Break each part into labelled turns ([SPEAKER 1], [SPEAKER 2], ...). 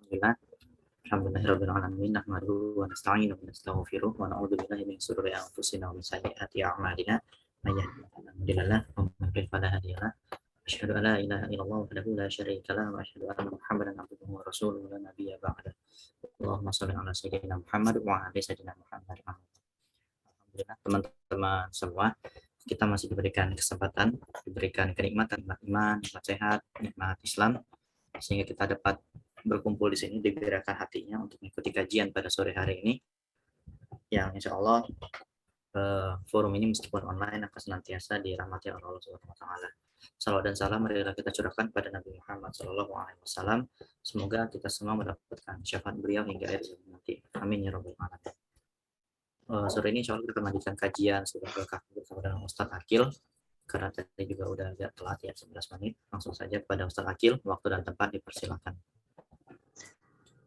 [SPEAKER 1] Alhamdulillah, alhamdulillahirabbil alamin, nahmaduhu wa nasta'inuhu wa nastaghfiruh wa na'udzu billahi min shururi anfusina wa min sayyiati a'malina. May yahdihillahu wa man yudlil fala hadiya lahu. Asyhadu an la ilaha illallah wahdahu la syarika lahu wa asyhadu anna Muhammadan abduhu wa rasuluhu la nabiyya ba'da. Allahumma shalli ala sayyidina Muhammad wa ala ali sayyidina Muhammad. Alhamdulillah, teman-teman semua, kita masih diberikan kesempatan, diberikan kenikmatan, nikmat iman, nikmat sehat, nikmat Islam, sehingga kita dapat berkumpul di sini, digerakkan hatinya untuk mengikuti kajian pada sore hari ini, yang insya Allah forum ini meskipun online akan senantiasa dirahmati oleh Allah Subhanahu wa taala. Salawat dan salam marilah kita curahkan pada Nabi Muhammad sallallahu alaihi wasallam. Semoga kita semua mendapatkan syafaat beliau hingga akhir zaman nanti. Amin ya rabbal alamin. Sore ini insya Allah kita melanjutkan kajian sudah bersama dengan Ustadz Akil, karena tadi juga udah agak telat ya, 11 menit. Langsung saja kepada Ustadz Akil, waktu dan tempat dipersilakan.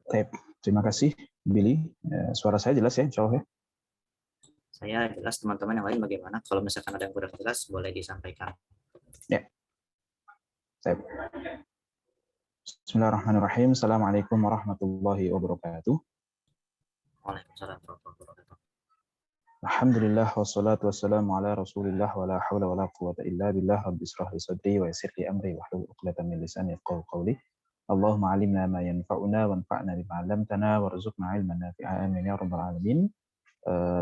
[SPEAKER 2] Baik, terima kasih Billy. Suara saya jelas ya, insya Allah ya?
[SPEAKER 1] Saya jelas, teman-teman yang lain bagaimana? Kalau misalkan ada yang kurang jelas, boleh disampaikan.
[SPEAKER 2] Ya. Baik. Bismillahirrahmanirrahim. Assalamualaikum warahmatullahi wabarakatuh.
[SPEAKER 1] Waalaikumsalam warahmatullahi wabarakatuh.
[SPEAKER 2] Alhamdulillah wassalatu wassalamu ala Rasulillah wa la haula wa la quwwata illa billah. Rabbi israh li sadri wa yassir li amri wahlul 'uqdatam min lisani yafqahu qawli. Allahumma 'allimna ma yanfa'una wanfa'na bima 'allamtana warzuqna 'ilman nafi'an amin ya rabbal alamin.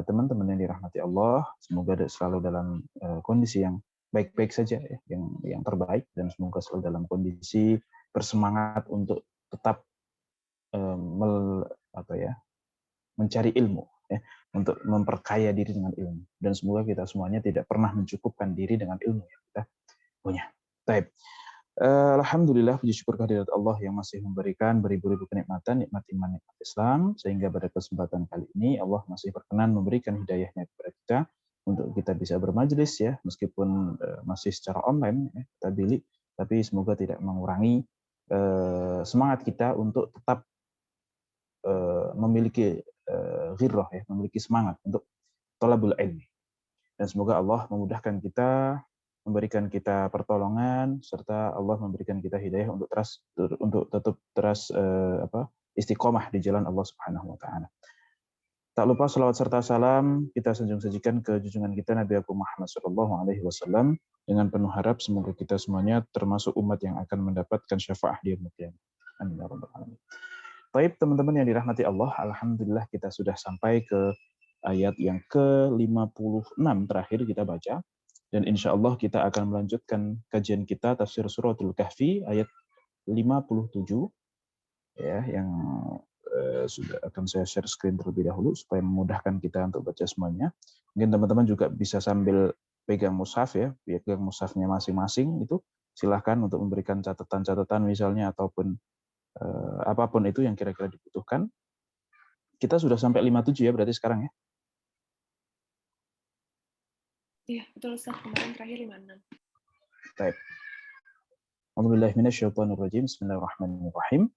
[SPEAKER 2] Teman-teman yang dirahmati Allah, semoga selalu dalam kondisi yang baik-baik saja ya, yang terbaik, dan semoga selalu dalam kondisi bersemangat untuk tetap mencari ilmu ya, untuk memperkaya diri dengan ilmu, dan semoga kita semuanya tidak pernah mencukupkan diri dengan ilmu yang kita punya. Baik. Alhamdulillah, puji syukur kehadirat Allah yang masih memberikan beribu-ribu kenikmatan, nikmat iman, nikmat Islam, sehingga pada kesempatan kali ini Allah masih berkenan memberikan hidayahnya kepada kita untuk kita bisa bermajelis ya, meskipun masih secara online ya, kita pilih, tapi semoga tidak mengurangi semangat kita untuk tetap memiliki ghirrah ya, memiliki semangat untuk thalabul ilmi. Dan semoga Allah memudahkan kita, memberikan kita pertolongan, serta Allah memberikan kita hidayah untuk tetap terus istiqomah di jalan Allah Subhanahu wa taala. Tak lupa salawat serta salam kita sajikan ke junjungan kita Nabi Muhammad sallallahu alaihi wasallam, dengan penuh harap semoga kita semuanya termasuk umat yang akan mendapatkan syafaat di yaumul qiyamah. Amin ya rabbal alamin. Baik, teman-teman yang dirahmati Allah, alhamdulillah kita sudah sampai ke ayat yang ke-56 terakhir kita baca. Dan insya Allah kita akan melanjutkan kajian kita tafsir suratul Kahfi ayat 57 ya, yang sudah akan saya share screen terlebih dahulu supaya memudahkan kita untuk baca semuanya. Mungkin teman-teman juga bisa sambil pegang mushaf ya, pegang mushafnya masing-masing itu, silahkan untuk memberikan catatan-catatan misalnya, ataupun apapun itu yang kira-kira dibutuhkan. Kita sudah sampai 57 ya berarti sekarang ya.
[SPEAKER 3] Iya, betul Ustaz. Kemarin terakhir 56.
[SPEAKER 2] Baik. A'udzubillahi minasyaitonir rajim. Bismillahirrahmanirrahim.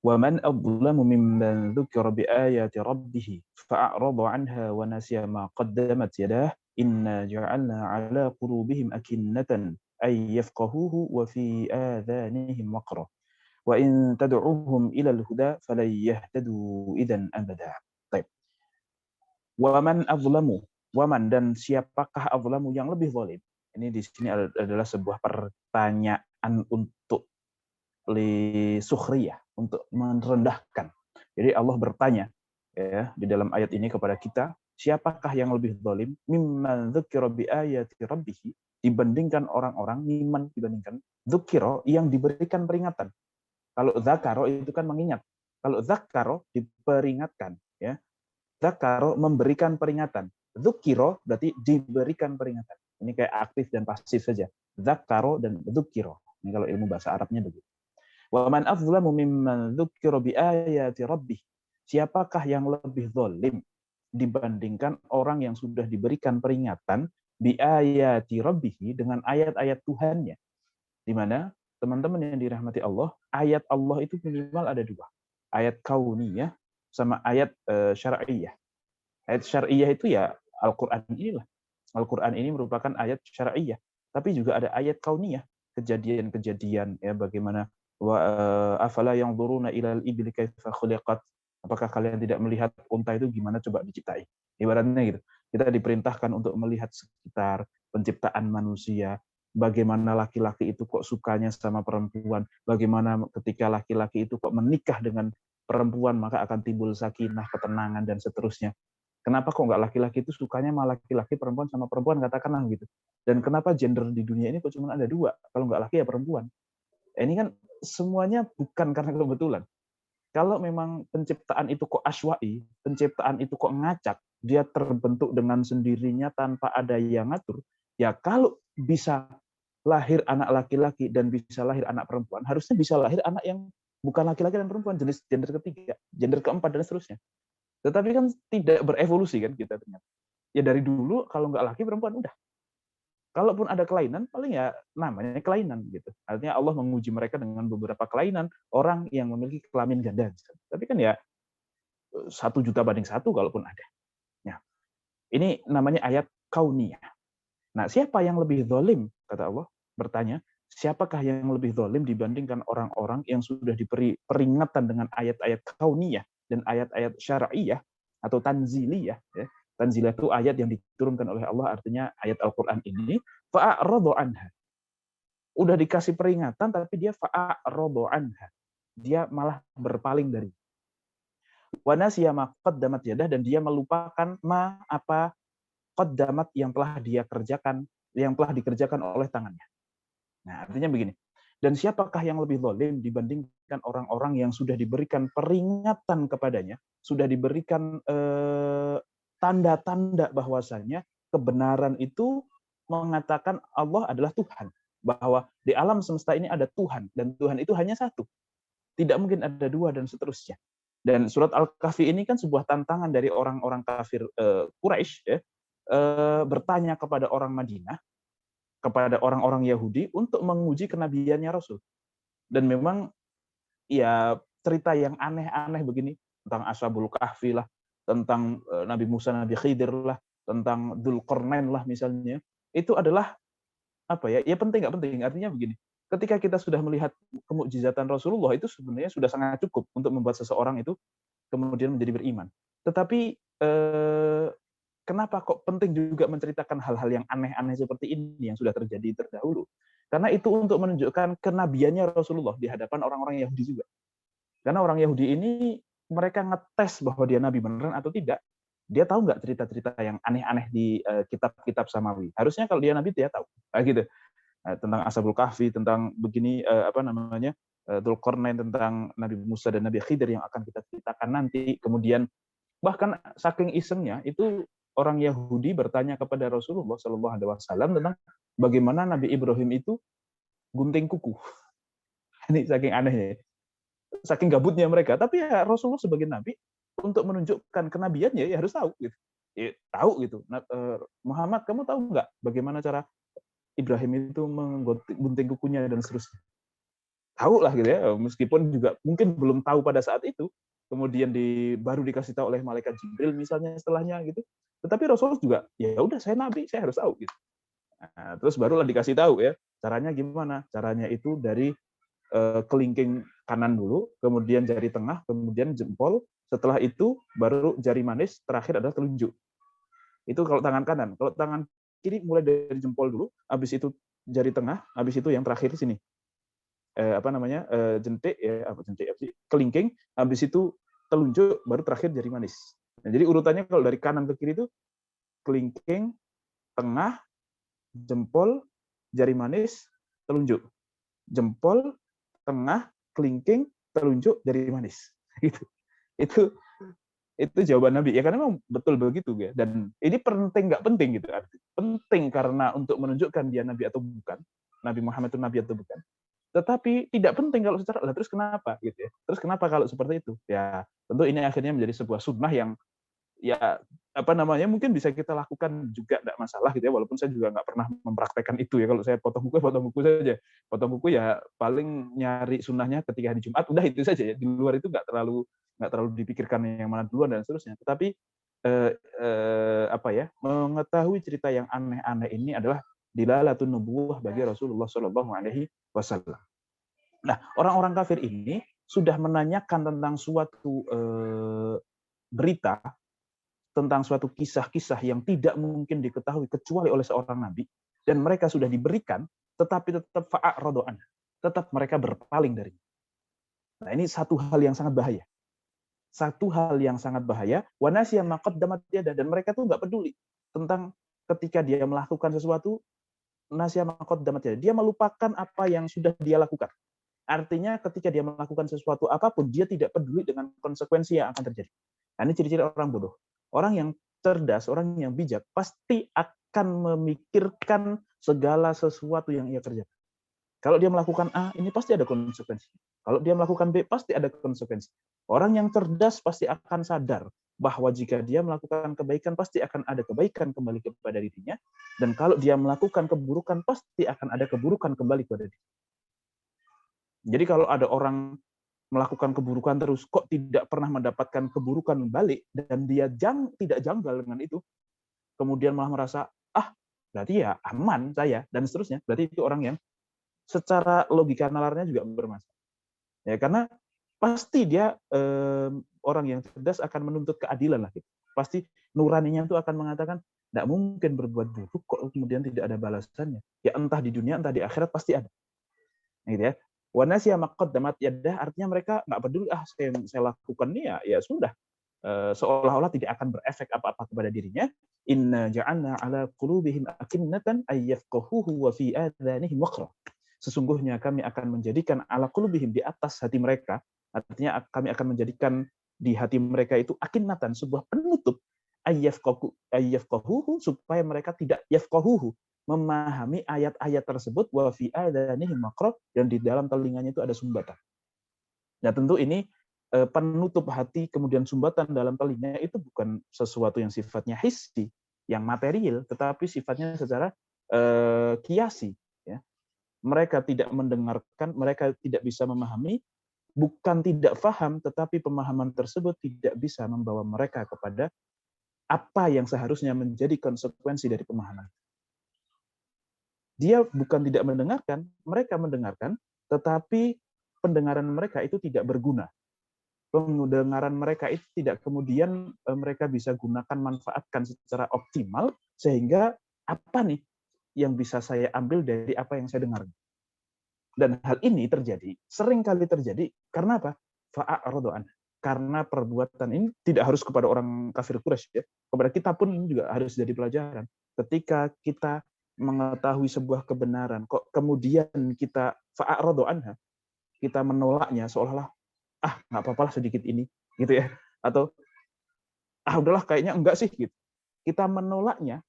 [SPEAKER 2] Wa man adlamu mimman dzukira bi ayati rabbih fa'arada 'anha wa nasiya ma qaddamat yadah inna ja'alna 'ala qulubihim akinnatan ay yafqahuhu wa fi adhanihim waqra wa in tad'uhum ila al-huda falan yahtadu idzan abada. Baik. Wa man adlamu, waman, dan siapakah azlamu yang lebih zalim? Ini di sini adalah sebuah pertanyaan untuk li sukhriyah, untuk merendahkan. Jadi Allah bertanya ya di dalam ayat ini kepada kita, siapakah yang lebih zalim mimman dzukira bi ayati rabbih, dibandingkan orang-orang, mimman dibandingkan dzukira yang diberikan peringatan. Kalau dzakaro itu kan mengingat. Kalau dzakaro diperingatkan ya. Dzakaro memberikan peringatan. Dzukiro berarti diberikan peringatan. Ini kayak aktif dan pasif saja. Dzakaro dan dzukiro. Ini kalau ilmu bahasa Arabnya begitu. Wa man azlamu mimman dzukira bi ayati rabbih. Siapakah yang lebih zalim dibandingkan orang yang sudah diberikan peringatan bi ayati rabbih, dengan ayat-ayat Tuhannya. Di mana teman-teman yang dirahmati Allah, ayat Allah itu minimal ada dua. Ayat kauniyah sama ayat syar'iyah. Ayat syar'iyah itu ya Al-Quran inilah. Al-Quran ini merupakan ayat syar'iyah. Tapi juga ada ayat kauniyah, kejadian-kejadian ya, bagaimana Wa afala yanzuruna ilal ibli kaifa khuliqat. Apakah kalian tidak melihat unta itu gimana coba diciptai? Ibaratnya gitu. Kita diperintahkan untuk melihat sekitar penciptaan manusia, bagaimana laki-laki itu kok sukanya sama perempuan, bagaimana ketika laki-laki itu kok menikah dengan perempuan maka akan timbul sakinah, ketenangan dan seterusnya. Kenapa kok nggak laki-laki itu sukanya malah laki-laki, perempuan sama perempuan, katakanlah gitu. Dan kenapa gender di dunia ini kok cuma ada dua, kalau nggak laki ya perempuan. Ini kan semuanya bukan karena kebetulan. Kalau memang penciptaan itu kok asywa'i, penciptaan itu kok ngacak, dia terbentuk dengan sendirinya tanpa ada yang ngatur, ya kalau bisa lahir anak laki-laki dan bisa lahir anak perempuan, harusnya bisa lahir anak yang bukan laki-laki dan perempuan, jenis gender ketiga, gender keempat, dan seterusnya. Tetapi kan tidak berevolusi kan kita ternyata. Ya dari dulu kalau nggak laki perempuan udah. Kalaupun ada kelainan, paling ya namanya kelainan gitu. Artinya Allah menguji mereka dengan beberapa kelainan orang yang memiliki kelamin ganda. Tapi kan ya 1 juta banding 1 kalaupun ada. Ya. Ini namanya ayat kauniyah. Nah, siapa yang lebih zalim? Kata Allah bertanya, siapakah yang lebih zalim dibandingkan orang-orang yang sudah diberi peringatan dengan ayat-ayat kauniyah dan ayat-ayat syar'iyah atau tanziliyah, ya. Tanzilah itu ayat yang diturunkan oleh Allah, artinya ayat Al-Qur'an ini fa'aradu anha. Udah dikasih peringatan tapi dia fa'aradu anha. Dia malah berpaling dari. Wa nasiya ma qaddamat yadah, dan dia melupakan apa qaddamat yang telah dia kerjakan, yang telah dikerjakan oleh tangannya. Nah, artinya begini. Dan siapakah yang lebih zalim dibandingkan orang-orang yang sudah diberikan peringatan kepadanya, sudah diberikan tanda-tanda bahwasanya kebenaran itu mengatakan Allah adalah Tuhan, bahwa di alam semesta ini ada Tuhan dan Tuhan itu hanya satu, tidak mungkin ada dua dan seterusnya. Dan surat Al-Kahfi ini kan sebuah tantangan dari orang-orang kafir Quraisy, ya, bertanya kepada orang Madinah, kepada orang-orang Yahudi untuk menguji kenabiannya Rasul. Dan memang ya cerita yang aneh-aneh begini tentang Ashabul Kahfi lah, tentang Nabi Musa, Nabi Khidir lah, tentang Dzulqarnain lah misalnya, itu adalah apa ya? Ya penting nggak penting. Artinya begini, ketika kita sudah melihat kemukjizatan Rasulullah itu sebenarnya sudah sangat cukup untuk membuat seseorang itu kemudian menjadi beriman. Tetapi kenapa kok penting juga menceritakan hal-hal yang aneh-aneh seperti ini yang sudah terjadi terdahulu? Karena itu untuk menunjukkan kenabiannya Rasulullah di hadapan orang-orang Yahudi juga. Karena orang Yahudi ini mereka ngetes bahwa dia nabi beneran atau tidak. Dia tahu nggak cerita-cerita yang aneh-aneh di kitab-kitab Samawi. Harusnya kalau dia nabi dia tahu. Gitu. Tentang Ashabul Kahfi, tentang begini Dzulqarnain, tentang Nabi Musa dan Nabi Khidir yang akan kita ceritakan nanti. Kemudian bahkan saking isengnya itu orang Yahudi bertanya kepada Rasulullah SAW tentang bagaimana Nabi Ibrahim itu gunting kuku. Ini saking anehnya, saking gabutnya mereka. Tapi ya Rasulullah sebagai Nabi untuk menunjukkan kenabiannya ya harus tahu gitu. Ya, tahu gitu. Muhammad, kamu tahu nggak bagaimana cara Ibrahim itu menggunting kukunya dan seterusnya? Tahu lah gitu ya, meskipun juga mungkin belum tahu pada saat itu. Kemudian baru dikasih tahu oleh malaikat Jibril misalnya setelahnya gitu. Tetapi Rasulullah juga ya udah saya nabi, saya harus tahu gitu. Nah, terus barulah dikasih tahu ya caranya gimana. Caranya itu dari kelingking kanan dulu, kemudian jari tengah, kemudian jempol. Setelah itu baru jari manis, terakhir adalah telunjuk. Itu kalau tangan kanan. Kalau tangan kiri mulai dari jempol dulu, habis itu jari tengah, habis itu yang terakhir di sini. Jentik ya, kelingking, habis itu telunjuk, baru terakhir jari manis. Nah, jadi urutannya kalau dari kanan ke kiri itu kelingking, tengah, jempol, jari manis, telunjuk. Jempol, tengah, kelingking, telunjuk, jari manis. Itu jawaban Nabi. Ya karena memang betul begitu ya. Dan ini penting nggak penting gitu. Penting karena untuk menunjukkan dia Nabi atau bukan. Nabi Muhammad itu Nabi atau bukan. Tetapi tidak penting kalau secara terus kenapa gitu ya. Terus kenapa kalau seperti itu? Ya, tentu ini akhirnya menjadi sebuah sunnah yang ya mungkin bisa kita lakukan juga, tidak masalah gitu ya, walaupun saya juga nggak pernah mempraktekkan itu ya. Kalau saya potong buku saja. Potong buku ya paling nyari sunnahnya ketika hari Jumat, udah itu saja ya. Di luar itu nggak terlalu dipikirkan yang mana duluan dan seterusnya. Tetapi mengetahui cerita yang aneh-aneh ini adalah dilalatun nubuwah bagi Rasulullah SAW. Nah, orang-orang kafir ini sudah menanyakan tentang suatu berita, tentang suatu kisah-kisah yang tidak mungkin diketahui kecuali oleh seorang nabi, dan mereka sudah diberikan, tetapi tetap fa'a'radu anha, tetap mereka berpaling dari. Nah, ini satu hal yang sangat bahaya. Satu hal yang sangat bahaya, wa nasiya ma qaddamat yadah, dan mereka tuh nggak peduli tentang ketika dia melakukan sesuatu, nasiya ma qaddamat yadah, dia melupakan apa yang sudah dia lakukan. Artinya ketika dia melakukan sesuatu apapun, dia tidak peduli dengan konsekuensi yang akan terjadi. Nah, ini ciri-ciri orang bodoh. Orang yang cerdas, orang yang bijak, pasti akan memikirkan segala sesuatu yang ia kerjakan. Kalau dia melakukan A, ini pasti ada konsekuensi. Kalau dia melakukan B, pasti ada konsekuensi. Orang yang cerdas pasti akan sadar bahwa jika dia melakukan kebaikan, pasti akan ada kebaikan kembali kepada dirinya. Dan kalau dia melakukan keburukan, pasti akan ada keburukan kembali kepada dirinya. Jadi kalau ada orang melakukan keburukan terus, kok tidak pernah mendapatkan keburukan balik, dan dia tidak janggal dengan itu, kemudian malah merasa, berarti ya aman saya, dan seterusnya, berarti itu orang yang secara logika nalarnya juga bermasalah. Ya, karena pasti dia orang yang cerdas akan menuntut keadilan lah. Gitu. Pasti nuraninya itu akan mengatakan, tidak mungkin berbuat buruk kok kemudian tidak ada balasannya. Ya entah di dunia, entah di akhirat pasti ada. Gitu ya. Wa nasiya ma qaddamat yadah, artinya mereka nggak peduli, saya lakukan ini ya sudah. Seolah-olah tidak akan berefek apa-apa kepada dirinya. Inna ja'alna ala qulubihim akinnatan ay yafqahuhu wa fi adhanihim waqra. Sesungguhnya kami akan menjadikan ala qulubihim, di atas hati mereka, artinya kami akan menjadikan di hati mereka itu akinnatan, sebuah penutup, ay yafqahuhu, supaya mereka tidak yafqahuhu, memahami ayat-ayat tersebut, wa fi adhanihim waqra, dan di dalam telinganya itu ada sumbatan. Nah, tentu ini penutup hati kemudian sumbatan dalam telinga itu bukan sesuatu yang sifatnya hissi, yang material, tetapi sifatnya secara kiasi. Ya. Mereka tidak mendengarkan, mereka tidak bisa memahami, bukan tidak paham, tetapi pemahaman tersebut tidak bisa membawa mereka kepada apa yang seharusnya menjadi konsekuensi dari pemahaman. Dia bukan tidak mendengarkan, mereka mendengarkan, tetapi pendengaran mereka itu tidak berguna. Pendengaran mereka itu tidak kemudian mereka bisa gunakan, manfaatkan secara optimal, sehingga apa nih yang bisa saya ambil dari apa yang saya dengar. Dan hal ini terjadi, sering kali terjadi, karena apa? Fa'a'radu anha. Karena perbuatan ini tidak harus kepada orang kafir Quraisy, ya. Kepada kita pun ini juga harus jadi pelajaran. Ketika kita mengetahui sebuah kebenaran, kok kemudian kita fa'a'radu anha, kita menolaknya seolah-olah nggak apa-apa lah sedikit ini, gitu ya. Atau udahlah kayaknya enggak sih, gitu. Kita menolaknya,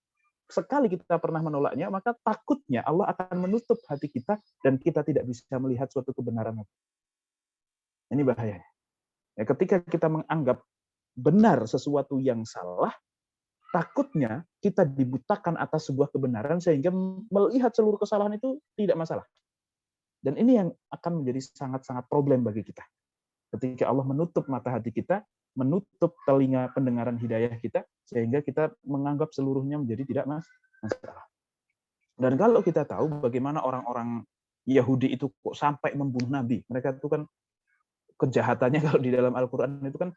[SPEAKER 2] sekali kita pernah menolaknya, maka takutnya Allah akan menutup hati kita dan kita tidak bisa melihat suatu kebenaran. Ini bahayanya. Ya, ketika kita menganggap benar sesuatu yang salah, takutnya kita dibutakan atas sebuah kebenaran sehingga melihat seluruh kesalahan itu tidak masalah. Dan ini yang akan menjadi sangat-sangat problem bagi kita. Ketika Allah menutup mata hati kita, menutup telinga pendengaran hidayah kita, sehingga kita menganggap seluruhnya menjadi tidak masalah. Dan kalau kita tahu bagaimana orang-orang Yahudi itu kok sampai membunuh Nabi, mereka itu kan kejahatannya kalau di dalam Al-Quran itu kan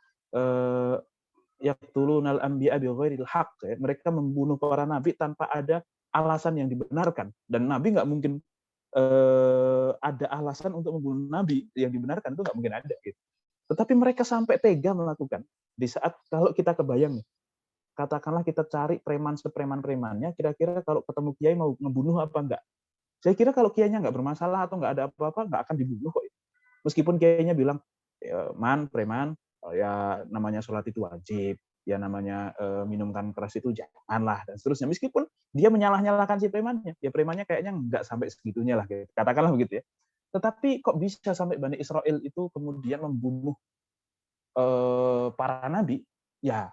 [SPEAKER 2] yaqtulunal anbiya bighairil haqq, ya. Mereka membunuh para nabi tanpa ada alasan yang dibenarkan, dan Nabi nggak mungkin ada alasan untuk membunuh Nabi yang dibenarkan, itu nggak mungkin ada. Gitu. Tetapi mereka sampai tega melakukan. Di saat kalau kita kebayang nih, katakanlah kita cari preman sepreman-premannya, kira-kira kalau ketemu kiai mau ngebunuh apa enggak? Saya kira kalau kiainya nggak bermasalah atau nggak ada apa-apa, nggak akan dibunuh kok. Meskipun kiainya bilang, preman, ya namanya sholat itu wajib, ya namanya minumkan keras itu janganlah, dan seterusnya. Meskipun dia menyalah-nyalahkan si premannya, ya premannya kayaknya nggak sampai segitunya lah, katakanlah begitu ya. Tetapi kok bisa sampai Bani Israel itu kemudian membunuh para nabi? Ya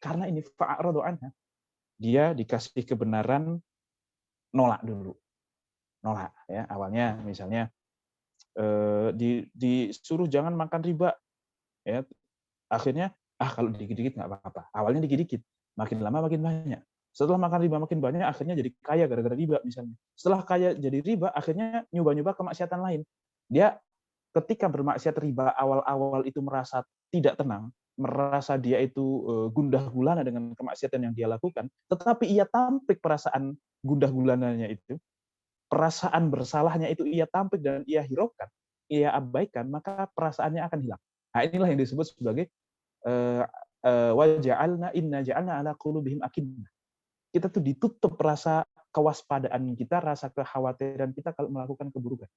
[SPEAKER 2] karena ini fa'aradu anha. Dia dikasih kebenaran, nolak dulu. Nolak ya. Awalnya misalnya disuruh jangan makan riba. Ya. Akhirnya kalau dikit-dikit nggak apa-apa. Awalnya dikit-dikit, makin lama makin banyak. Setelah makan riba makin banyak, akhirnya jadi kaya gara-gara riba misalnya. Setelah kaya jadi riba, akhirnya nyoba-nyoba kemaksiatan lain. Dia ketika bermaksiat riba awal-awal itu merasa tidak tenang, merasa dia itu gundah gulana dengan kemaksiatan yang dia lakukan, tetapi ia tampik perasaan gundah gulananya itu, perasaan bersalahnya itu ia tampik dan ia hiraukan, ia abaikan, maka perasaannya akan hilang. Nah, inilah yang disebut sebagai inna ja'alna ala qulubihim akinnah. Kita tuh ditutup rasa kewaspadaan kita, rasa kekhawatiran kita kalau melakukan keburukan.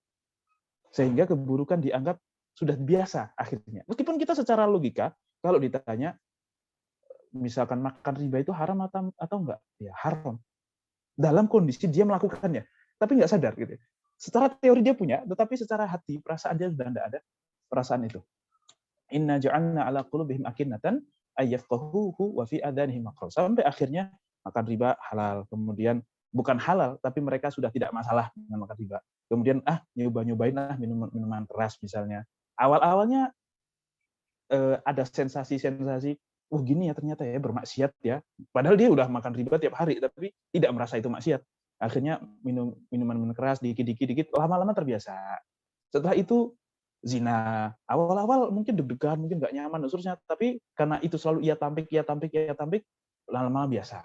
[SPEAKER 2] Sehingga keburukan dianggap sudah biasa akhirnya. Meskipun kita secara logika, kalau ditanya, misalkan makan riba itu haram atau enggak? Ya haram. Dalam kondisi dia melakukannya, tapi nggak sadar gitu. Secara teori dia punya, tetapi secara hati, perasaan dia sudah tidak ada perasaan itu. Inna ja'alna ala qulubihim akinnatan ayyafqahuhu wa fi adhanihim waqar. Sampai akhirnya makan riba halal. Kemudian bukan halal, tapi mereka sudah tidak masalah dengan makan riba. Kemudian nyobain minuman keras misalnya. Awal-awalnya ada sensasi-sensasi, gini ya ternyata ya bermaksiat ya. Padahal dia udah makan riba tiap hari, tapi tidak merasa itu maksiat. Akhirnya minuman keras dikit, lama-lama terbiasa. Setelah itu zina. Awal-awal mungkin deg-degan, mungkin nggak nyaman dan seterusnya, tapi karena itu selalu ia tampik, lama-lama biasa.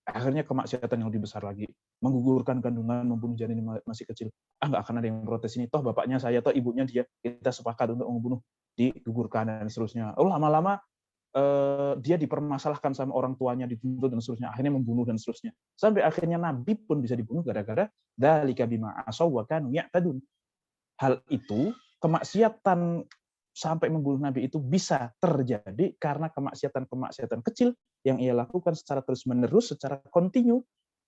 [SPEAKER 2] Akhirnya kemaksiatan yang lebih besar lagi, menggugurkan kandungan, membunuh janin masih kecil. Nggak akan ada yang protes ini, toh bapaknya saya, toh ibunya dia, kita sepakat untuk membunuh, digugurkan dan seterusnya. Lama-lama dia dipermasalahkan sama orang tuanya, dituntut dan seterusnya, akhirnya membunuh dan seterusnya. Sampai akhirnya Nabi pun bisa dibunuh gara-gara dzalika bima asaw wa kanu ya'tadun. Hal itu, kemaksiatan sampai membunuh Nabi itu bisa terjadi karena kemaksiatan kecil yang ia lakukan secara terus-menerus, secara kontinu,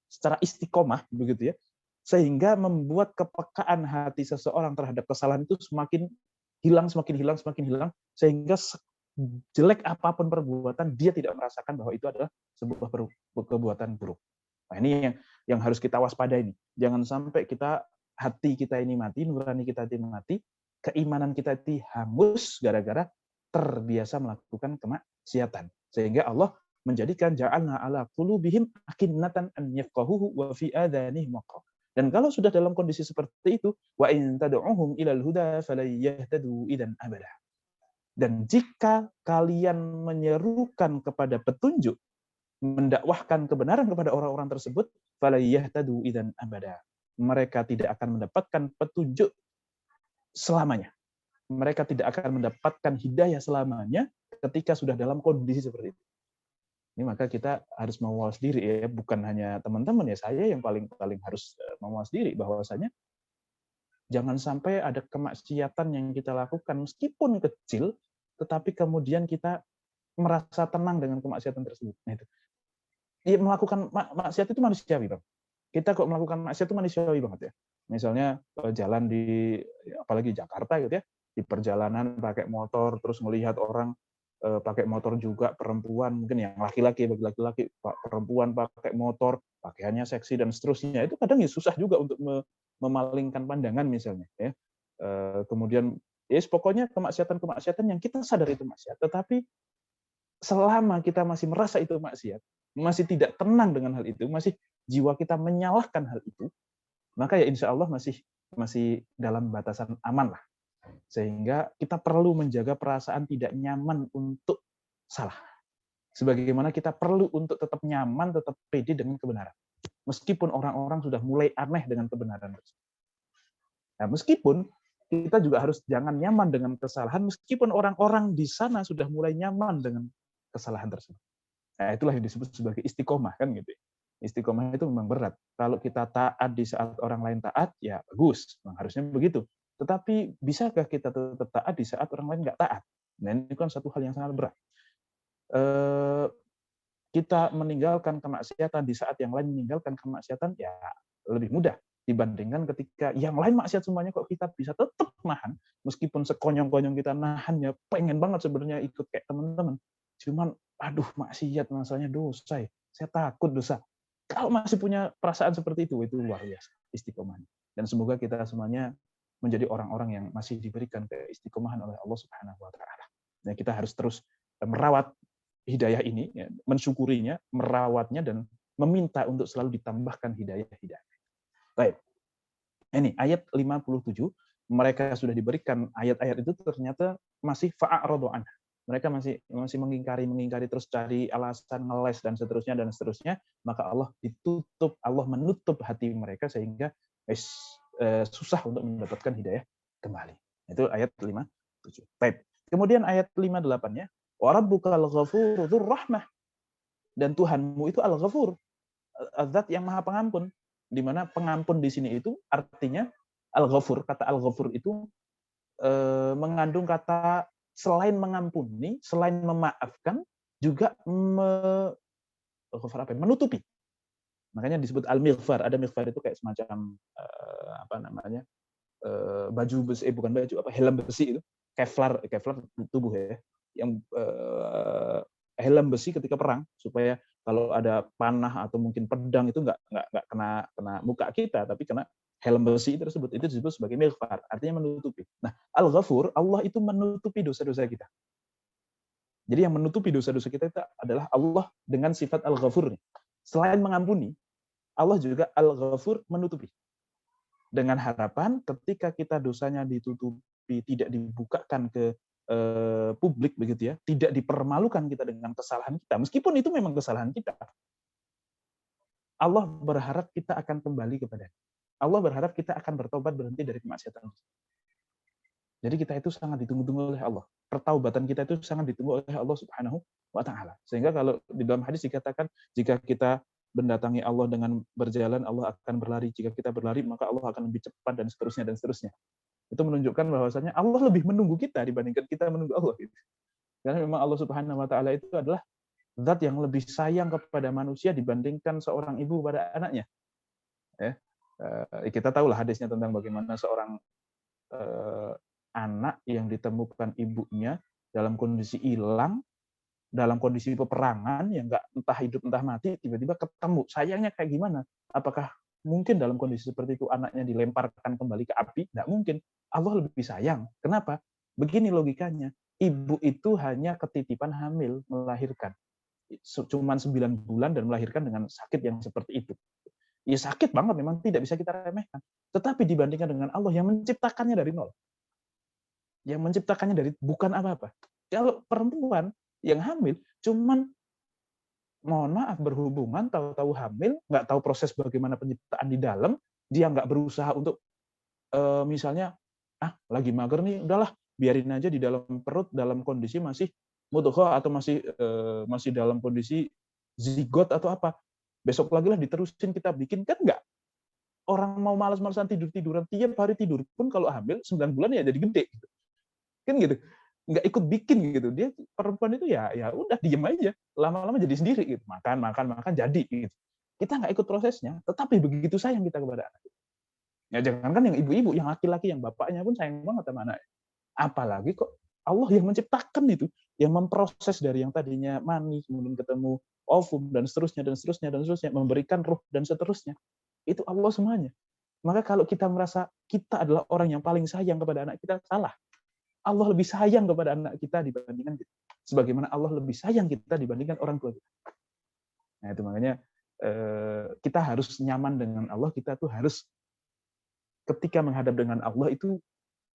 [SPEAKER 2] secara istiqomah, begitu ya, sehingga membuat kepekaan hati seseorang terhadap kesalahan itu semakin hilang, sehingga jelek apapun perbuatan, dia tidak merasakan bahwa itu adalah sebuah perbuatan buruk. Nah, ini yang harus kita waspadai ini. Jangan sampai hati kita ini mati, nurani kita ini mati, keimanan kita itu hangus gara-gara terbiasa melakukan kemaksiatan. Sehingga Allah menjadikan ja'alna ala qulubihim akinnatan an yafqahuhu wa fi adhanihim waqar. Dan kalau sudah dalam kondisi seperti itu, wa in tad'uhum ilal huda falan yahtadu idzan abada. Dan jika kalian menyerukan kepada petunjuk, mendakwahkan kebenaran kepada orang-orang tersebut, falan yahtadu idzan abada. Mereka tidak akan mendapatkan petunjuk selamanya. Mereka tidak akan mendapatkan hidayah selamanya ketika sudah dalam kondisi seperti itu. Ini maka kita harus mawas diri ya, bukan hanya teman-teman ya, saya yang paling harus mawas diri bahwasanya jangan sampai ada kemaksiatan yang kita lakukan meskipun kecil, tetapi kemudian kita merasa tenang dengan kemaksiatan tersebut. Nah, itu. Ya, melakukan maksiat itu manusiawi, Bang. Kita kok melakukan maksiat itu manusiawi banget ya. Misalnya jalan di, apalagi Jakarta gitu ya, di perjalanan pakai motor, terus melihat orang pakai motor juga, perempuan, mungkin yang laki-laki, bagi laki-laki, perempuan pakai motor, pakaiannya seksi dan seterusnya, itu kadang ya susah juga untuk memalingkan pandangan misalnya. Ya. Kemudian, pokoknya kemaksiatan yang kita sadar itu maksiat, tetapi selama kita masih merasa itu maksiat, masih tidak tenang dengan hal itu, masih jiwa kita menyalahkan hal itu, maka ya insya Allah masih dalam batasan aman lah. Sehingga kita perlu menjaga perasaan tidak nyaman untuk salah. Sebagaimana kita perlu untuk tetap nyaman, tetap pede dengan kebenaran. Meskipun orang-orang sudah mulai aneh dengan kebenaran. Nah, meskipun kita juga harus jangan nyaman dengan kesalahan, meskipun orang-orang di sana sudah mulai nyaman dengan kesalahan tersebut. Nah, itulah yang disebut sebagai istiqomah, kan gitu. Istiqomah itu memang berat. Kalau kita taat di saat orang lain taat, ya bagus, memang harusnya begitu. Tetapi bisakah kita tetap taat di saat orang lain nggak taat? Nah, ini kan satu hal yang sangat berat. Kita meninggalkan kemaksiatan di saat yang lain meninggalkan kemaksiatan, ya lebih mudah dibandingkan ketika yang lain maksiat semuanya kok kita bisa tetap nahan, meskipun sekonyong-konyong kita nahannya, pengen banget sebenarnya ikut kayak teman-teman. Cuman, aduh maksiat, masalahnya dosa ya. Saya takut dosa. Kalau masih punya perasaan seperti itu luar biasa istiqomahnya. Dan semoga kita semuanya menjadi orang-orang yang masih diberikan keistiqomahan oleh Allah Subhanahu wa taala. Nah, kita harus terus merawat hidayah ini, ya, mensyukurinya, merawatnya dan meminta untuk selalu ditambahkan hidayah-hidayah. Baik. Ini ayat 57, mereka sudah diberikan ayat-ayat itu ternyata masih fa'aradu anha. Mereka masih mengingkari terus cari alasan, ngeles dan seterusnya, maka Allah menutup hati mereka sehingga susah untuk mendapatkan hidayah kembali. Itu ayat 57. Baik. Kemudian ayat 58-nya, wa rabbukal ghafuru dzur rahmah. Dan Tuhanmu itu Al-Ghafur, Zat yang Maha Pengampun. Di mana pengampun di sini itu artinya Al-Ghafur, kata Al-Ghafur itu mengandung kata selain mengampuni, selain memaafkan, juga menutupi. Makanya disebut Al-Mighfar. Ada mighfar itu kayak semacam baju besi, bukan baju, helm besi itu. Kevlar tubuh ya. Yang helm besi ketika perang supaya kalau ada panah atau mungkin pedang itu nggak kena muka kita, tapi kena helm besi tersebut. Itu disebut sebagai mighfar, artinya menutupi. Nah, Al-Ghafur, Allah itu menutupi dosa-dosa kita. Jadi yang menutupi dosa-dosa kita itu adalah Allah dengan sifat Al-Ghafur. Selain mengampuni, Allah juga Al-Ghafur menutupi. Dengan harapan ketika kita dosanya ditutupi, tidak dibukakan ke publik begitu ya, tidak dipermalukan kita dengan kesalahan kita, meskipun itu memang kesalahan kita. Allah berharap kita akan kembali kepada-Nya. Allah berharap kita akan bertobat, berhenti dari kemaksiatan. Jadi kita itu sangat ditunggu-tunggu oleh Allah. Pertaubatan kita itu sangat ditunggu oleh Allah Subhanahu wa taala. Sehingga kalau di dalam hadis dikatakan jika kita mendatangi Allah dengan berjalan, Allah akan berlari. Jika kita berlari, maka Allah akan lebih cepat dan seterusnya. Itu menunjukkan bahwasanya Allah lebih menunggu kita dibandingkan kita menunggu Allah. Karena memang Allah Subhanahu wa taala itu adalah zat yang lebih sayang kepada manusia dibandingkan seorang ibu pada anaknya. Kita tahulah hadisnya tentang bagaimana seorang anak yang ditemukan ibunya dalam kondisi hilang, dalam kondisi peperangan, yang nggak entah hidup entah mati, tiba-tiba ketemu. Sayangnya kayak gimana? Apakah mungkin dalam kondisi seperti itu anaknya dilemparkan kembali ke api? Nggak mungkin. Allah lebih sayang. Kenapa? Begini logikanya. Ibu itu hanya ketitipan hamil, melahirkan. Cuman 9 bulan dan melahirkan dengan sakit yang seperti itu. Ya sakit banget, memang tidak bisa kita remehkan. Tetapi dibandingkan dengan Allah yang menciptakannya dari nol. Yang menciptakannya dari bukan apa-apa. Kalau perempuan yang hamil, cuman mohon maaf berhubungan, tahu-tahu hamil, nggak tahu proses bagaimana penciptaan di dalam, dia nggak berusaha untuk misalnya lagi mager nih, udahlah biarin aja di dalam perut dalam kondisi masih mudghah atau masih dalam kondisi zigot atau apa. Besok lagi lah diterusin kita bikin, kan enggak. Orang mau malas-malasan tidur-tiduran tiap hari tidur pun kalau hamil 9 bulan ya jadi gede gitu. Kan gitu. Nggak ikut bikin gitu. Dia perempuan itu ya udah diem aja. Lama-lama jadi sendiri gitu. Makan jadi gitu. Kita nggak ikut prosesnya, tetapi begitu sayang kita kepada anak. Ya jangankan yang ibu-ibu, yang laki-laki, yang bapaknya pun sayang banget sama anaknya. Apalagi kok Allah yang menciptakan itu, yang memproses dari yang tadinya mani, kemudian ketemu ovum, dan seterusnya, memberikan ruh, dan seterusnya. Itu Allah semuanya. Maka kalau kita merasa kita adalah orang yang paling sayang kepada anak kita, salah. Allah lebih sayang kepada anak kita dibandingkan kita. Sebagaimana Allah lebih sayang kita dibandingkan orang tua kita. Nah itu makanya kita harus nyaman dengan Allah, kita tuh harus ketika menghadap dengan Allah itu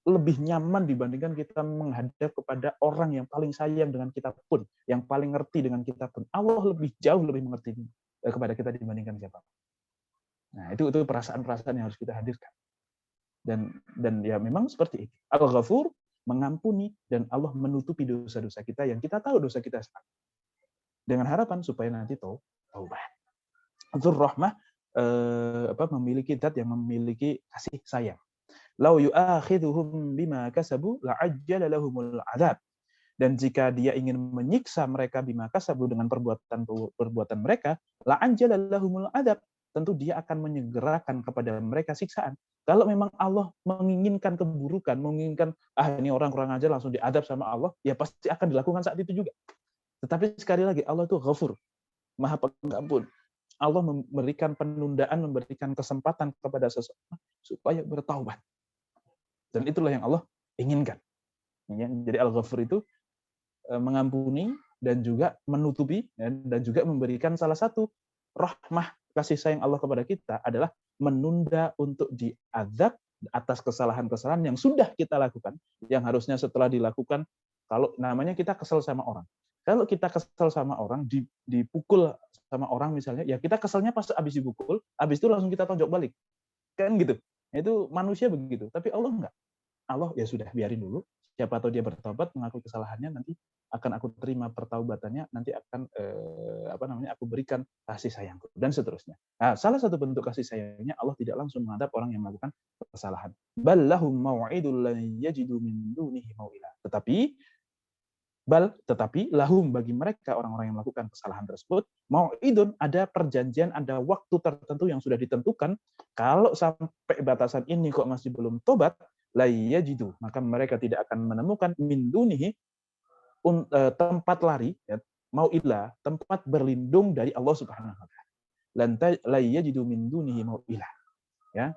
[SPEAKER 2] lebih nyaman dibandingkan kita menghadap kepada orang yang paling sayang dengan kita pun, yang paling ngerti dengan kita pun. Allah jauh lebih mengerti kepada kita dibandingkan siapa. Nah, itu perasaan-perasaan yang harus kita hadirkan. Dan ya memang seperti itu. Al-Ghafur mengampuni dan Allah menutupi dosa-dosa kita yang kita tahu dosa kita salah. Dengan harapan supaya nanti taubat. Dzur Rahmah memiliki zat yang memiliki kasih sayang. Lau yu'akhidhuhum bima kasabu la'ajjala lahumul 'adzab. Dan jika dia ingin menyiksa mereka bima kasabu dengan perbuatan mereka, la'ajjala lahumul 'adzab, tentu dia akan menyegerakan kepada mereka siksaan. Kalau memang Allah menginginkan keburukan, menginginkan ini orang kurang ajar langsung diadab sama Allah, ya pasti akan dilakukan saat itu juga. Tetapi sekali lagi Allah itu Ghafur, Maha Pengampun. Allah memberikan penundaan, memberikan kesempatan kepada seseorang supaya bertaubat. Dan itulah yang Allah inginkan. Jadi Al-Ghafur itu mengampuni dan juga menutupi dan juga memberikan salah satu rahmah kasih sayang Allah kepada kita adalah menunda untuk diazab atas kesalahan-kesalahan yang sudah kita lakukan, yang harusnya setelah dilakukan, kalau namanya kita kesel sama orang. Kalau kita kesel sama orang, dipukul sama orang misalnya, ya kita keselnya pas habis dipukul, habis itu langsung kita tonjok balik. Kan gitu. Itu manusia begitu, tapi Allah enggak. Allah ya sudah biarin dulu. Siapa tahu dia bertobat, mengaku kesalahannya, nanti akan aku terima pertaubatannya, nanti akan aku berikan kasih sayangku dan seterusnya. Nah, salah satu bentuk kasih sayangnya Allah tidak langsung menghadap orang yang melakukan kesalahan. Bal lahum mau'idul lan yajidu min dunihi mau'ila. Tetapi lahum bagi mereka orang-orang yang melakukan kesalahan tersebut, mau'idun, ada perjanjian, ada waktu tertentu yang sudah ditentukan. Kalau sampai batasan ini kok masih belum tobat, la yajidu, maka mereka tidak akan menemukan min dunihi tempat lari, ya, mau'ila, tempat berlindung dari Allah Subhanahu wa taala. La yajidu min dunihi mau'ila. Ya.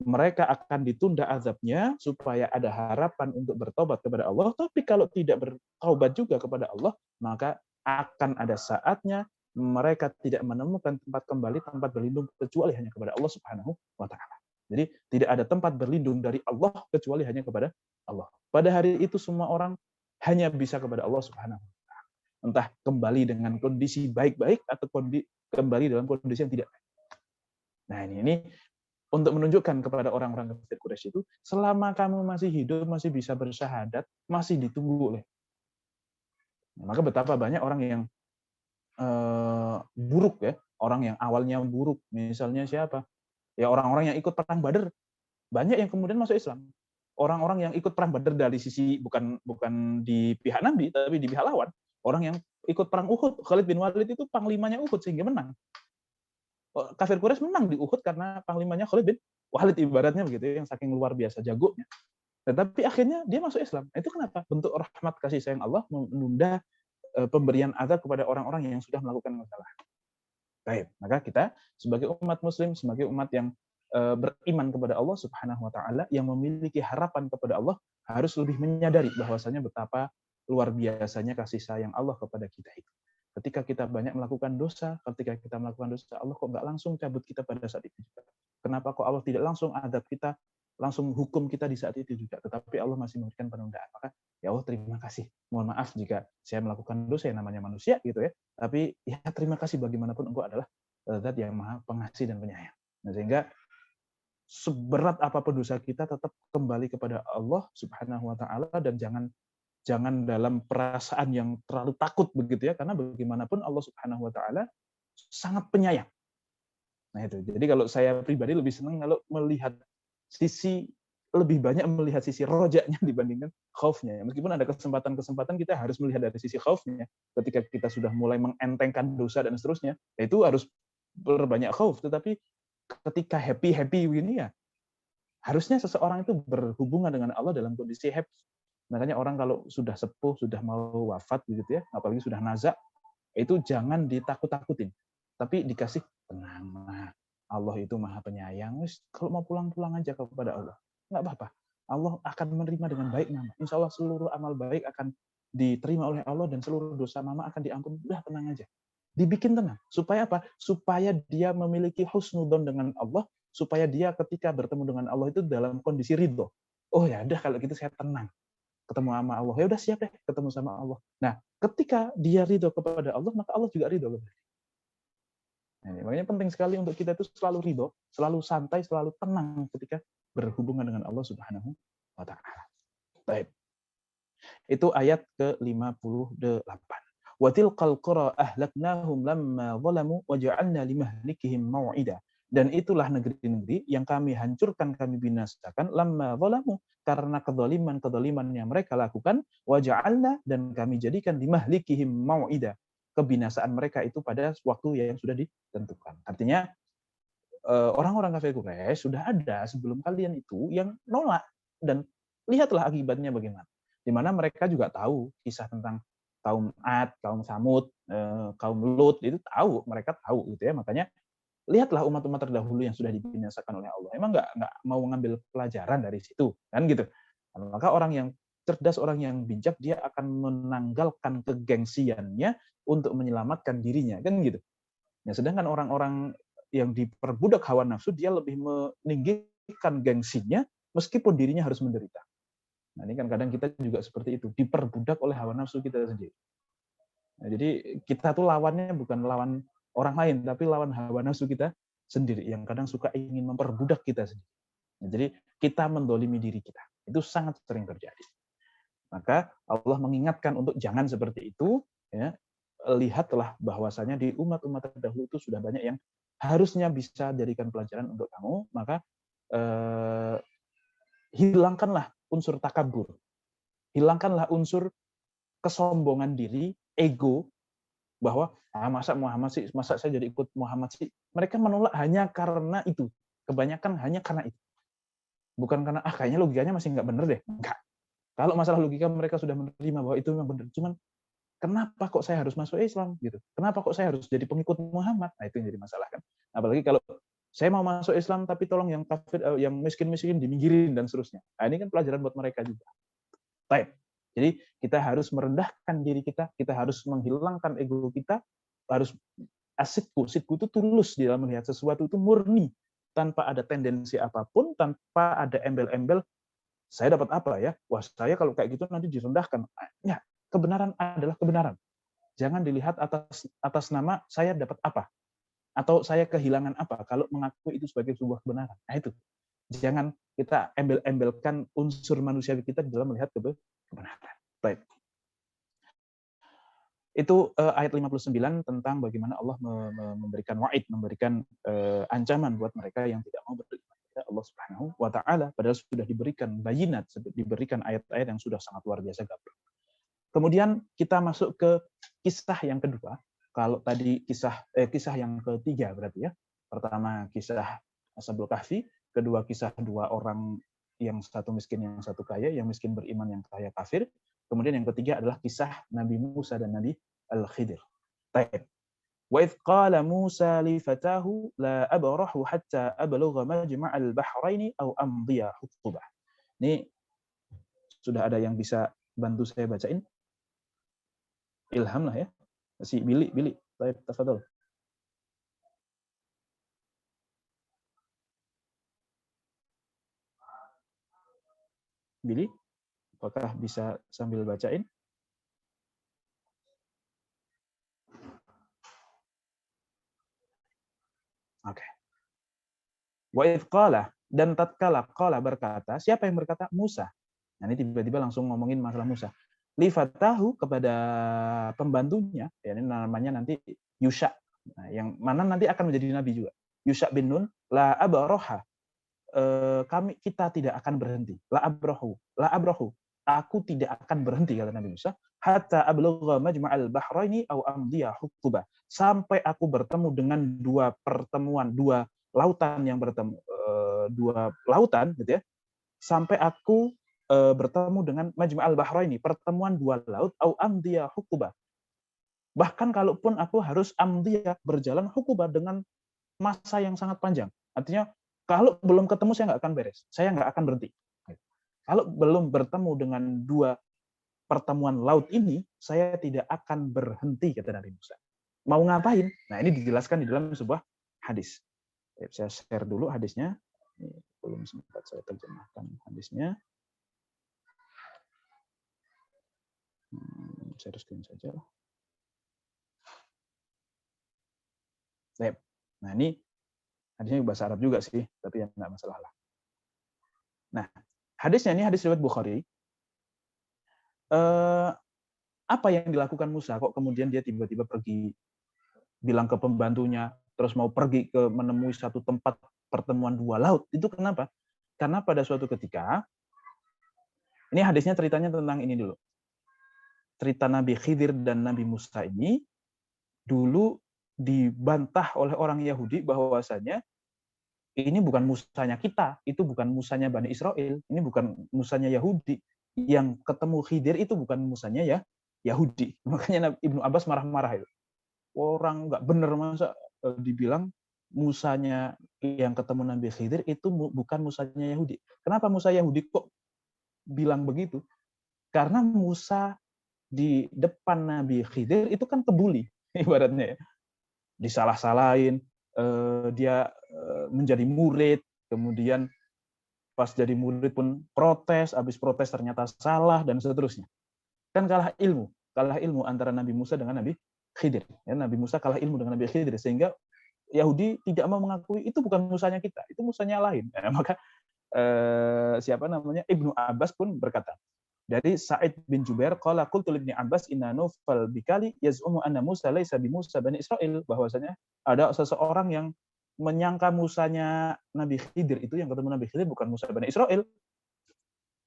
[SPEAKER 2] Mereka akan ditunda azabnya supaya ada harapan untuk bertobat kepada Allah, tapi kalau tidak bertobat juga kepada Allah, maka akan ada saatnya mereka tidak menemukan tempat kembali, tempat berlindung kecuali hanya kepada Allah Subhanahu wa taala. Jadi tidak ada tempat berlindung dari Allah kecuali hanya kepada Allah. Pada hari itu semua orang hanya bisa kepada Allah Subhanahu wa taala. Entah kembali dengan kondisi baik-baik atau kembali dalam kondisi yang tidak baik. Nah, ini untuk menunjukkan kepada orang-orang kafir Quraisy itu, selama kamu masih hidup, masih bisa bersyahadat, masih ditunggu oleh. Maka betapa banyak orang yang buruk ya, orang yang awalnya buruk, misalnya siapa? Ya orang-orang yang ikut perang Badar, banyak yang kemudian masuk Islam. Orang-orang yang ikut perang Badar dari sisi bukan di pihak Nabi, tapi di pihak lawan. Orang yang ikut perang Uhud, Khalid bin Walid itu panglimanya Uhud sehingga menang. Kafir Quraisy menang di Uhud karena panglimanya Khalid bin Walid, ibaratnya begitu, yang saking luar biasa jagonya. Tetapi akhirnya dia masuk Islam. Itu kenapa? Bentuk rahmat kasih sayang Allah menunda pemberian azab kepada orang-orang yang sudah melakukan kesalahan. Baik, maka kita sebagai umat muslim, sebagai umat yang beriman kepada Allah Subhanahu wa taala, yang memiliki harapan kepada Allah, harus lebih menyadari bahwasanya betapa luar biasanya kasih sayang Allah kepada kita itu. Ketika kita banyak melakukan dosa, Allah kok nggak langsung cabut kita pada saat itu juga. Kenapa kok Allah tidak langsung adab kita, langsung hukum kita di saat itu juga, tetapi Allah masih memberikan penundaan. Maka ya Allah terima kasih. Mohon maaf jika saya melakukan dosa, yang namanya manusia gitu ya. Tapi ya terima kasih, bagaimanapun Engkau adalah Zat yang Maha Pengasih dan Penyayang. Nah, sehingga seberat apapun dosa kita tetap kembali kepada Allah Subhanahu wa taala, dan jangan dalam perasaan yang terlalu takut begitu ya, karena bagaimanapun Allah Subhanahu wa taala sangat penyayang. Nah itu. Jadi kalau saya pribadi lebih senang kalau melihat lebih banyak melihat sisi rojanya dibandingkan khaufnya. Meskipun ada kesempatan-kesempatan kita harus melihat dari sisi khaufnya. Ketika kita sudah mulai mengentengkan dosa dan seterusnya, itu harus berbanyak khauf. Tetapi ketika happy ini ya, harusnya seseorang itu berhubungan dengan Allah dalam kondisi happy. Makanya orang kalau sudah sepuh, sudah mau wafat begitu ya, apalagi sudah nazak, itu jangan ditakut-takutin, tapi dikasih tenang. Nah, Allah itu Maha Penyayang. Kalau mau pulang aja kepada Allah, nggak apa-apa. Allah akan menerima dengan baik Mama. Insya Allah seluruh amal baik akan diterima oleh Allah dan seluruh dosa Mama akan diampuni. Udah tenang aja. Dibikin tenang. Supaya apa? Supaya dia memiliki husnudzon dengan Allah, supaya dia ketika bertemu dengan Allah itu dalam kondisi ridho. Oh ya udah, kalau gitu saya tenang. Ketemu sama Allah, ya udah siap deh ketemu sama Allah. Nah, ketika dia ridho kepada Allah, maka Allah juga ridho. Nah, makanya penting sekali untuk kita itu selalu ridho, selalu santai, selalu tenang ketika berhubungan dengan Allah Subhanahu wa taala. Baik. Itu ayat ke-58. Wa tilqal qura ahlaknahum lamma zalamu wa ja'alna limahlikihim mau'ida. Dan itulah negeri-negeri yang kami hancurkan, kami binasakan, lamma zalamu, karena kezaliman yang mereka lakukan, wa ja'alna, dan kami jadikan limahlikihim mau'ida, kebinasaan mereka itu pada waktu yang sudah ditentukan. Artinya orang-orang kafir Quraisy sudah ada sebelum kalian itu yang nolak, dan lihatlah akibatnya bagaimana. Di mana mereka juga tahu kisah tentang kaum Ad, kaum Samud, kaum Lut, itu mereka tahu gitu ya. Makanya lihatlah umat-umat terdahulu yang sudah dibinasakan oleh Allah. Emang nggak mau mengambil pelajaran dari situ, kan gitu. Maka orang yang cerdas, orang yang bijak, dia akan menanggalkan kegengsiannya untuk menyelamatkan dirinya, kan gitu. Ya, sedangkan orang-orang yang diperbudak hawa nafsu, dia lebih meninggikan gengsinya meskipun dirinya harus menderita. Nah, ini kan kadang kita juga seperti itu, diperbudak oleh hawa nafsu kita sendiri. Nah, jadi kita tuh lawannya bukan lawan orang lain, tapi lawan hawa nafsu kita sendiri yang kadang suka ingin memperbudak kita sendiri. Nah, jadi kita mendolimi diri kita. Itu sangat sering terjadi. Maka Allah mengingatkan untuk jangan seperti itu. Ya, lihatlah bahwasanya di umat-umat terdahulu itu sudah banyak yang harusnya bisa jadikan pelajaran untuk kamu. Maka hilangkanlah unsur takabur, hilangkanlah unsur kesombongan diri, ego, bahwa masa Muhammad sih, masa saya jadi ikut Muhammad sih. Mereka menolak hanya karena itu, kebanyakan hanya karena itu, bukan karena kayaknya logikanya masih nggak bener deh, enggak. Kalau masalah logika mereka sudah menerima bahwa itu memang benar, cuman kenapa kok saya harus masuk Islam gitu? Kenapa kok saya harus jadi pengikut Muhammad? Nah, itu yang jadi masalah kan. Apalagi kalau saya mau masuk Islam tapi tolong yang kafir, yang miskin-miskin diminggirin dan seterusnya. Nah, ini kan pelajaran buat mereka juga. Baik. Jadi kita harus merendahkan diri kita, kita harus menghilangkan ego kita, harus asidku itu tulus di dalam melihat sesuatu itu murni, tanpa ada tendensi apapun, tanpa ada embel-embel, saya dapat apa ya? Wah, saya kalau kayak gitu nanti direndahkan. Ya, kebenaran adalah kebenaran. Jangan dilihat atas nama saya dapat apa, atau saya kehilangan apa, kalau mengaku itu sebagai sebuah kebenaran. Nah itu, jangan kita embel-embelkan unsur manusiawi kita dalam melihat kebenaran. Baik. Itu ayat 59 tentang bagaimana Allah memberikan wa'id, memberikan ancaman buat mereka yang tidak mau beriman kepada Allah Subhanahu wa taala, padahal sudah diberikan bayinat, diberikan ayat-ayat yang sudah sangat luar biasa gamblang. Kemudian kita masuk ke kisah yang kedua. Kalau tadi kisah yang ketiga berarti ya. Pertama kisah Ashabul Kahfi, kedua kisah dua orang, yang satu miskin yang satu kaya, yang miskin beriman yang kaya kafir. Kemudian yang ketiga adalah kisah Nabi Musa dan Nabi Al-Khidir. Baik. Wa idz qala Musa li fatahu la abrahu hatta ablugha majma'al bahraini aw amdiya huquba. Ini sudah ada yang bisa bantu saya bacain? Ilham lah ya. Si Billy. Baik, tafadhol. Billy, apakah bisa sambil bacain? Oke. Wa idz qala, dan tatkala qala berkata, siapa yang berkata? Musa. Nah, ini tiba-tiba langsung ngomongin masalah Musa. Li fatahu, kepada pembantunya, ya ini namanya nanti Yusha. Nah, yang mana nanti akan menjadi nabi juga. Yusha bin Nun, la abraha. Kita tidak akan berhenti. La abrahu. Aku tidak akan berhenti, kata Nabi Musa, hatta ablugha majma'al bahraini aw amdiya huquba. Sampai aku bertemu dengan dua lautan yang bertemu, dua lautan gitu ya. Sampai aku bertemu dengan majma'al bahraini, pertemuan dua laut, aw amdiya huquba. Bahkan kalaupun aku harus amdiya, berjalan, huquba, dengan masa yang sangat panjang. Artinya kalau belum ketemu saya nggak akan beres, saya nggak akan berhenti. Kalau belum bertemu dengan dua pertemuan laut ini, saya tidak akan berhenti, kata Nabi Musa. Mau ngapain? Nah, ini dijelaskan di dalam sebuah hadis. Saya share dulu hadisnya. Ini belum sempat saya terjemahkan hadisnya. Share screen saja. Nah, ini hadisnya bahasa Arab juga sih, tapi ya nggak masalah lah. Nah, hadisnya ini hadis riwayat Bukhari. Apa yang dilakukan Musa? Kok kemudian dia tiba-tiba pergi bilang ke pembantunya, terus mau pergi ke menemui satu tempat pertemuan dua laut? Itu kenapa? Karena pada suatu ketika, ini hadisnya ceritanya tentang ini dulu. Cerita Nabi Khidir dan Nabi Musa ini dulu dibantah oleh orang Yahudi bahwasanya ini bukan Musanya kita, itu bukan Musanya Bani Israel, ini bukan Musanya Yahudi. Yang ketemu Khidir itu bukan Musanya ya Yahudi. Makanya Ibnu Abbas marah-marah itu. Orang nggak benar masa dibilang Musanya yang ketemu Nabi Khidir itu bukan Musanya Yahudi. Kenapa Musa Yahudi kok bilang begitu? Karena Musa di depan Nabi Khidir itu kan kebuli, ibaratnya ya. Disalah-salahin, dia menjadi murid, kemudian pas jadi murid pun protes, habis protes ternyata salah dan seterusnya. Kan kalah ilmu antara Nabi Musa dengan Nabi Khidir. Ya, Nabi Musa kalah ilmu dengan Nabi Khidir sehingga Yahudi tidak mau mengakui itu bukan Musanya kita, itu Musanya lain. Maka siapa namanya Ibnu Abbas pun berkata dari Sa'id bin Jubair qala qultu li Ibnu Abbas inna Nufal bikali yaz'umu anna Musa laisa bi Musa bani Israil, bahwasanya ada seseorang yang menyangka Musanya Nabi Khidir itu yang ketemu Nabi Khidir bukan Musa bani Israil.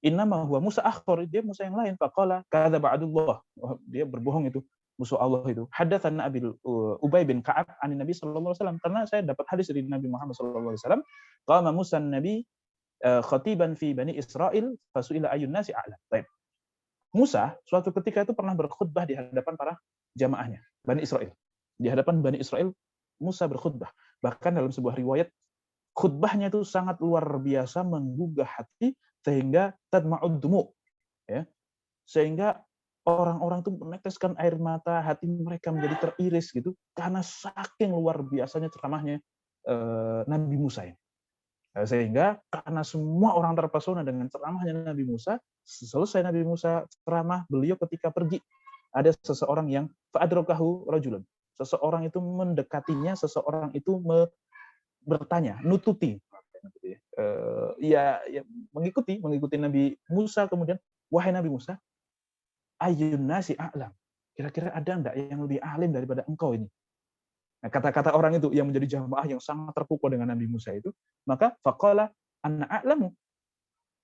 [SPEAKER 2] Innama huwa Musa akhar, dia Musa yang lain. Faqala kadzaba Abdullah, dia berbohong itu musuh Allah itu. Hadatsana Abi Ubay bin Ka'ab an Nabi sallallahu alaihi wasallam, karena saya dapat hadis dari Nabi Muhammad sallallahu alaihi wasallam, qama Musa Nabi khatiban fi Bani Israil fasuila ayyun nasi a'lam. Baik. Musa suatu ketika itu pernah berkhutbah di hadapan para jamaahnya, Bani Israil. Di hadapan Bani Israil Musa berkhutbah. Bahkan dalam sebuah riwayat khutbahnya itu sangat luar biasa menggugah hati sehingga tadma'ud dumu, ya. Sehingga orang-orang itu meneteskan air mata, hati mereka menjadi teriris gitu karena saking luar biasanya ceramahnya Nabi Musa ya. Sehingga karena semua orang terpesona dengan ceramahnya Nabi Musa, selesai Nabi Musa ceramah, beliau ketika pergi ada seseorang yang fa'adrakahu rajulun. Seseorang itu mendekatinya, seseorang itu bertanya, nututi, ya mengikuti Nabi Musa. Kemudian, wahai Nabi Musa, ayyun nasi a'lam, kira-kira ada enggak yang lebih alim daripada engkau ini? Nah, kata-kata orang itu yang menjadi jamaah yang sangat terpukau dengan Nabi Musa itu, maka faqala anna a'lamu,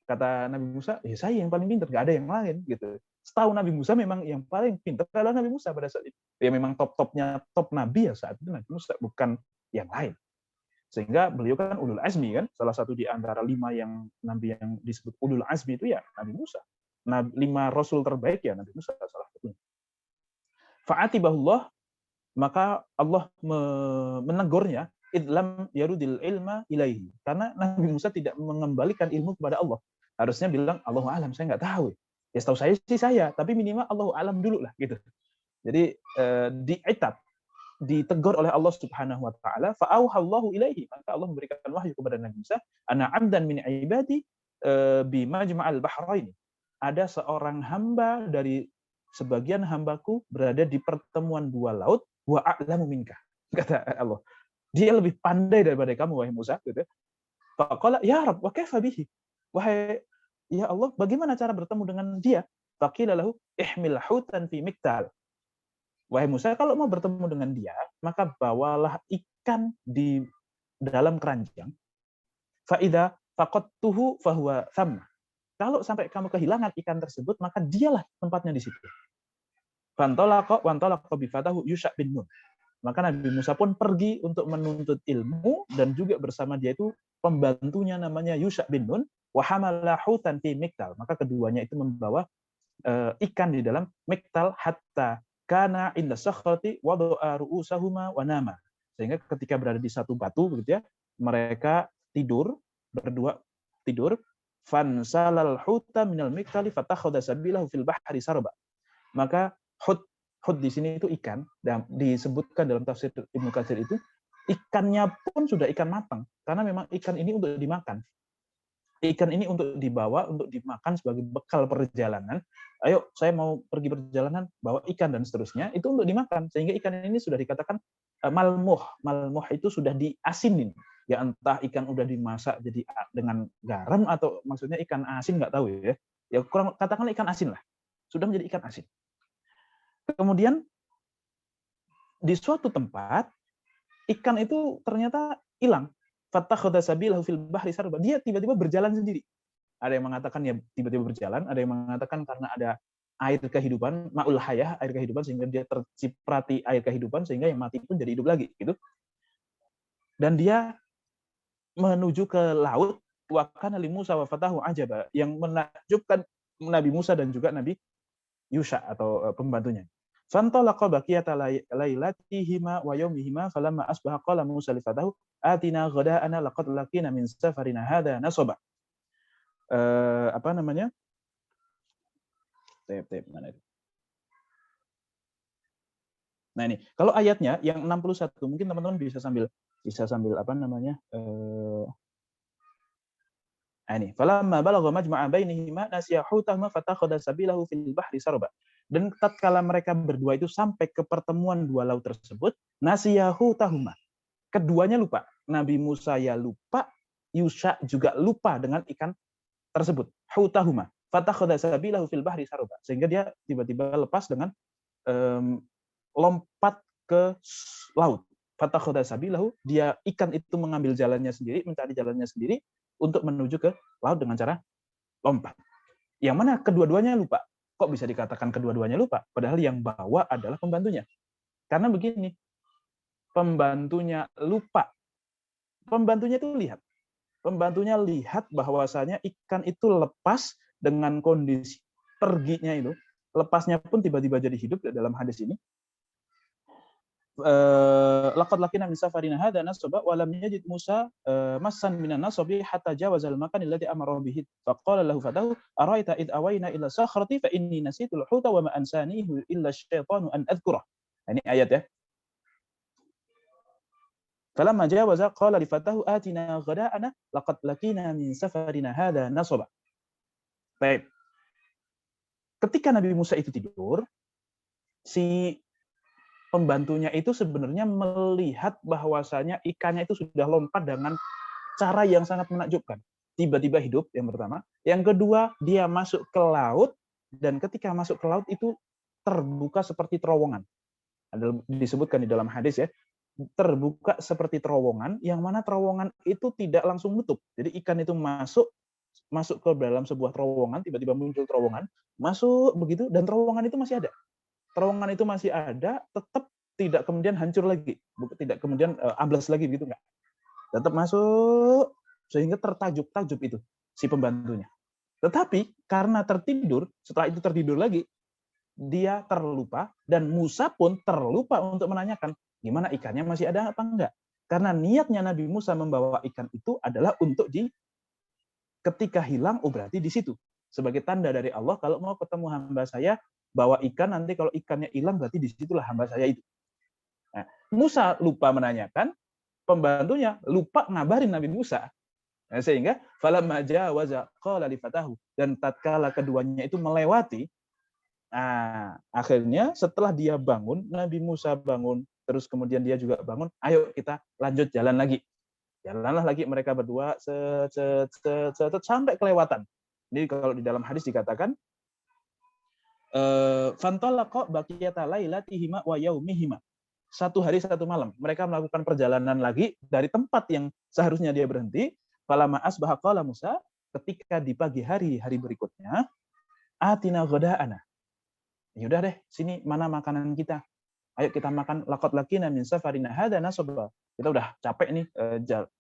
[SPEAKER 2] kata Nabi Musa, ya saya yang paling pintar, enggak ada yang lain gitu. Setahu Nabi Musa memang yang paling pintar adalah Nabi Musa pada saat itu. Ya memang top nabi ya saat itu Nabi Musa, bukan yang lain. Sehingga beliau kan ulul azmi kan, salah satu di antara 5 yang nabi yang disebut ulul azmi itu ya Nabi Musa. 5 rasul terbaik ya Nabi Musa salah satunya. Fa'atibahullah, maka Allah menegurnya, idlam yarudil ilma ilaihi, karena Nabi Musa tidak mengembalikan ilmu kepada Allah. Harusnya bilang Allahu a'lam, saya nggak tahu. Ya setahu saya sih saya, tapi minimal Allahu a'lam dulu lah gitu. Jadi diitab, ditegur oleh Allah Subhanahu wa taala, fa auhallahu ilaihi, maka Allah memberikan wahyu kepada Nabi Musa, ana 'abdan min ibadi bi majma'al bahrain. Ada seorang hamba dari sebagian hambaku berada di pertemuan 2 laut, wa a'lamu minka, kata Allah. Dia lebih pandai daripada kamu wahai Musa gitu. Faqala ya Rabb wa kaifa bihi? Wahai ya Allah, bagaimana cara bertemu dengan dia? Faqila lahu ihmil hutan fi miktal. Wahai Musa, kalau mau bertemu dengan dia, maka bawalah ikan di dalam keranjang. Fa'idha faqadtuhu fahuwa thamma. Kalau sampai kamu kehilangan ikan tersebut, maka dialah tempatnya di situ. Fantalaqa bifatahu Yusha bin Nun. Maka Nabi Musa pun pergi untuk menuntut ilmu, dan juga bersama dia itu pembantunya namanya Yusha bin Nun, wa hamala hutan fi miktal. Maka keduanya itu membawa ikan di dalam miktal, hatta kana inda sakhrati wada'a ru'usahuma wa nama. Sehingga ketika berada di satu batu begitu ya, mereka berdua tidur, fansalal huta minal miktali fatakhadha sabilahu fil bahri sarba. Maka hut di sini itu ikan, dan disebutkan dalam tafsir Ibnu Katsir itu ikannya pun sudah ikan matang, karena memang ikan ini untuk dimakan. Ikan ini untuk dibawa, untuk dimakan sebagai bekal perjalanan. Ayo, saya mau pergi perjalanan, bawa ikan dan seterusnya, itu untuk dimakan. Sehingga ikan ini sudah dikatakan malmuh. Malmuh itu sudah diasinin. Ya entah ikan udah dimasak jadi dengan garam, atau maksudnya ikan asin, nggak tahu ya. Ya kurang katakan ikan asin lah. Sudah menjadi ikan asin. Kemudian di suatu tempat, ikan itu ternyata hilang. Fattakhadha sabilahu fil bahri sarba. Dia tiba-tiba berjalan sendiri. Ada yang mengatakan ya tiba-tiba berjalan, ada yang mengatakan karena ada air kehidupan, ma'ul hayah, air kehidupan, sehingga dia terciprati air kehidupan, sehingga yang mati pun jadi hidup lagi gitu. Dan dia menuju ke laut, wa kana li Musa wa fatahu ajaba, yang menakjubkan Nabi Musa dan juga Nabi Yusha atau pembantunya. Fantalaqa baqiyata lailatihima wa yaumihima falamma asbaha qala Musa li fatahu atina ghada'ana laqad laqina min safarina hadha nasaba. Apa namanya? Mana itu? Nah ini, kalau ayatnya yang 61 mungkin teman-teman bisa sambil apa namanya? Nah, ini, falamma balagha majma'a bainihima nasiya hutahuma fatakhadha sabilahu fil bahri saraba. Dan tatkala mereka berdua itu sampai ke pertemuan dua laut tersebut, nasiya hutahuma. Keduanya lupa. Nabi Musa ya lupa, Yusha juga lupa dengan ikan tersebut. Hutahuma. Fatakhadha sabilahu fil bahri saraba. Sehingga dia tiba-tiba lepas dengan lompat ke laut. Fatakhadha sabilahu, dia ikan itu mengambil jalannya sendiri, mencari jalannya sendiri untuk menuju ke laut dengan cara lompat. Yang mana kedua-duanya lupa. Kok bisa dikatakan kedua-duanya lupa? Padahal yang bawa adalah pembantunya. Karena begini, pembantunya lupa. Pembantunya itu lihat. Pembantunya lihat bahwasanya ikan itu lepas dengan kondisi perginya itu. Lepasnya pun tiba-tiba jadi hidup dalam hadis ini. Laqad laqina min safarina hadza nasaba wa lam yajid Musa massan minan nasabi hatta jawaza al-makan alladhi amara bihi faqala lahu fatahu araita id awayna ila sakhrati fa inni nasitu al-huta wa ma ansanihi illa asyaitanu an adhkura. Ini ayat ya. Falamma jawaza qala li fatahu atina ghada'ana laqad laqina min safarina hadza nasaba. Baik. Ketika Nabi Musa itu tidur, si pembantunya itu sebenarnya melihat bahwasanya ikannya itu sudah lompat dengan cara yang sangat menakjubkan. Tiba-tiba hidup, yang pertama. Yang kedua, dia masuk ke laut, dan ketika masuk ke laut itu terbuka seperti terowongan. Ada disebutkan di dalam hadis ya, terbuka seperti terowongan, yang mana terowongan itu tidak langsung nutup. Jadi ikan itu masuk ke dalam sebuah terowongan, tiba-tiba muncul terowongan, masuk begitu, dan terowongan itu masih ada. Terowongan itu masih ada, tetap tidak kemudian hancur lagi, tidak kemudian amblas lagi begitu, enggak. Tetap masuk sehingga tertajuk-tajuk itu si pembantunya. Tetapi karena tertidur, setelah itu tertidur lagi, dia terlupa dan Musa pun terlupa untuk menanyakan gimana ikannya masih ada apa enggak. Karena niatnya Nabi Musa membawa ikan itu adalah untuk ketika hilang, berarti di situ. Sebagai tanda dari Allah, kalau mau ketemu hamba saya, bawa ikan, nanti kalau ikannya hilang berarti disitulah hamba saya itu. Nah, Musa lupa menanyakan, pembantunya lupa ngabarin Nabi Musa. Nah, sehingga falamma jawaza qala li fatahu, dan tatkala keduanya itu melewati, akhirnya setelah dia bangun, Nabi Musa bangun, terus kemudian dia juga bangun, ayo kita lanjut jalan lagi. Jalanlah lagi mereka berdua sampai kelewatan. Ini kalau di dalam hadis dikatakan fantalaqa baqiyata lailatihima wa yaumihima. Satu hari satu malam mereka melakukan perjalanan lagi dari tempat yang seharusnya dia berhenti. Falamma asbaha qala Musa, ketika di pagi hari berikutnya, atina ghada'ana. Ya udah deh, sini mana makanan kita. Ayo kita makan, laqad laqina min safarina hadza nasaba. Kita udah capek nih,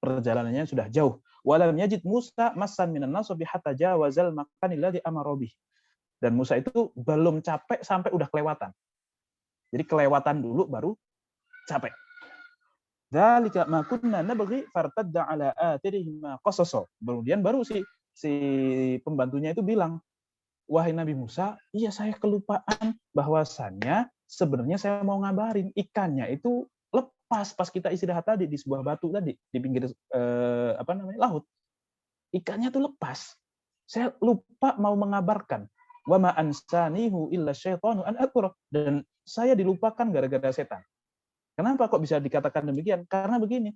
[SPEAKER 2] perjalanannya sudah jauh. Walam yajid Musa massan minan nasabi hatta jawazal makanil ladzi amara bih. Dan Musa itu belum capek sampai udah kelewatan. Jadi kelewatan dulu baru capek. Dzalika ma kunna nabghi fartadda ala atirihima qasasa. Kemudian baru si pembantunya itu bilang, wahai Nabi Musa, iya saya kelupaan bahwasannya sebenarnya saya mau ngabarin ikannya itu lepas pas kita istirahat tadi di sebuah batu tadi di pinggir laut. Ikannya tuh lepas. Saya lupa mau mengabarkan. Wa ma ansanihu illa syaitanu an adhkura, dan saya dilupakan gara-gara setan. Kenapa kok bisa dikatakan demikian? Karena begini.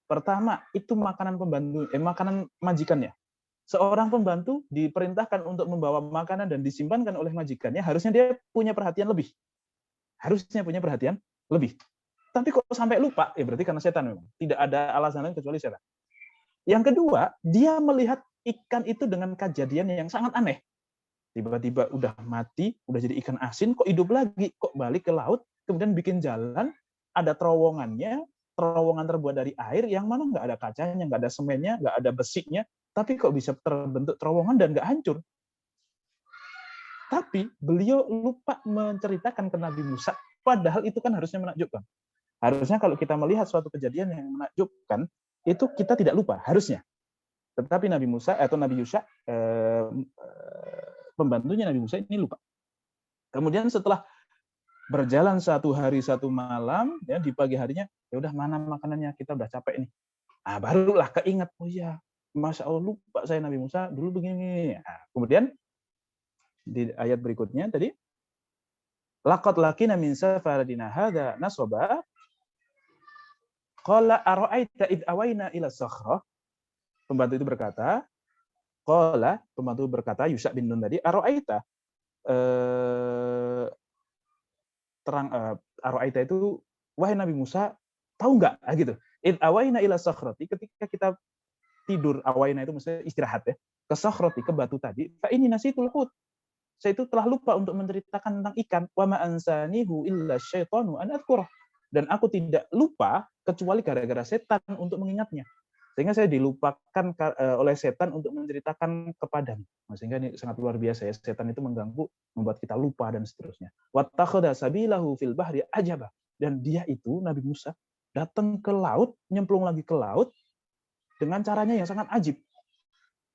[SPEAKER 2] Pertama, itu makanan makanan majikannya. Seorang pembantu diperintahkan untuk membawa makanan dan disimpankan oleh majikannya, harusnya dia punya perhatian lebih. Harusnya punya perhatian lebih. Tapi kok sampai lupa? Ya berarti karena setan memang. Tidak ada alasan lain kecuali setan. Yang kedua, dia melihat ikan itu dengan kejadian yang sangat aneh. Tiba-tiba udah mati, udah jadi ikan asin, kok hidup lagi, kok balik ke laut, kemudian bikin jalan, ada terowongannya, terowongan terbuat dari air, yang mana nggak ada kacanya, nggak ada semennya, nggak ada besinya, tapi kok bisa terbentuk terowongan dan nggak hancur. Tapi beliau lupa menceritakan ke Nabi Musa, padahal itu kan harusnya menakjubkan. Harusnya kalau kita melihat suatu kejadian yang menakjubkan, itu kita tidak lupa, harusnya. Tetapi Nabi Musa atau Nabi Yusha, pembantunya Nabi Musa ini lupa. Kemudian setelah berjalan satu hari satu malam, ya di pagi harinya, ya udah mana makanannya, kita udah capek nih. Barulah keingat, oh iya, Masya Allah, lupa saya Nabi Musa dulu begini. Nah, kemudian di ayat berikutnya tadi, laqad laqina min safaradina hadza nasaba qala ara'aita id awaina ila sakhrah. Pembantu itu berkata, Yusha bin Nun tadi, ara'aita, ara'aita itu, wahai Nabi Musa, tahu nggak? Gitu. Id awaina ila sakhrati, ketika kita tidur, awaina itu maksudnya istirahat ya, ke sakhrati, ke batu tadi, fa ini nasitul hut. Saya itu telah lupa untuk menceritakan tentang ikan. Wa ma ansanihu illa syaitanu an adhkurah. Dan aku tidak lupa kecuali gara-gara setan untuk mengingatnya. Sehingga saya dilupakan oleh setan untuk menceritakan kepadamu. Sehingga ini sangat luar biasa ya. Setan itu mengganggu, membuat kita lupa dan seterusnya. Wattakhadha sabilahu fil bahri ajaba. Dan dia itu, Nabi Musa, datang ke laut, nyemplung lagi ke laut, dengan caranya yang sangat ajib.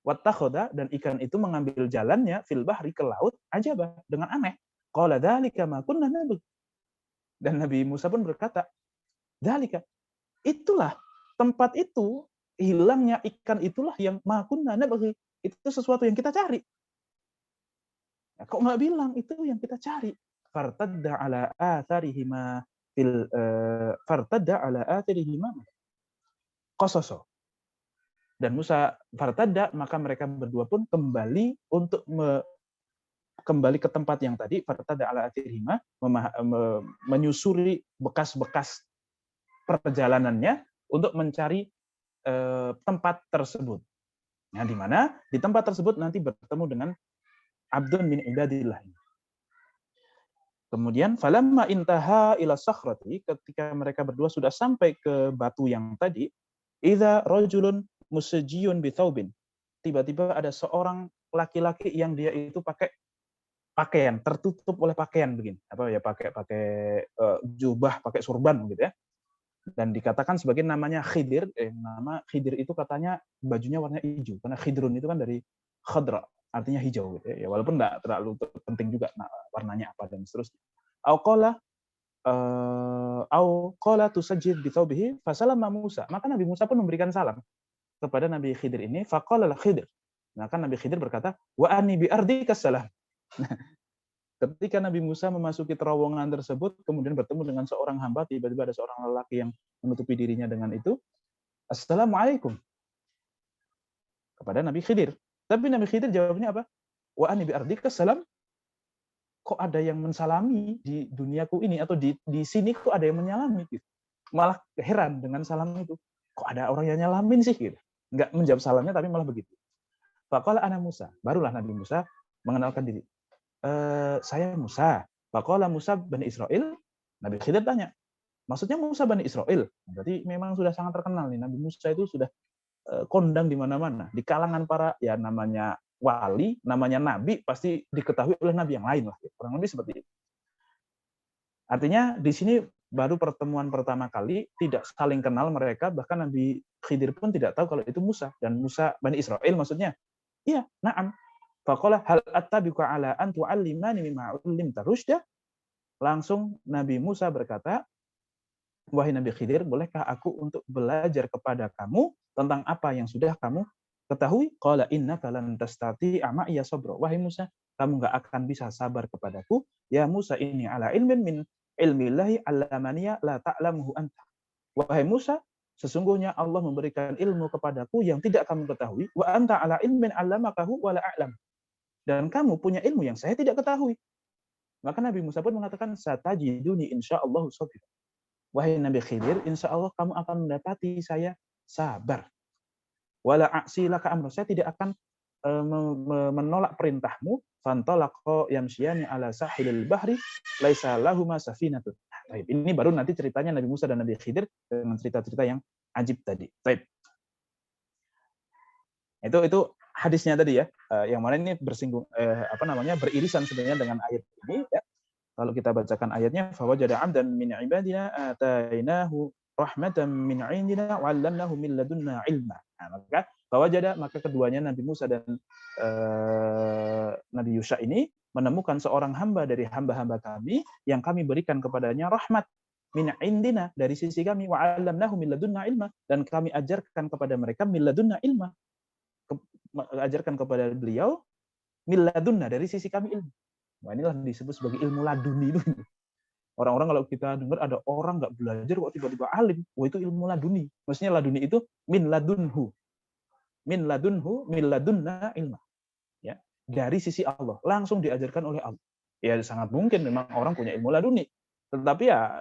[SPEAKER 2] Wattakhadha, dan ikan itu mengambil jalannya fil bahri, ke laut, ajaba, dengan aneh. Qala dzalika ma kunna nabghi. Dan Nabi Musa pun berkata, dzalika, itulah tempat itu, hilangnya ikan itulah yang ma kunna nabghi. Itu sesuatu yang kita cari. Nah, kok nggak bilang itu yang kita cari? Fartadda ala atharihima qasaso. Dan Musa fartadda, maka mereka berdua pun kembali untuk kembali ke tempat yang tadi, fartadda ala atharihima, menyusuri bekas-bekas perjalanannya untuk mencari tempat tersebut. Nah, di mana di tempat tersebut nanti bertemu dengan abdun min ibadillah. Kemudian falamma intaha ila sakhrati, ketika mereka berdua sudah sampai ke batu yang tadi, idza rajulun musajjiyun bi thawbin. Tiba-tiba ada seorang laki-laki yang dia itu pakai pakaian, tertutup oleh pakaian begini. Apa ya, pakai jubah, pakai surban gitu ya. Dan dikatakan sebagai namanya Khidir, nama Khidir itu katanya bajunya warna hijau, karena Khidrun itu kan dari khadra, artinya hijau gitu ya. Walaupun enggak terlalu penting juga warnanya apa dan seterusnya. Au qala tusajjid bi thawbihi fasalama Musa. Maka Nabi Musa pun memberikan salam kepada Nabi Khidir ini, faqala la Khidir. Maka Nabi Khidir berkata, wa ani bi ardika salam. Ketika Nabi Musa memasuki terowongan tersebut, kemudian bertemu dengan seorang hamba, tiba-tiba ada seorang lelaki yang menutupi dirinya dengan itu, Assalamualaikum, kepada Nabi Khidir. Tapi Nabi Khidir jawabnya apa? Wa ani bi ardika salam. Kok ada yang mensalami di duniaku ini, atau di sini kok ada yang menyalami gitu. Malah heran dengan salam itu. Kok ada orang yang nyalamin sih gitu. Enggak menjawab salamnya tapi malah begitu. Faqala ana Musa. Barulah Nabi Musa mengenalkan diri. Saya Musa. Faqala Musa Bani Israel. Nabi Khidir tanya, maksudnya Musa Bani Israel? Berarti memang sudah sangat terkenal nih. Nabi Musa itu sudah kondang di mana-mana. Di kalangan para, ya namanya wali, namanya nabi, pasti diketahui oleh nabi yang lain lah. Kurang lebih seperti itu. Artinya di sini baru pertemuan pertama kali, tidak saling kenal mereka, bahkan Nabi Khidir pun tidak tahu kalau itu Musa. Dan Musa Bani Israel maksudnya, iya, na'am. Faqala hal attabiqa ala an tu'allimani mimma 'ullimta rusyda. Langsung Nabi Musa berkata, wahai Nabi Khidir, bolehkah aku untuk belajar kepada kamu tentang apa yang sudah kamu ketahui? Qala innaka lan tastati'a ma'iya sabra. Wahai Musa, kamu enggak akan bisa sabar kepadaku. Ya Musa, ini ala ilmin min ilmillahi 'allamaniya la ta'lamuhu anta. Wahai Musa, sesungguhnya Allah memberikan ilmu kepadaku yang tidak kamu ketahui. Wa anta ala ilmin 'allamakahu wa la a'lam. Dan kamu punya ilmu yang saya tidak ketahui. Maka Nabi Musa pun mengatakan, satajiduni insyaallah sabir. Wahai Nabi Khidir, insya Allah kamu akan mendapati saya sabar. Wala a'silaka amra, saya tidak akan menolak perintahmu. Fantalaqa yamsyani ala sahilil bahri laisa lahuma safinatun. Baik, ini baru nanti ceritanya Nabi Musa dan Nabi Khidir dengan cerita-cerita yang ajib tadi. Baik. Itu hadisnya tadi ya. Yang mana ini bersinggung beririsan sebenarnya dengan ayat ini ya. Kalau kita bacakan ayatnya, fawajada 'abdan min 'ibadina atainahu rahmatan min 'indina wa 'allamnahu min ladunna 'ilma. Nah, maka keduanya Nabi Musa dan Nabi Yusha ini menemukan seorang hamba dari hamba-hamba kami yang kami berikan kepadanya rahmat min 'indina, dari sisi kami, wa 'allamnahu min ladunna 'ilma, dan kami ajarkan kepada mereka min ladunna 'ilma, ajarkan kepada beliau min ladunna, dari sisi kami ilmu. Nah, inilah disebut sebagai ilmu laduni itu. Orang-orang kalau kita dengar ada orang nggak belajar kok tiba-tiba alim, wah itu ilmu laduni. Maksudnya laduni itu min ladunhu, min ladunna ilma. Ya, dari sisi Allah, langsung diajarkan oleh Allah. Ya sangat mungkin memang orang punya ilmu laduni, tetapi ya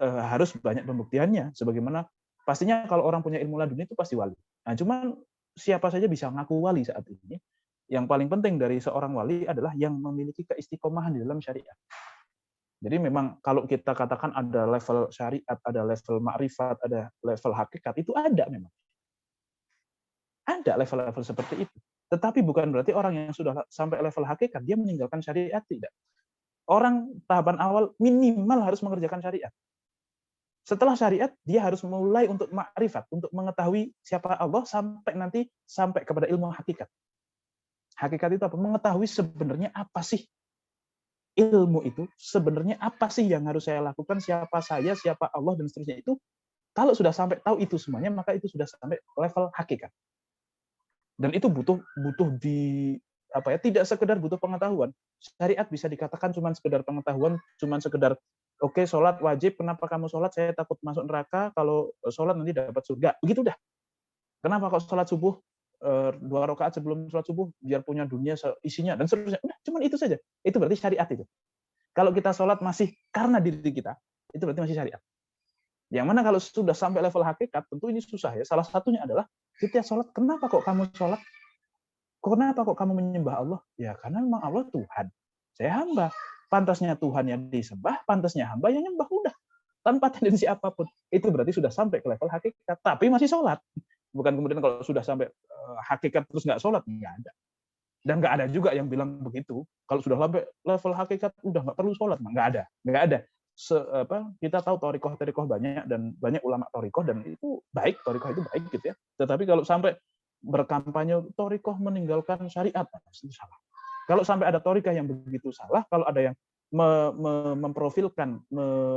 [SPEAKER 2] harus banyak pembuktiannya. Sebagaimana pastinya kalau orang punya ilmu laduni itu pasti wali. Nah, cuman siapa saja bisa ngaku wali saat ini. Yang paling penting dari seorang wali adalah yang memiliki keistiqomahan di dalam syariat. Jadi memang kalau kita katakan ada level syariat, ada level makrifat, ada level hakikat, itu ada memang. Ada level-level seperti itu. Tetapi bukan berarti orang yang sudah sampai level hakikat, dia meninggalkan syariat, tidak. Orang tahapan awal minimal harus mengerjakan syariat. Setelah syariat, dia harus mulai untuk makrifat, untuk mengetahui siapa Allah, sampai kepada ilmu hakikat. Hakikat itu apa? Mengetahui sebenarnya apa sih ilmu itu, sebenarnya apa sih yang harus saya lakukan, siapa saya, siapa Allah, dan seterusnya itu. Kalau sudah sampai tahu itu semuanya, maka itu sudah sampai level hakikat. Dan itu butuh tidak sekedar butuh pengetahuan. Syariat bisa dikatakan cuma sekedar pengetahuan, cuma sekedar oke, sholat wajib, kenapa kamu sholat? Saya takut masuk neraka, kalau sholat nanti dapat surga. Begitu dah. Kenapa kok sholat subuh 2 rakaat sebelum sholat subuh biar punya dunia isinya dan seterusnya. Udah, cuman itu saja. Itu berarti syariat itu. Kalau kita sholat masih karena diri kita, itu berarti masih syariat. Yang mana kalau sudah sampai level hakikat, tentu ini susah ya. Salah satunya adalah kita sholat, kenapa kok kamu sholat? Kenapa kok kamu menyembah Allah? Ya karena memang Allah Tuhan. Saya hamba. Pantasnya Tuhan yang disembah, pantasnya hamba yang nyembah. Udah. Tanpa tendensi apapun. Itu berarti sudah sampai ke level hakikat. Tapi masih sholat. Bukan kemudian kalau sudah sampai hakikat terus nggak sholat, nggak ada. Dan nggak ada juga yang bilang begitu. Kalau sudah sampai level hakikat udah nggak perlu sholat, nggak ada. Kita tahu torikoh banyak dan banyak ulama torikoh dan itu baik, torikoh itu baik gitu ya. Tetapi kalau sampai berkampanye torikoh meninggalkan syariat, itu salah. Kalau sampai ada torikoh yang begitu salah, kalau ada yang memprofilkan,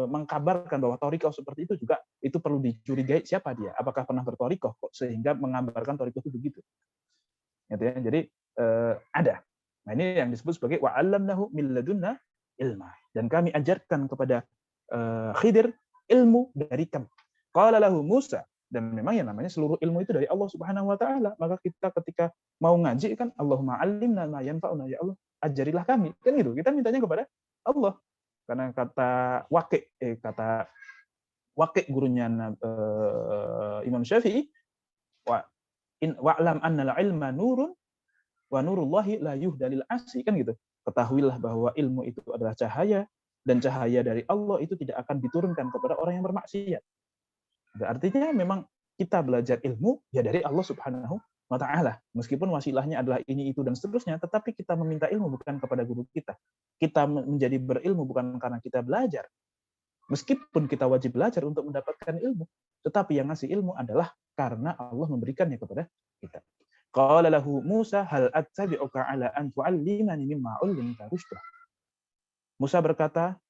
[SPEAKER 2] mengkabarkan bahwa torikoh seperti itu juga, itu perlu dicurigai siapa dia, apakah pernah bertorikoh kok sehingga mengabarkan torikoh itu begitu. Gitu ya. Jadi ada. Nah ini yang disebut sebagai wa'allamnahu min ladunna ilma, dan kami ajarkan kepada Khidir ilmu dari kami. Qala lahu Musa, dan memang yang namanya seluruh ilmu itu dari Allah Subhanahu wa taala. Maka kita ketika mau ngaji kan Allahumma 'allimna ma yanfa'una, ya Allah ajarilah kami. Kan gitu. Kita mintanya kepada Allah. Karena kata Waqi gurunya Imam Syafi'i, wa'lam annal ilma nurun wa nurullahi la yuhdalil asi, kan gitu. Ketahuilah bahwa ilmu itu adalah cahaya, dan cahaya dari Allah itu tidak akan diturunkan kepada orang yang bermaksiat. Artinya memang kita belajar ilmu ya dari Allah Subhanahu wa taala. Meskipun wasilahnya adalah ini, itu, dan seterusnya, tetapi kita meminta ilmu bukan kepada guru kita. Kita menjadi berilmu bukan karena kita belajar. Meskipun kita wajib belajar untuk mendapatkan ilmu, tetapi yang ngasih ilmu adalah karena Allah memberikannya kepada kita. Qala lahu Musa hal attabi'uka ala an tu'allimani mimma 'ullimta rusyda. Musa berkata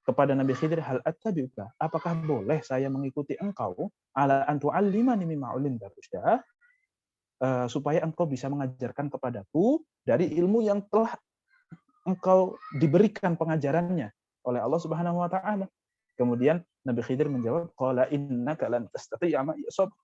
[SPEAKER 2] kepada Nabi Khidir, hal attabi'uka, apakah boleh saya mengikuti engkau ala an tu'allimani mimma 'ullimta rusyda, supaya engkau bisa mengajarkan kepadaku dari ilmu yang telah engkau diberikan pengajarannya oleh Allah Subhanahu wa taala. Kemudian Nabi Khidir menjawab, qala innaka lan tastati'a ma'iya sabra.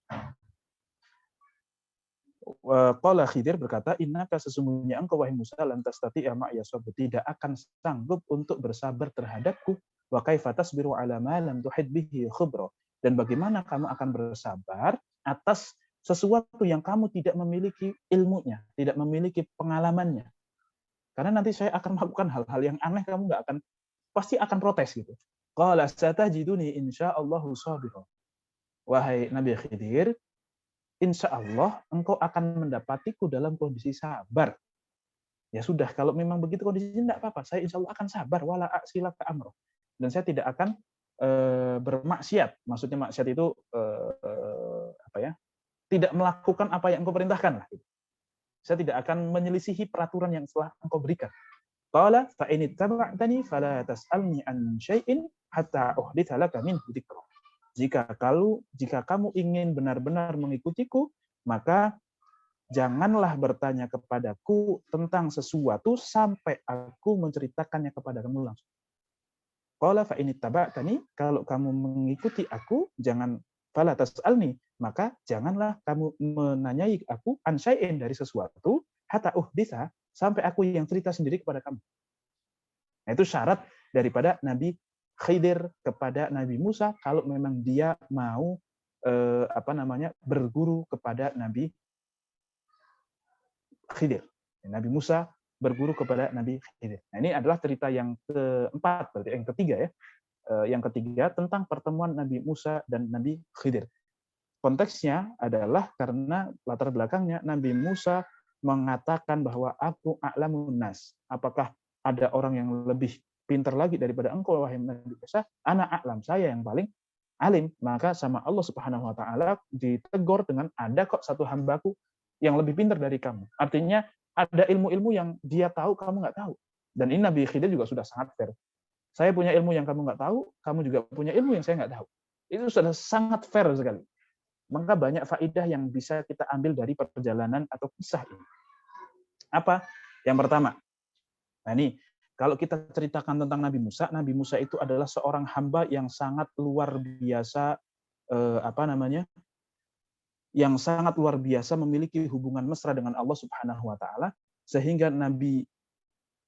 [SPEAKER 2] Qala Khidir berkata, innaka, sesungguhnya engkau wahai Musa, lan tastati'a ma'iya sabra, tidak akan sanggup untuk bersabar terhadapku. Wa kaifa tasbiru ala ma lam tuhid bihi khubra, dan bagaimana kamu akan bersabar atas sesuatu yang kamu tidak memiliki ilmunya, tidak memiliki pengalamannya. Karena nanti saya akan melakukan hal-hal yang aneh, kamu pasti akan protes gitu. Qala satajiduni insyaallahu sabira. Wahai Nabi Khidir, insyaallah engkau akan mendapatiku dalam kondisi sabar. Ya sudah, kalau memang begitu kondisinya tidak apa-apa, saya insyaallah akan sabar, wala a'silaka amro. Dan saya tidak akan bermaksiat. Maksudnya maksiat itu tidak melakukan apa yang engkau perintahkan lah. Saya tidak akan menyelisihi peraturan yang telah engkau berikan. Qala fa in ittaba'tani fala tas'alni an syai'in hatta uhditsa laka minhu dzikra. Jika kamu ingin benar-benar mengikutiku, maka janganlah bertanya kepadaku tentang sesuatu sampai aku menceritakannya kepada kamu langsung. Qala fa in ittaba'tani, kalau kamu mengikuti aku, jangan fala tas'alni, maka janganlah kamu menanyai aku an syai'in dari sesuatu hatta uhditsa, sampai aku yang cerita sendiri kepada kamu. Nah, itu syarat daripada Nabi Khidir kepada Nabi Musa kalau memang dia mau berguru kepada Nabi Khidir. Nabi Musa berguru kepada Nabi Khidir. Nah, ini adalah cerita yang keempat, berarti yang ketiga ya. Yang ketiga tentang pertemuan Nabi Musa dan Nabi Khidir. Konteksnya adalah karena latar belakangnya Nabi Musa mengatakan bahwa aku a'lamun nas. Apakah ada orang yang lebih pintar lagi daripada engkau wahai Nabi Musa? Ana a'lam, saya yang paling alim. Maka sama Allah Subhanahu wa taala ditegur dengan ada kok satu hambaku yang lebih pintar dari kamu. Artinya ada ilmu-ilmu yang dia tahu kamu nggak tahu. Dan ini Nabi Khidir juga sudah sangat fair. Saya punya ilmu yang kamu nggak tahu, kamu juga punya ilmu yang saya nggak tahu. Itu sudah sangat fair sekali. Maka banyak faedah yang bisa kita ambil dari perjalanan atau kisah ini. Apa? Yang pertama, nah ini kalau kita ceritakan tentang Nabi Musa itu adalah seorang hamba yang sangat luar biasa, yang sangat luar biasa memiliki hubungan mesra dengan Allah Subhanahu wa taala, sehingga Nabi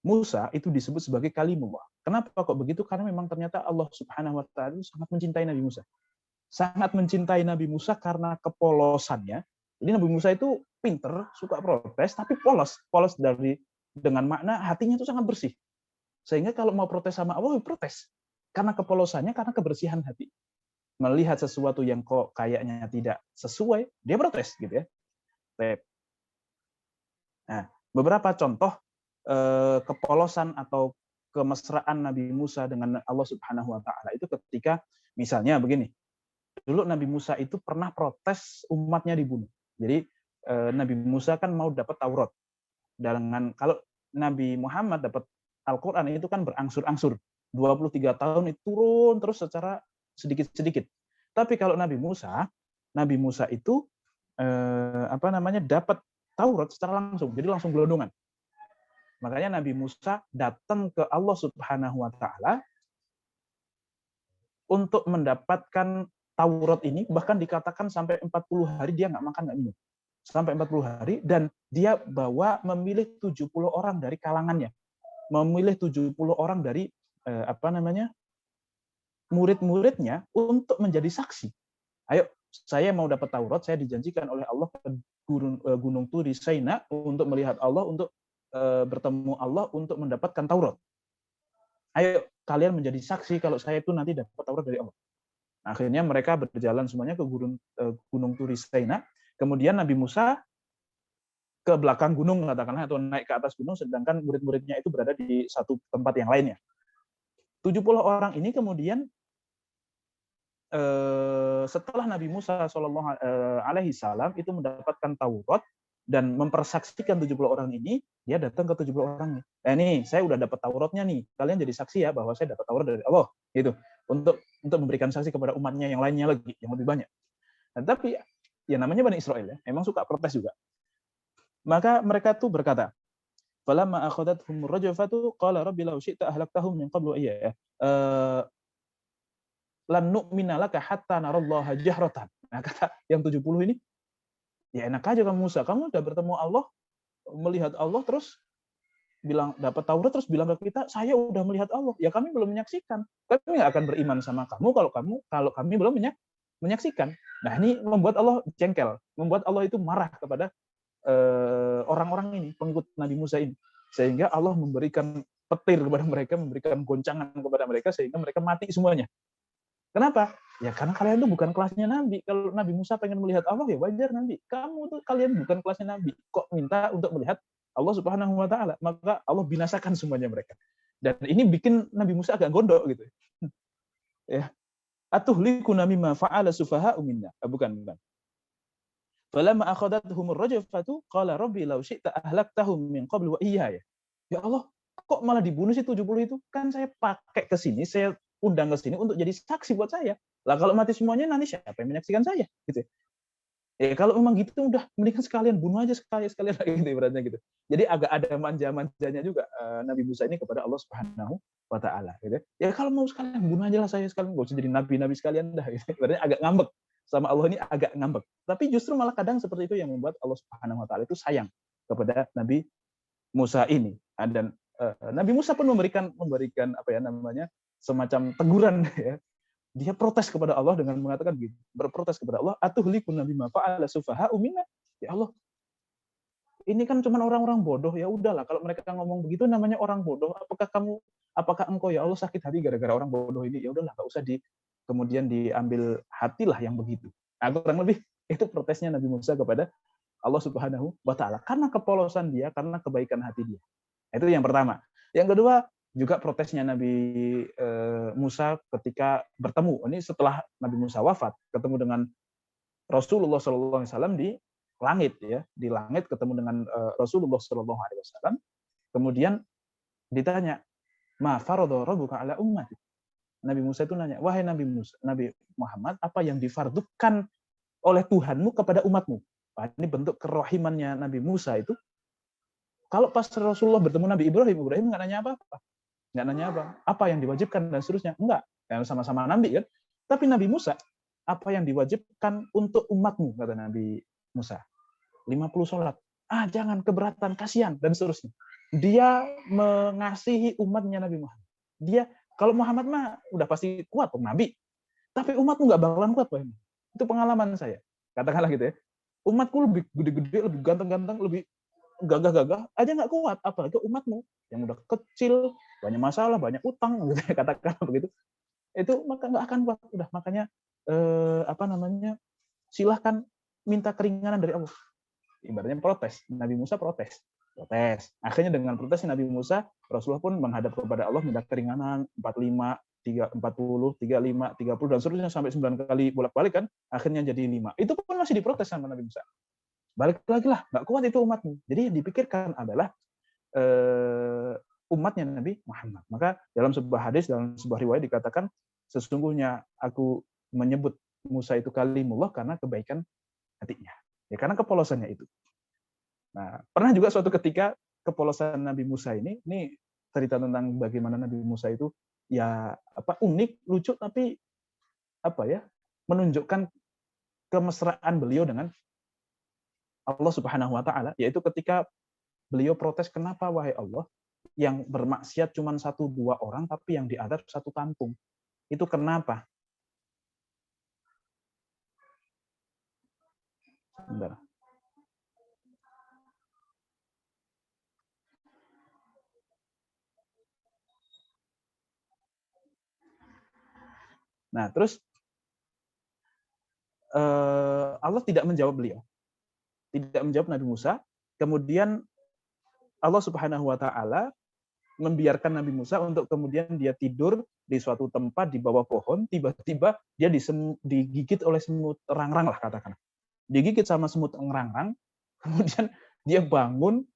[SPEAKER 2] Musa itu disebut sebagai kalimullah. Kenapa kok begitu? Karena memang ternyata Allah Subhanahu wa taala sangat mencintai Nabi Musa. Sangat mencintai Nabi Musa karena kepolosannya. Jadi Nabi Musa itu pinter, suka protes, tapi polos dengan makna hatinya itu sangat bersih. Sehingga kalau mau protes sama Allah, protes. Karena kepolosannya, karena kebersihan hati. Melihat sesuatu yang kok kayaknya tidak sesuai, dia protes gitu ya. Nah, beberapa contoh kepolosan atau kemesraan Nabi Musa dengan Allah Subhanahu wa taala itu ketika misalnya begini. Dulu Nabi Musa itu pernah protes umatnya dibunuh. Jadi Nabi Musa kan mau dapat Taurat. Kalau Nabi Muhammad dapat Al-Qur'an itu kan berangsur-angsur. 23 tahun itu turun terus secara sedikit-sedikit. Tapi kalau Nabi Musa itu dapat Taurat secara langsung. Jadi langsung gelondongan. Makanya Nabi Musa datang ke Allah Subhanahu wa taala untuk mendapatkan Taurat ini, bahkan dikatakan sampai 40 hari dia nggak makan, nggak minum. Sampai 40 hari, dan dia memilih 70 orang dari kalangannya. Memilih 70 orang dari murid-muridnya untuk menjadi saksi. Ayo, saya mau dapat Taurat, saya dijanjikan oleh Allah ke Gunung Turi Saina untuk melihat Allah, untuk bertemu Allah, untuk mendapatkan Taurat. Ayo, kalian menjadi saksi kalau saya itu nanti dapat Taurat dari Allah. Akhirnya mereka berjalan semuanya ke Gunung Turi Saina. Kemudian Nabi Musa ke belakang gunung katakanlah, atau naik ke atas gunung, sedangkan murid-muridnya itu berada di satu tempat yang lainnya. 70 orang ini kemudian setelah Nabi Musa SAW itu mendapatkan Taurat dan mempersaksikan 70 orang ini, dia datang ke 70 orang nih. Nih, saya udah dapat Tauratnya nih. Kalian jadi saksi ya bahwa saya dapat Taurat dari Allah. Gitu. Untuk memberikan saksi kepada umatnya yang lainnya lagi, yang lebih banyak. Nah, tapi ya namanya Bani Israel ya, memang suka protes juga. Maka mereka tuh berkata, falamma akhadathum rajafatu qala rabbi law syi'ta ahlaktahum min qablu lan nu'mina laka hatta narallaha jahratan. Nah, kata yang 70 ini, ya enak aja kamu Musa, kamu udah bertemu Allah, melihat Allah, terus bilang dapat Taurat, terus bilang ke kita, saya udah melihat Allah. Ya kami belum menyaksikan. Kami nggak akan beriman sama kamu kalau kami belum menyaksikan. Nah, ini membuat Allah jengkel, membuat Allah itu marah kepada orang-orang ini, pengikut Nabi Musa ini, sehingga Allah memberikan petir kepada mereka, memberikan goncangan kepada mereka, sehingga mereka mati semuanya. Kenapa? Ya karena kalian itu bukan kelasnya Nabi. Kalau Nabi Musa pengen melihat Allah, ya wajar Nabi. Kalian bukan kelasnya Nabi. Kok minta untuk melihat Allah Subhanahu wa taala? Maka Allah binasakan semuanya mereka. Dan ini bikin Nabi Musa agak gondok gitu. Ya. Atuhlikuna mimma fa'ala sufaha'u minna. Bukan. Falamma akhadathumur rajafatu qala rabbi law syi'ta ahlaktahum min qablu wa iyaya. Ya Allah, kok malah dibunuh sih 70 itu? Kan saya pakai ke sini, saya undang ke sini untuk jadi saksi buat saya. Lah kalau mati semuanya nanti siapa yang menyaksikan saya? Gitu. Kalau memang gitu udah mendingan sekalian bunuh aja sekalian lagi gitu ibaratnya gitu. Jadi agak ada manja-manjanya juga Nabi Musa ini kepada Allah Subhanahu wa taala gitu. Ya kalau mau sekalian bunuh aja lah saya sekalian, enggak usah jadi nabi-nabi sekalian dah gitu. Ibaratnya agak ngambek sama Allah ini agak ngambek. Tapi justru malah kadang seperti itu yang membuat Allah Subhanahu wa taala itu sayang kepada Nabi Musa ini. Dan Nabi Musa pun memberikan apa ya namanya semacam teguran ya. Dia protes kepada Allah dengan mengatakan gitu, berprotes kepada Allah, atuhlikun bima fa'ala sufaha'u minna. Ya Allah, ini kan cuma orang-orang bodoh, ya udahlah kalau mereka ngomong begitu namanya orang bodoh, apakah engkau ya Allah sakit hati gara-gara orang bodoh ini? Ya udahlah, enggak usah kemudian diambil hatilah yang begitu. Nah, kurang lebih itu protesnya Nabi Musa kepada Allah Subhanahu wa taala karena kepolosan dia, karena kebaikan hati dia. Itu yang pertama. Yang kedua, juga protesnya Nabi Musa ketika bertemu. Ini setelah Nabi Musa wafat, ketemu dengan Rasulullah SAW di langit ya, di langit ketemu dengan Rasulullah SAW. Kemudian ditanya, "Ma faradha rabbuka ala ummati?" Nabi Musa itu nanya, "Wahai Nabi Muhammad, apa yang difardukan oleh Tuhanmu kepada umatmu?" Nah, ini bentuk kerohimannya Nabi Musa itu. Kalau pas Rasulullah bertemu Nabi Ibrahim nggak nanya apa-apa. Nggak nanya apa yang diwajibkan dan seterusnya. Enggak, yang sama-sama Nabi kan. Tapi Nabi Musa, apa yang diwajibkan untuk umatmu, kata Nabi Musa. 50 sholat. Jangan, keberatan, kasihan, dan seterusnya. Dia mengasihi umatnya Nabi Muhammad. Dia, kalau Muhammad mah udah pasti kuat, Nabi. Tapi umatmu nggak bakalan kuat, Pak. Itu pengalaman saya. Katakanlah gitu ya. Umatku lebih gede-gede, lebih ganteng-ganteng, lebih gagah-gagah aja nggak kuat, apalagi umatmu yang udah kecil, banyak masalah, banyak utang, gitu, katakan begitu, itu maka nggak akan kuat. Udah makanya silahkan minta keringanan dari Allah. Ibaratnya protes, Nabi Musa protes. Akhirnya dengan protes Nabi Musa, Rasulullah pun menghadap kepada Allah minta keringanan 45, 40, 35, 30 dan seterusnya sampai 9 kali bolak-balik kan, akhirnya jadi 5. Itu pun masih diprotes sama Nabi Musa. Balik lagi lah, nggak kuat itu umatmu. Jadi yang dipikirkan adalah umatnya Nabi Muhammad. Maka dalam sebuah hadis, dalam sebuah riwayat dikatakan, sesungguhnya aku menyebut Musa itu kalimullah karena kebaikan hatinya. Ya karena kepolosannya itu. Nah, pernah juga suatu ketika kepolosan Nabi Musa ini cerita tentang bagaimana Nabi Musa itu ya unik, lucu, tapi menunjukkan kemesraan beliau dengan Allah Subhanahu wa taala, yaitu ketika beliau protes, "Kenapa wahai Allah yang bermaksiat cuma 1-2 orang tapi yang diadab 1 kampung? Itu kenapa?" Bentar. Nah, terus Allah tidak menjawab beliau. Tidak menjawab Nabi Musa. Kemudian Allah Subhanahu wa taala membiarkan Nabi Musa untuk kemudian dia tidur di suatu tempat di bawah pohon, tiba-tiba dia digigit oleh semut erangrang lah katakan. Digigit sama semut erangrang, kemudian dia bangun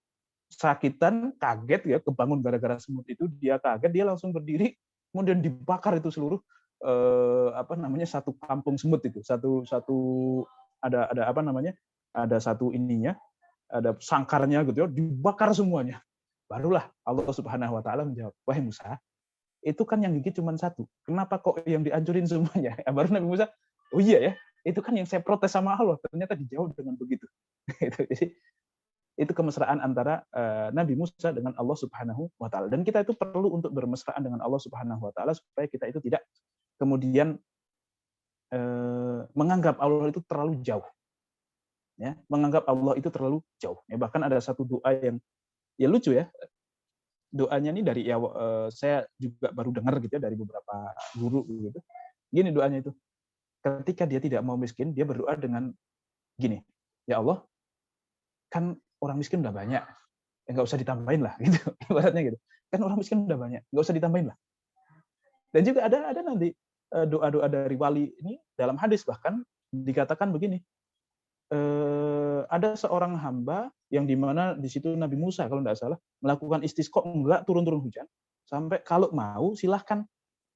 [SPEAKER 2] sakitan, kaget ya, kebangun gara-gara semut itu, dia kaget, dia langsung berdiri, kemudian dibakar itu seluruh satu kampung semut itu, ada satu ininya, ada sangkarnya gitu ya, dibakar semuanya. Barulah Allah Subhanahu wa taala menjawab, "Wahai Musa, itu kan yang gigit cuma 1. Kenapa kok yang dihancurin semuanya?" Baru Nabi Musa, "Oh iya ya, itu kan yang saya protes sama Allah, ternyata dijawab dengan begitu." Jadi itu kemesraan antara Nabi Musa dengan Allah Subhanahu wa taala. Dan kita itu perlu untuk bermesraan dengan Allah Subhanahu wa taala supaya kita itu tidak kemudian menganggap Allah itu terlalu jauh. Ya, menganggap Allah itu terlalu jauh. Ya, bahkan ada satu doa yang ya lucu ya. Doanya ini dari saya juga baru dengar gitu ya dari beberapa guru gitu. Gini doanya itu. Ketika dia tidak mau miskin, dia berdoa dengan gini, "Ya Allah, kan orang miskin udah banyak, ya nggak usah ditambahin lah," gitu. Ibaratnya gitu. Kan orang miskin udah banyak, nggak usah ditambahin lah. Dan juga ada nanti doa-doa dari wali ini dalam hadis bahkan dikatakan begini. Ada seorang hamba yang dimana di situ Nabi Musa kalau tidak salah melakukan istisqa, enggak turun-turun hujan, sampai kalau mau silahkan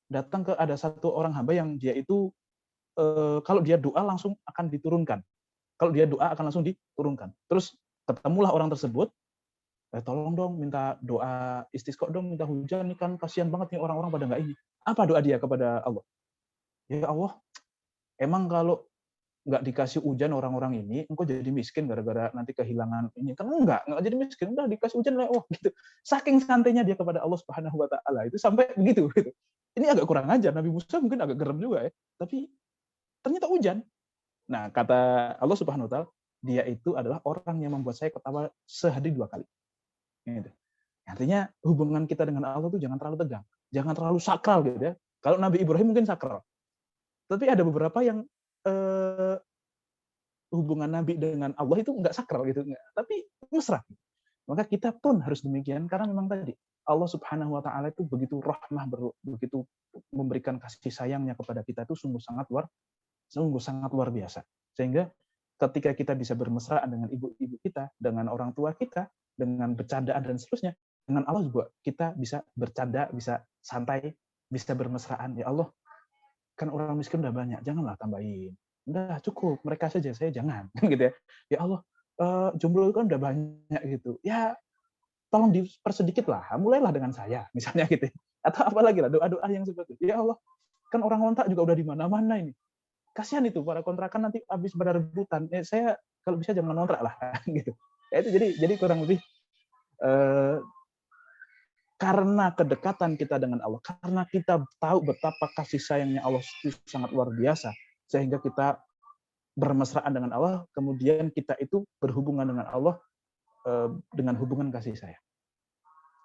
[SPEAKER 2] datang ke ada satu orang hamba yang dia itu kalau dia doa langsung akan diturunkan. Kalau dia doa akan langsung diturunkan. Terus ketemulah orang tersebut, tolong dong minta doa istisqa dong, minta hujan nih kan kasihan banget nih orang-orang pada nggak ini. Apa doa dia kepada Allah? Ya Allah, emang kalau nggak dikasih hujan orang-orang ini, engkau jadi miskin gara-gara nanti kehilangan ini. Kan enggak jadi miskin, udah dikasih hujan lah, oh gitu. Saking santainya dia kepada Allah Subhanahu wa taala itu sampai begitu gitu. Ini agak kurang ajar, Nabi Musa mungkin agak geram juga ya. Tapi ternyata hujan. Nah, kata Allah Subhanahu wa taala, dia itu adalah orang yang membuat saya ketawa sehari 2 kali. Gitu. Artinya hubungan kita dengan Allah itu jangan terlalu tegang, jangan terlalu sakral gitu ya. Kalau Nabi Ibrahim mungkin sakral, tapi ada beberapa yang hubungan Nabi dengan Allah itu nggak sakral gitu, tapi mesra. Maka kita pun harus demikian karena memang tadi Allah Subhanahu Wa Taala itu begitu rahmah, begitu memberikan kasih sayangnya kepada kita itu sungguh sangat luar biasa. Sehingga ketika kita bisa bermesraan dengan ibu-ibu kita, dengan orang tua kita, dengan bercandaan dan seterusnya, dengan Allah juga kita bisa bercanda, bisa santai, bisa bermesraan. Ya Allah, kan orang miskin udah banyak, janganlah tambahin. Udah cukup, mereka saja, saya jangan. Gitu ya. Ya Allah, jomblo kan udah banyak gitu. Ya tolong dipersedikit lah, mulailah dengan saya, misalnya gitu. Atau apalagi lah, doa-doa yang seperti itu. Ya Allah, kan orang kontrak juga udah di mana-mana ini. Kasihan itu para kontrakan nanti habis pada rebutan. Saya kalau bisa jangan kontrak lah gitu. Ya, itu jadi kurang lebih karena kedekatan kita dengan Allah, karena kita tahu betapa kasih sayangnya Allah itu sangat luar biasa, sehingga kita bermesraan dengan Allah, kemudian kita itu berhubungan dengan Allah dengan hubungan kasih sayang.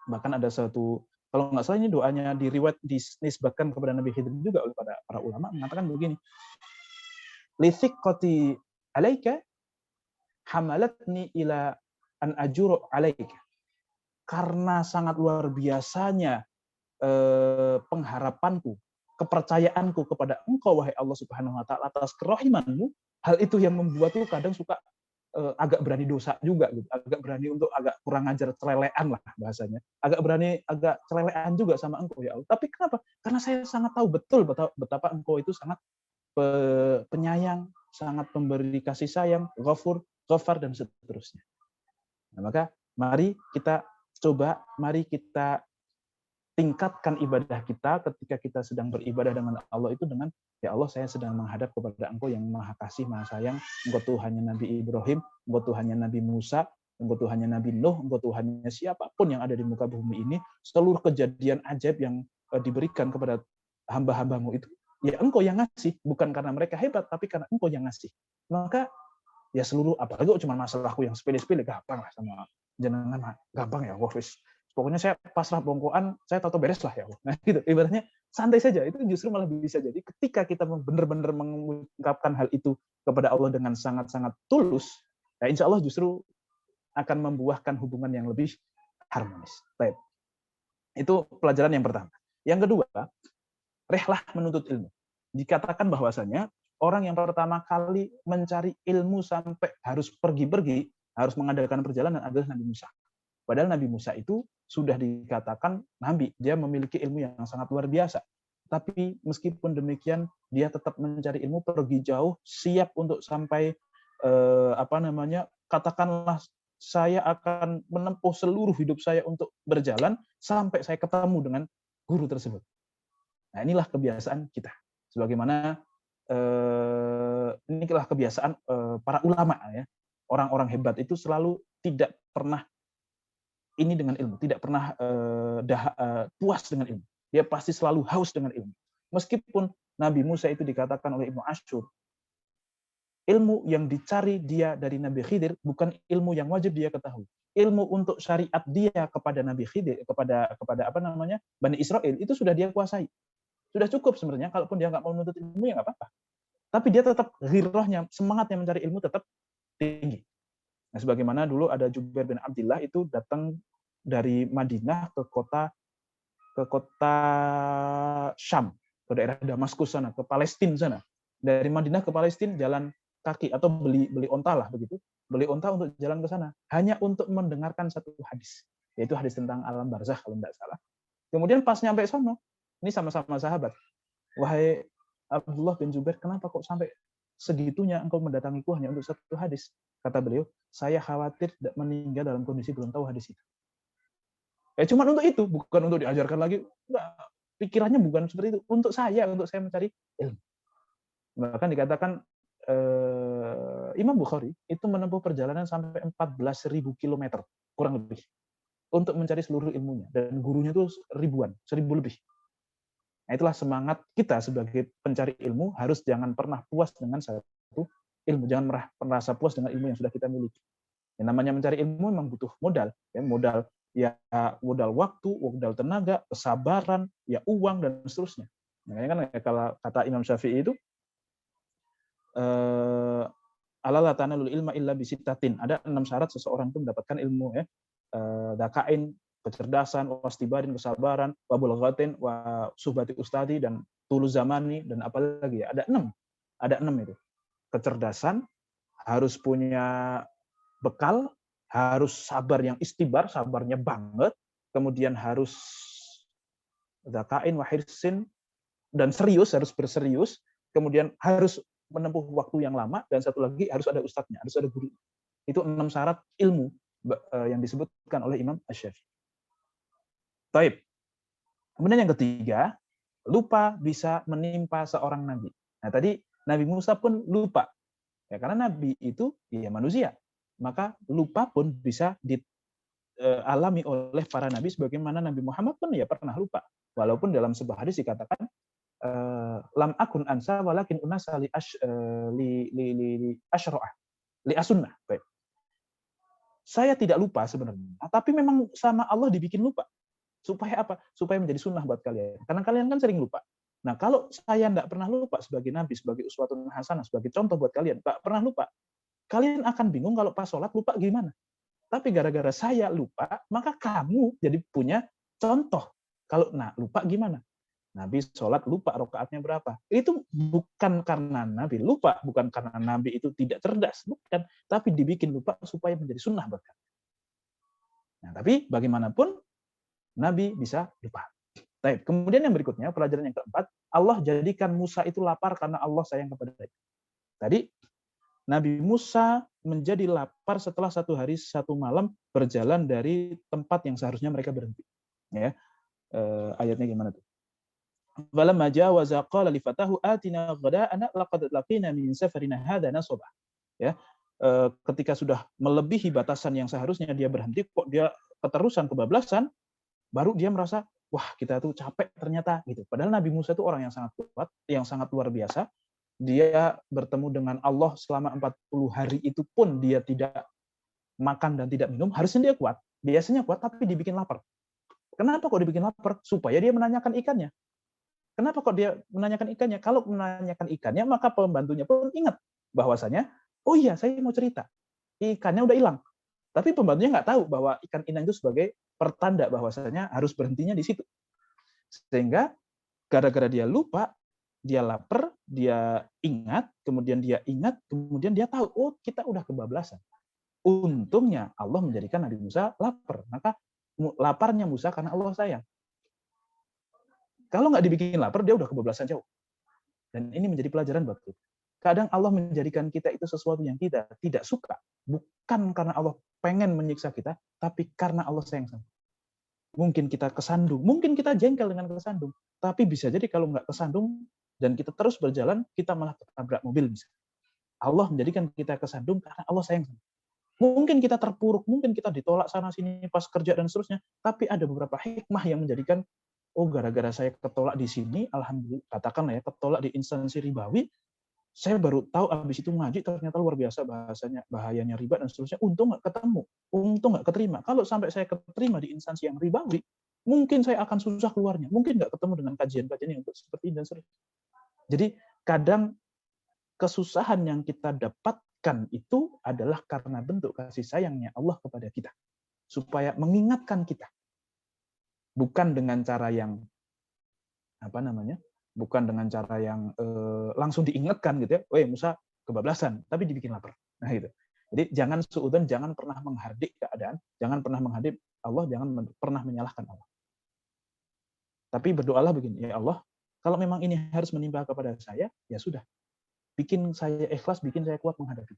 [SPEAKER 2] Bahkan ada satu, kalau nggak salah ini doanya diriwayat dinisbatkan kepada Nabi Khidir juga oleh para ulama, mengatakan begini, lithiqati alaika hamalatni ila an ajuru alaika. Karena sangat luar biasanya pengharapanku, kepercayaanku kepada engkau, wahai Allah Subhanahu Wa Taala, atas kerahimanmu, hal itu yang membuatku kadang suka agak berani dosa juga, gitu. Agak berani untuk agak kurang ajar, celelean lah bahasanya. Agak celelean juga sama engkau, ya Allah. Tapi kenapa? Karena saya sangat tahu betul betapa engkau itu sangat penyayang, sangat pemberi kasih sayang, ghafur, ghafar, dan seterusnya. Nah, maka mari kita tingkatkan ibadah kita ketika kita sedang beribadah dengan Allah itu dengan, ya Allah, saya sedang menghadap kepada Engkau yang Maha Kasih, Maha Sayang. Engkau Tuhannya Nabi Ibrahim, Engkau Tuhannya Nabi Musa, Engkau Tuhannya Nabi Nuh, Engkau Tuhannya siapapun yang ada di muka bumi ini. Seluruh kejadian ajaib yang diberikan kepada hamba-hambamu itu, ya Engkau yang ngasih, bukan karena mereka hebat, tapi karena Engkau yang ngasih. Maka ya seluruh, apalagi cuma masalahku yang sepele-sepele, gampang lah sama jenengan, gampang ya, pokoknya saya pasrah bongkoan, saya tahu beres lah ya. Nah, gitu. Ibaratnya santai saja. Itu justru malah bisa jadi ketika kita benar-benar mengungkapkan hal itu kepada Allah dengan sangat-sangat tulus, ya insya Allah justru akan membuahkan hubungan yang lebih harmonis. Baik. Itu pelajaran yang pertama. Yang kedua, rehlah menuntut ilmu. Dikatakan bahwasanya orang yang pertama kali mencari ilmu sampai harus pergi-pergi, harus mengadakan perjalanan adalah Nabi Musa. Padahal Nabi Musa itu sudah dikatakan Nabi, dia memiliki ilmu yang sangat luar biasa. Tapi meskipun demikian, dia tetap mencari ilmu, pergi jauh, siap untuk sampai katakanlah saya akan menempuh seluruh hidup saya untuk berjalan sampai saya ketemu dengan guru tersebut. Nah, inilah kebiasaan kita. Sebagaimana inilah kebiasaan para ulama ya. Orang-orang hebat itu selalu tidak pernah ini dengan ilmu, tidak pernah puas dengan ilmu. Dia pasti selalu haus dengan ilmu. Meskipun Nabi Musa itu dikatakan oleh Ibnu Ashur, ilmu yang dicari dia dari Nabi Khidir bukan ilmu yang wajib dia ketahui. Ilmu untuk syariat dia kepada Nabi Khidir, kepada Bani Israel, itu sudah dia kuasai. Sudah cukup sebenarnya, kalaupun dia nggak mau menuntut ilmu ya nggak apa-apa. Tapi dia tetap ghirrahnya, semangatnya mencari ilmu tetap tinggi. Nah, sebagaimana dulu ada Jubair bin Abdillah itu datang dari Madinah ke kota Syam, ke daerah Damaskus sana, ke Palestina sana. Dari Madinah ke Palestina jalan kaki atau beli onta lah begitu. Beli onta untuk jalan ke sana hanya untuk mendengarkan satu hadis, yaitu hadis tentang alam barzakh kalau tidak salah. Kemudian pas nyampe sono, ini sama-sama sahabat. Wahai Abdullah bin Zubair, kenapa kok sampai segitunya engkau mendatangiku hanya untuk satu hadis? Kata beliau, saya khawatir tidak meninggal dalam kondisi belum tahu hadis itu. Cuma untuk itu, bukan untuk diajarkan lagi. Enggak, pikirannya bukan seperti itu. Untuk saya mencari ilmu. Bahkan dikatakan Imam Bukhari itu menempuh perjalanan sampai 14.000 kilometer kurang lebih untuk mencari seluruh ilmunya, dan gurunya itu ribuan, 1.000 lebih. Nah, itulah semangat kita sebagai pencari ilmu, harus jangan pernah puas dengan satu ilmu, jangan merasa puas dengan ilmu yang sudah kita miliki. Yang namanya mencari ilmu memang butuh modal, modal waktu, modal tenaga, kesabaran, uang dan seterusnya. Makanya kan kalau kata Imam Syafi'i itu ala la tanalul ilma illa bisittatin. Ada 6 syarat seseorang itu mendapatkan ilmu, dakain, kecerdasan, wastibarin, kesabaran, wabulghatin, wa suhbati ustadi, dan tulu zamani, dan apa lagi ya? Ada 6. Ada 6 itu. Kecerdasan, harus punya bekal, harus sabar yang istibar, sabarnya banget, kemudian harus dakain, wahirsin, dan serius, harus berserius, kemudian harus menempuh waktu yang lama, dan satu lagi harus ada ustadznya, harus ada guru. Itu 6 syarat ilmu yang disebutkan oleh Imam Asy-Syafi'i. Taib. Kemudian yang ketiga, lupa bisa menimpa seorang nabi. Nah, tadi Nabi Musa pun lupa. Ya, karena nabi itu manusia. Maka lupa pun bisa dialami oleh para nabi, sebagaimana Nabi Muhammad pun pernah lupa. Walaupun dalam sebuah hadis dikatakan lam akun ansa walakin unasa li asyro'ah li asunnah. Baik. Saya tidak lupa sebenarnya, tapi memang sama Allah dibikin lupa. Supaya apa? Supaya menjadi sunnah buat kalian. Karena kalian kan sering lupa. Nah, kalau saya tidak pernah lupa sebagai nabi, sebagai uswatun hasanah, sebagai contoh buat kalian, nggak pernah lupa, kalian akan bingung kalau pas sholat lupa gimana. Tapi gara-gara saya lupa, maka kamu jadi punya contoh. Kalau lupa gimana? Nabi sholat lupa rakaatnya berapa. Itu bukan karena Nabi lupa, bukan karena Nabi itu tidak cerdas, bukan. Tapi dibikin lupa supaya menjadi sunnah buat kalian. Nah, tapi bagaimanapun, Nabi bisa lupa. Baik. Kemudian yang berikutnya, pelajaran yang keempat, Allah jadikan Musa itu lapar karena Allah sayang kepada dia. Tadi, Nabi Musa menjadi lapar setelah 1 hari 1 malam berjalan dari tempat yang seharusnya mereka berhenti. Ya, ayatnya gimana tuh? Falamma jawaza qala li fatahu atina ghada'ana laqad laqina min safarina hadza nasaba. Ya, ketika sudah melebihi batasan yang seharusnya dia berhenti, kok dia keterusan kebablasan, baru dia merasa, wah kita tuh capek ternyata gitu. Padahal Nabi Musa itu orang yang sangat kuat, yang sangat luar biasa. Dia bertemu dengan Allah selama 40 hari itu pun dia tidak makan dan tidak minum. Harusnya dia kuat, biasanya kuat, tapi dibikin lapar. Kenapa kok dibikin lapar? Supaya dia menanyakan ikannya. Kenapa kok dia menanyakan ikannya? Kalau menanyakan ikannya, maka pembantunya pun ingat bahwasanya, oh iya saya mau cerita, ikannya udah hilang. Tapi pembantunya nggak tahu bahwa ikan inang itu sebagai pertanda bahwasanya harus berhentinya di situ. Sehingga gara-gara dia lupa, dia lapar, dia ingat, kemudian dia tahu, oh kita udah kebablasan. Untungnya Allah menjadikan Nabi Musa lapar. Maka laparnya Musa karena Allah sayang. Kalau nggak dibikin lapar, dia udah kebablasan jauh. Dan ini menjadi pelajaran buat kita. Kadang Allah menjadikan kita itu sesuatu yang kita tidak suka, bukan karena Allah pengen menyiksa kita, tapi karena Allah sayang sama. Mungkin kita kesandung, mungkin kita jengkel dengan kesandung, tapi bisa jadi kalau nggak kesandung dan kita terus berjalan, kita malah ketabrak mobil bisa. Allah menjadikan kita kesandung karena Allah sayang sama. Mungkin kita terpuruk, mungkin kita ditolak sana sini pas kerja dan seterusnya, tapi ada beberapa hikmah yang menjadikan, oh gara-gara saya ketolak di sini, alhamdulillah, katakanlah ketolak di instansi ribawi, saya baru tahu abis itu ngaji ternyata luar biasa bahayanya riba dan seterusnya. Untung nggak ketemu, untung nggak keterima. Kalau sampai saya keterima di instansi yang ribawi, mungkin saya akan susah keluarnya. Mungkin nggak ketemu dengan kajian-kajian yang seperti ini dan seterusnya. Jadi kadang kesusahan yang kita dapatkan itu adalah karena bentuk kasih sayangnya Allah kepada kita, supaya mengingatkan kita, bukan dengan cara yang bukan dengan cara yang langsung diingatkan gitu ya, Musa kebablasan, tapi dibikin lapar. Nah itu. Jadi jangan suudzon, jangan pernah menghardik keadaan, jangan pernah menghardik Allah, jangan pernah menyalahkan Allah. Tapi berdoalah begini, ya Allah, kalau memang ini harus menimpa kepada saya, ya sudah. bikin saya ikhlas, bikin saya kuat menghadapi.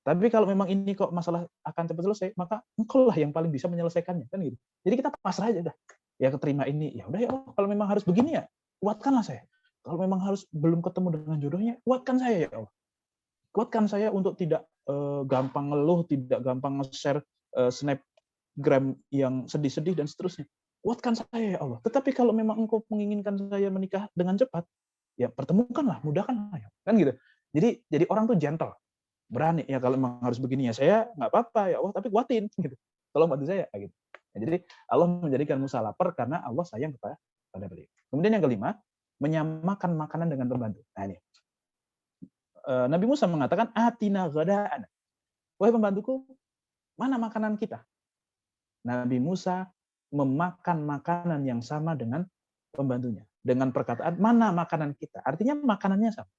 [SPEAKER 2] Tapi kalau memang ini kok masalah akan cepat selesai, maka engkau lah yang paling bisa menyelesaikannya, kan gitu. Jadi kita pasrah aja dah. Ya keterima ini, ya udah ya Allah, kalau memang harus begini ya, kuatkanlah saya. Kalau memang harus belum ketemu dengan jodohnya, kuatkan saya ya Allah. Kuatkan saya untuk tidak gampang ngeluh, tidak gampang nge-share snapgram yang sedih-sedih dan seterusnya. Kuatkan saya ya Allah. Tetapi kalau memang engkau menginginkan saya menikah dengan cepat, ya pertemukanlah, mudahkanlah ya. Kan gitu. Jadi orang tuh gentle. Berani ya kalau memang harus begini ya saya nggak apa-apa ya Allah, tapi kuatin gitu. Tolong bantu saya gitu. Ya, jadi Allah menjadikan Musa lapar karena Allah sayang kepada beliau. Kemudian yang kelima, menyamakan makanan dengan pembantu. Nah ini. Nabi Musa mengatakan atina ghada'ana. Wahai pembantuku, mana makanan kita? Nabi Musa memakan makanan yang sama dengan pembantunya. Dengan perkataan mana makanan kita? Artinya makanannya sama.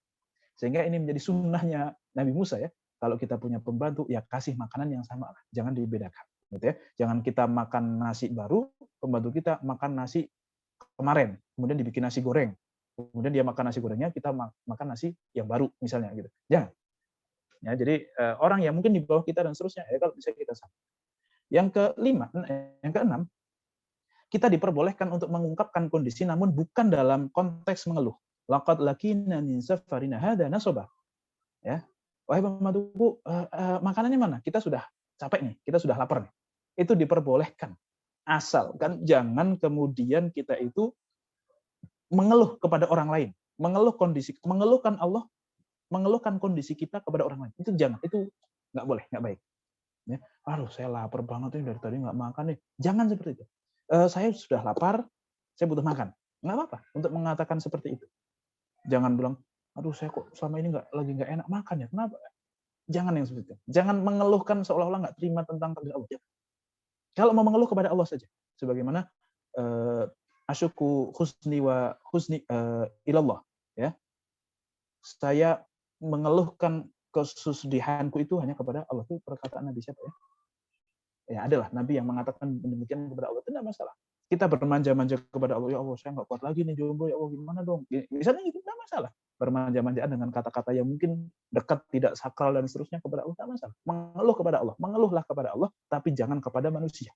[SPEAKER 2] Sehingga ini menjadi sunnahnya Nabi Musa ya. Kalau kita punya pembantu, ya kasih makanan yang sama lah. Jangan dibedakan. Gitu ya. Jangan kita makan nasi baru, pembantu kita makan nasi kemarin, kemudian dibikin nasi goreng. Kemudian dia makan nasi gorengnya, kita makan nasi yang baru misalnya gitu. Jangan. Ya, jadi orang yang mungkin di bawah kita dan seterusnya, ya kalau bisa kita sama. Yang keenam, kita diperbolehkan untuk mengungkapkan kondisi namun bukan dalam konteks mengeluh. Laqad lakina min safarina hada nasaba. Ya. Wahai pembantuku, makanannya mana? Kita sudah capek nih, kita sudah lapar nih. Itu diperbolehkan. Asalkan jangan kemudian kita itu mengeluh kepada orang lain, mengeluhkan Allah, mengeluhkan kondisi kita kepada orang lain. Itu jangan, itu nggak boleh, nggak baik. Ya. Aduh, saya lapar banget nih dari tadi nggak makan nih. Jangan seperti itu. Saya sudah lapar, saya butuh makan. Nggak apa-apa untuk mengatakan seperti itu. Jangan bilang, aduh saya kok selama ini lagi nggak enak makan ya, kenapa? Jangan yang seperti itu. Jangan mengeluhkan seolah-olah nggak terima tentang takdir Allah. Kalau mau mengeluh kepada Allah saja. Sebagaimana asyuku husni wa husni ilallah. Ya. Saya mengeluhkan kesudihanku itu hanya kepada Allah. Itu perkataan Nabi siapa ya? Ya adalah Nabi yang mengatakan demikian kepada Allah. Itu tidak masalah. Kita bermanja-manja kepada Allah, ya Allah saya nggak kuat lagi nih jomblo, ya Allah gimana dong? Misalnya itu tidak masalah. Bermanja-manjaan dengan kata-kata yang mungkin dekat, tidak sakral dan seterusnya kepada Allah tidak masalah. Mengeluh kepada Allah, mengeluhlah kepada Allah, tapi jangan kepada manusia.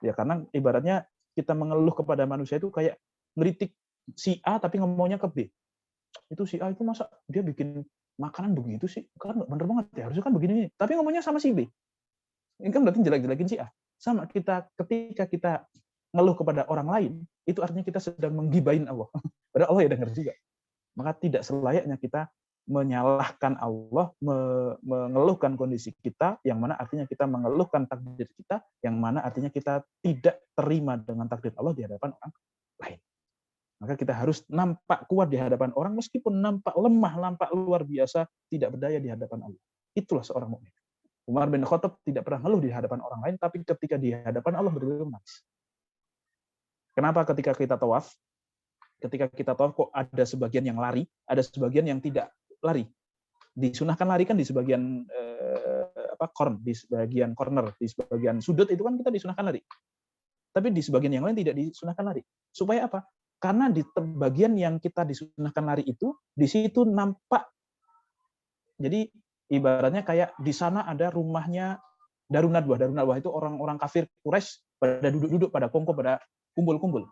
[SPEAKER 2] Ya karena ibaratnya kita mengeluh kepada manusia itu kayak ngeritik si A tapi ngomongnya ke B. Itu si A itu masa dia bikin makanan begitu sih? Kan nggak bener banget ya, harusnya kan begini. Tapi ngomongnya sama si B. Ini kan berarti jelek-jelekin si A. Sama kita ketika kita ngeluh kepada orang lain, itu artinya kita sedang menggibahin Allah. Padahal Allah ya dengar juga. Maka tidak selayaknya kita menyalahkan Allah, mengeluhkan kondisi kita, yang mana artinya kita mengeluhkan takdir kita, yang mana artinya kita tidak terima dengan takdir Allah di hadapan orang lain. Maka kita harus nampak kuat di hadapan orang, meskipun nampak lemah, nampak luar biasa, tidak berdaya di hadapan Allah. Itulah seorang mukmin. Umar bin Khattab tidak pernah ngeluh di hadapan orang lain, tapi ketika di hadapan Allah betul-betul menangis. Kenapa ketika kita tawaf, kok ada sebagian yang lari, ada sebagian yang tidak lari. Disunahkan lari kan di sebagian di sebagian corner, di sebagian sudut itu kan kita disunahkan lari. Tapi di sebagian yang lain tidak disunahkan lari. Supaya apa? Karena di bagian yang kita disunahkan lari itu, di situ nampak. Jadi ibaratnya kayak di sana ada rumahnya Darun Nadwah. Darun Nadwah itu orang-orang kafir Quraisy pada duduk-duduk, pada kongko, pada kumpul-kumpul.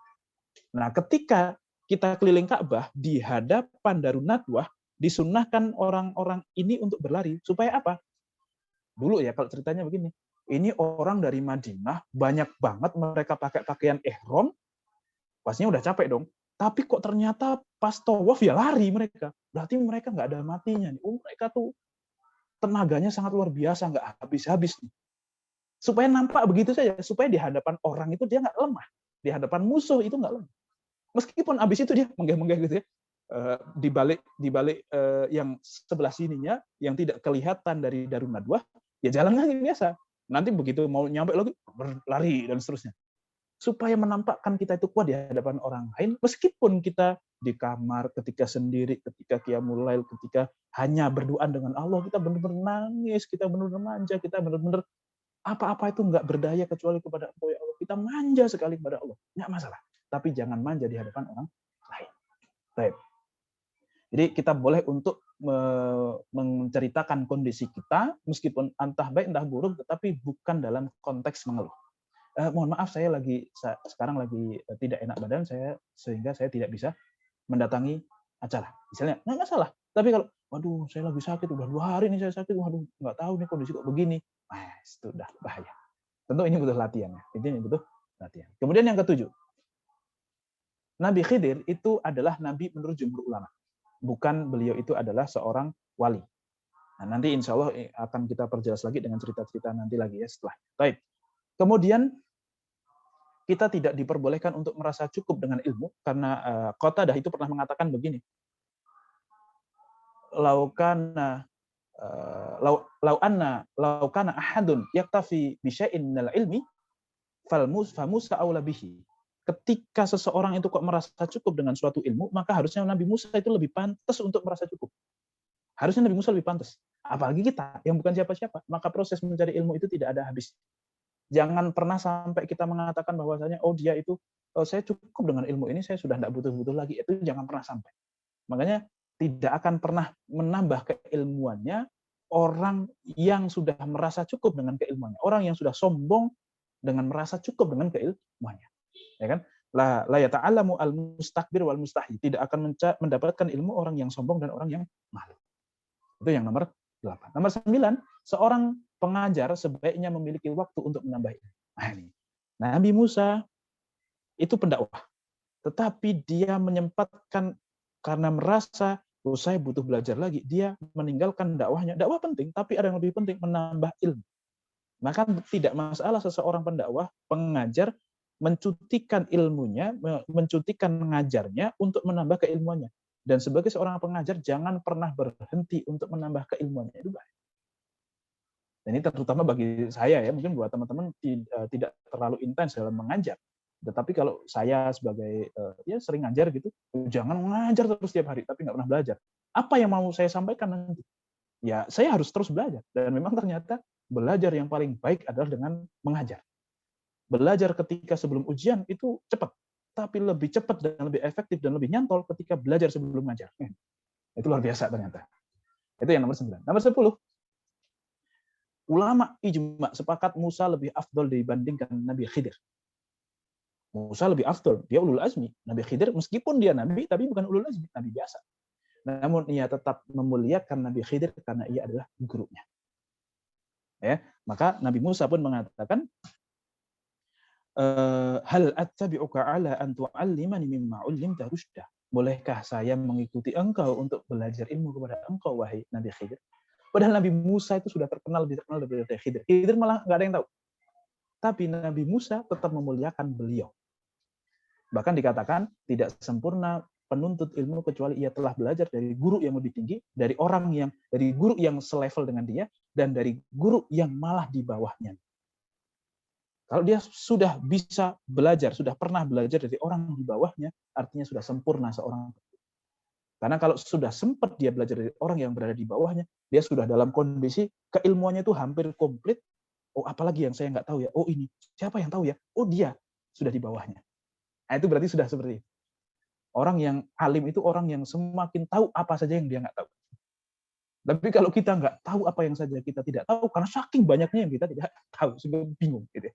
[SPEAKER 2] Nah, ketika kita keliling Ka'bah di hadapan Darun Nadwah, disunahkan orang-orang ini untuk berlari. Supaya apa? Dulu ya, kalau ceritanya begini. Ini orang dari Madinah, banyak banget mereka pakai pakaian ihram, pastinya udah capek dong. Tapi kok ternyata pas tawaf ya lari mereka. Berarti mereka nggak ada matinya. Mereka tuh tenaganya sangat luar biasa, nggak habis-habis. Supaya nampak begitu saja, supaya di hadapan orang itu dia nggak lemah. Di hadapan musuh itu nggak lemah. Meskipun habis itu dia menggeh-menggeh gitu ya. Di balik yang sebelah sininya, yang tidak kelihatan dari Darun Nadwah, ya jalan lagi biasa. Nanti begitu mau nyampe lagi, berlari dan seterusnya. Supaya menampakkan kita itu kuat di hadapan orang lain, meskipun kita di kamar, ketika sendiri, ketika qiyamul lail, ketika hanya berdoa dengan Allah, kita benar-benar nangis, kita benar-benar manja, kita benar-benar apa-apa itu nggak berdaya kecuali kepada Allah. Ya Allah, kita manja sekali kepada Allah, nggak masalah. Tapi jangan manja di hadapan orang lain. Baik. Jadi kita boleh untuk menceritakan kondisi kita, meskipun entah baik entah buruk, tetapi bukan dalam konteks mengeluh. Mohon maaf, saya sekarang lagi tidak enak badan, sehingga saya tidak bisa mendatangi acara. Misalnya, nggak masalah. Tapi kalau, waduh, saya lagi sakit, udah 2 hari nih saya sakit, waduh, nggak tahu nih kondisi kok begini. Itu udah bahaya. Tentu ini butuh latihan. Ini butuh latihan. Kemudian yang ketujuh, Nabi Khidir itu adalah nabi menurut jumhur ulama. Bukan beliau itu adalah seorang wali. Nah, nanti insya Allah akan kita perjelas lagi dengan cerita-cerita nanti lagi ya setelah. Baik. Kemudian kita tidak diperbolehkan untuk merasa cukup dengan ilmu karena Qatadah itu pernah mengatakan begini. Laukana ahadun yaktafi bi syai'in minal ilmi famusa aula bihi. Ketika seseorang itu kok merasa cukup dengan suatu ilmu, maka harusnya Nabi Musa itu lebih pantas untuk merasa cukup. Harusnya Nabi Musa lebih pantas. Apalagi kita yang bukan siapa-siapa, maka proses mencari ilmu itu tidak ada habis. Jangan pernah sampai kita mengatakan bahwasanya dia itu saya cukup dengan ilmu ini, saya sudah tidak butuh-butuh lagi. Itu jangan pernah sampai. Makanya tidak akan pernah menambah keilmuannya orang yang sudah merasa cukup dengan keilmuannya. Orang yang sudah sombong dengan merasa cukup dengan keilmuannya. Ya kan? La yata'allamu al-mustakbir wal mustahi. Tidak akan mendapatkan ilmu orang yang sombong dan orang yang malu. Itu yang nomor 8. Nomor 9, seorang pengajar sebaiknya memiliki waktu untuk menambah ilmu. Nah, ini. Nabi Musa itu pendakwah. Tetapi dia menyempatkan karena merasa saya butuh belajar lagi, dia meninggalkan dakwahnya. Dakwah penting, tapi ada yang lebih penting, menambah ilmu. Maka tidak masalah seseorang pendakwah, pengajar mencutikan ilmunya, mencutikan mengajarnya untuk menambah keilmuannya. Dan sebagai seorang pengajar, jangan pernah berhenti untuk menambah keilmuannya. Itu baik. Dan ini terutama bagi saya ya, mungkin buat teman-teman tidak terlalu intens dalam mengajar. Tetapi kalau saya sebagai ya sering ngajar gitu, jangan mengajar terus setiap hari, tapi nggak pernah belajar. Apa yang mau saya sampaikan nanti? Ya, saya harus terus belajar. Dan memang ternyata belajar yang paling baik adalah dengan mengajar. Belajar ketika sebelum ujian itu cepat, tapi lebih cepat dan lebih efektif dan lebih nyantol ketika belajar sebelum mengajar. Itu luar biasa ternyata. Itu yang nomor 9. Nomor 10. Ulama ijma sepakat Musa lebih afdol dibandingkan Nabi Khidir. Musa lebih afdol, dia ulul azmi. Nabi Khidir meskipun dia nabi, tapi bukan ulul azmi, nabi biasa. Namun ia tetap memuliakan Nabi Khidir karena ia adalah gurunya. Ya, maka Nabi Musa pun mengatakan, hal attabi'uka ala an tu'allimani mimma 'ullimta rusyda. Bolehkah saya mengikuti engkau untuk belajar ilmu kepada engkau, wahai Nabi Khidir? Padahal Nabi Musa itu sudah lebih terkenal daripada Khidir. Khidir malah nggak ada yang tahu. Tapi Nabi Musa tetap memuliakan beliau. Bahkan dikatakan tidak sempurna penuntut ilmu kecuali ia telah belajar dari guru yang lebih tinggi, dari guru yang selevel dengan dia, dan dari guru yang malah di bawahnya. Kalau dia sudah bisa belajar, sudah pernah belajar dari orang di bawahnya, artinya sudah sempurna seorang. Karena kalau sudah sempat dia belajar dari orang yang berada di bawahnya, dia sudah dalam kondisi keilmuannya itu hampir komplit. Oh, apalagi yang saya nggak tahu ya? Oh, ini. Siapa yang tahu ya? Oh, dia sudah di bawahnya. Nah, itu berarti sudah seperti itu. Orang yang alim itu orang yang semakin tahu apa saja yang dia nggak tahu. Tapi kalau kita nggak tahu apa yang saja kita tidak tahu, karena saking banyaknya yang kita tidak tahu, sehingga bingung. Gitu.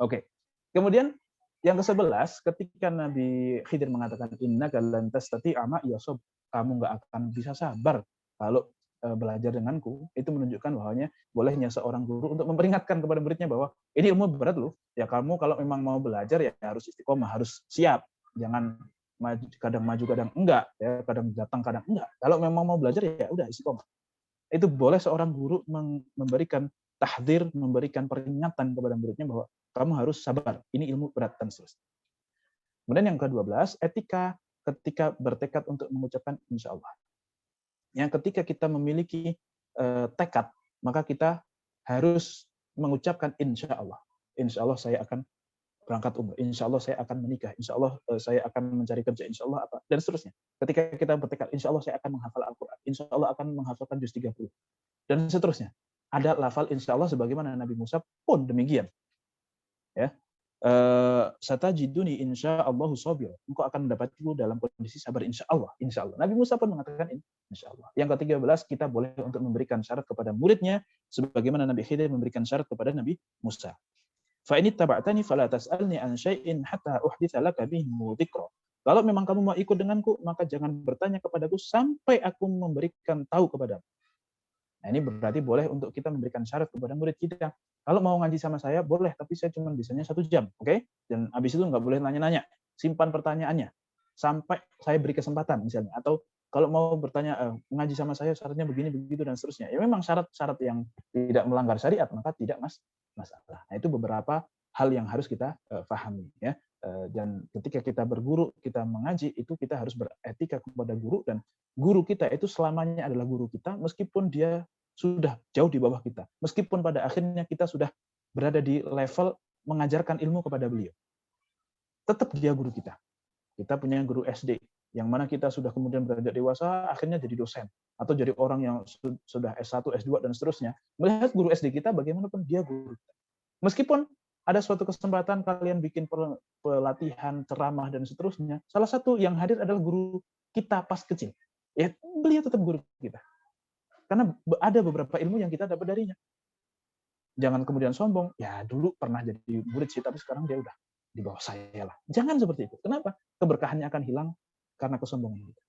[SPEAKER 2] Oke. Kemudian yang ke-11, ketika Nabi Khidir mengatakan innaka lan tastati'a ma'iya sabr, kamu nggak akan bisa sabar kalau belajar denganku, itu menunjukkan bahwanya bolehnya seorang guru untuk memperingatkan kepada muridnya bahwa ini ilmu berat loh. Ya kamu kalau memang mau belajar ya harus istiqomah, harus siap. Jangan kadang maju kadang enggak, ya kadang datang kadang enggak. Kalau memang mau belajar ya udah istiqomah. Itu boleh seorang guru memberikan tahdzir, memberikan peringatan kepada muridnya bahwa kamu harus sabar, ini ilmu berat dan seterusnya. Kemudian yang ke-12, etika ketika bertekad untuk mengucapkan insya Allah. Yang ketika kita memiliki tekad, maka kita harus mengucapkan insya Allah. Insya Allah saya akan berangkat umrah, insya Allah saya akan menikah, insya Allah saya akan mencari kerja, insya Allah apa, dan seterusnya. Ketika kita bertekad, insya Allah saya akan menghafal Al-Quran, insya Allah akan menghafalkan juz 30, dan seterusnya. Ada lafal insya Allah sebagaimana Nabi Musa pun demikian. Ya, satajiduni insyaallah sabir. Engkau akan mendapatiku dalam kondisi sabar insyaallah. Insyaallah. Nabi Musa pun mengatakan insyaallah. Yang ke-13, kita boleh untuk memberikan syarat kepada muridnya sebagaimana Nabi Khidir memberikan syarat kepada Nabi Musa. Fa in ittaba'tani fala tas'alni an syai'in hatta uhditsa laka bihi dzikra. Kalau memang kamu mau ikut denganku, maka jangan bertanya kepadaku sampai aku memberikan tahu kepadamu. Nah, ini berarti boleh untuk kita memberikan syarat kepada murid kita. Kalau mau ngaji sama saya, boleh, tapi saya cuma bisanya 1 jam, oke? Dan habis itu nggak boleh nanya-nanya. Simpan pertanyaannya sampai saya beri kesempatan misalnya. Atau kalau mau bertanya, ngaji sama saya syaratnya begini, begitu, dan seterusnya. Ya memang syarat-syarat yang tidak melanggar syariat, maka tidak masalah. Nah, itu beberapa hal yang harus kita pahami. Ya. Dan ketika kita berguru, kita mengaji, itu kita harus beretika kepada guru, dan guru kita itu selamanya adalah guru kita, meskipun dia sudah jauh di bawah kita. Meskipun pada akhirnya kita sudah berada di level mengajarkan ilmu kepada beliau. Tetap dia guru kita. Kita punya guru SD, yang mana kita sudah kemudian beranjak dewasa, akhirnya jadi dosen. Atau jadi orang yang sudah S1, S2, dan seterusnya. Melihat guru SD kita, bagaimanapun dia guru kita. Meskipun ada suatu kesempatan kalian bikin pelatihan, ceramah, dan seterusnya, salah satu yang hadir adalah guru kita pas kecil. Ya, beliau tetap guru kita. Karena ada beberapa ilmu yang kita dapat darinya. Jangan kemudian sombong, ya dulu pernah jadi murid sih, tapi sekarang dia udah di bawah saya lah. Jangan seperti itu. Kenapa? Keberkahannya akan hilang karena kesombongan kita.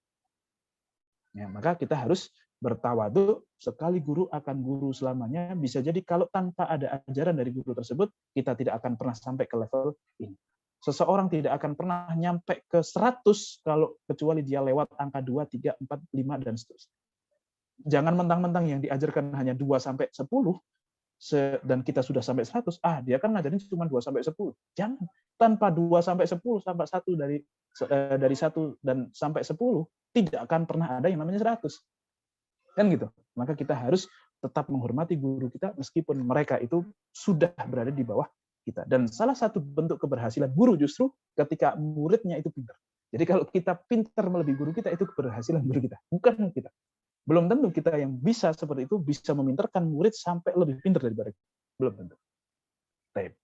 [SPEAKER 2] Ya, maka kita harus bertawadu, sekali guru akan guru selamanya. Bisa jadi kalau tanpa ada ajaran dari guru tersebut, kita tidak akan pernah sampai ke level ini. Seseorang tidak akan pernah nyampe ke 100 kalau kecuali dia lewat angka 2, 3, 4, 5, dan seterusnya. Jangan mentang-mentang yang diajarkan hanya 2 sampai 10 dan kita sudah sampai 100, dia kan ngajarin cuma 2 sampai 10. Jangan. Tanpa 2 sampai 10 sampai 1 dari 1 dan sampai 10 tidak akan pernah ada yang namanya 100. Kan gitu. Maka kita harus tetap menghormati guru kita meskipun mereka itu sudah berada di bawah kita. Dan salah satu bentuk keberhasilan guru justru ketika muridnya itu pintar. Jadi kalau kita pintar melebihi guru kita, itu keberhasilan guru kita, bukan kita. Belum tentu kita yang bisa seperti itu bisa memintarkan murid sampai lebih pintar daripada kita. Belum tentu. Baik.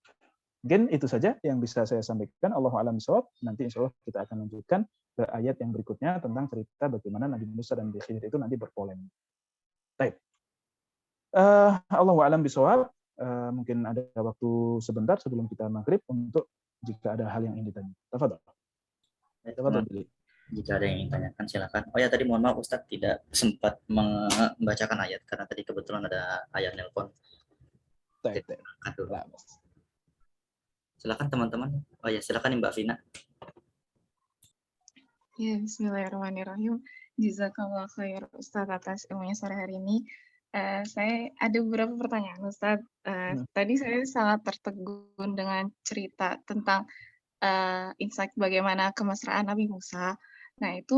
[SPEAKER 2] Mungkin itu saja yang bisa saya sampaikan. Allahu a'lam bishawab. Nanti insya Allah kita akan lanjutkan ke ayat yang berikutnya tentang cerita bagaimana Nabi Musa dan Nabi Khidir itu nanti berpolemik. Baik. Allahu a'lam bishawab. Mungkin ada waktu sebentar sebelum kita maghrib untuk jika ada hal yang ingin ditanya. Tafadhol. Tafadhol.
[SPEAKER 1] Jika ada yang ingin tanyakan silakan. Oh ya, tadi mohon maaf Ustadz tidak sempat membacakan ayat karena tadi kebetulan ada ayat nelpon. Silakan teman-teman. Oh ya, silakan Mbak Vina.
[SPEAKER 3] Ya, bismillahirrahmanirrahim. Jazakallah khair Ustadz atas ilmunya sore hari ini. Saya ada beberapa pertanyaan Ustadz. Tadi saya sangat tertegun dengan cerita tentang insight bagaimana kemesraan Nabi Musa. Nah, itu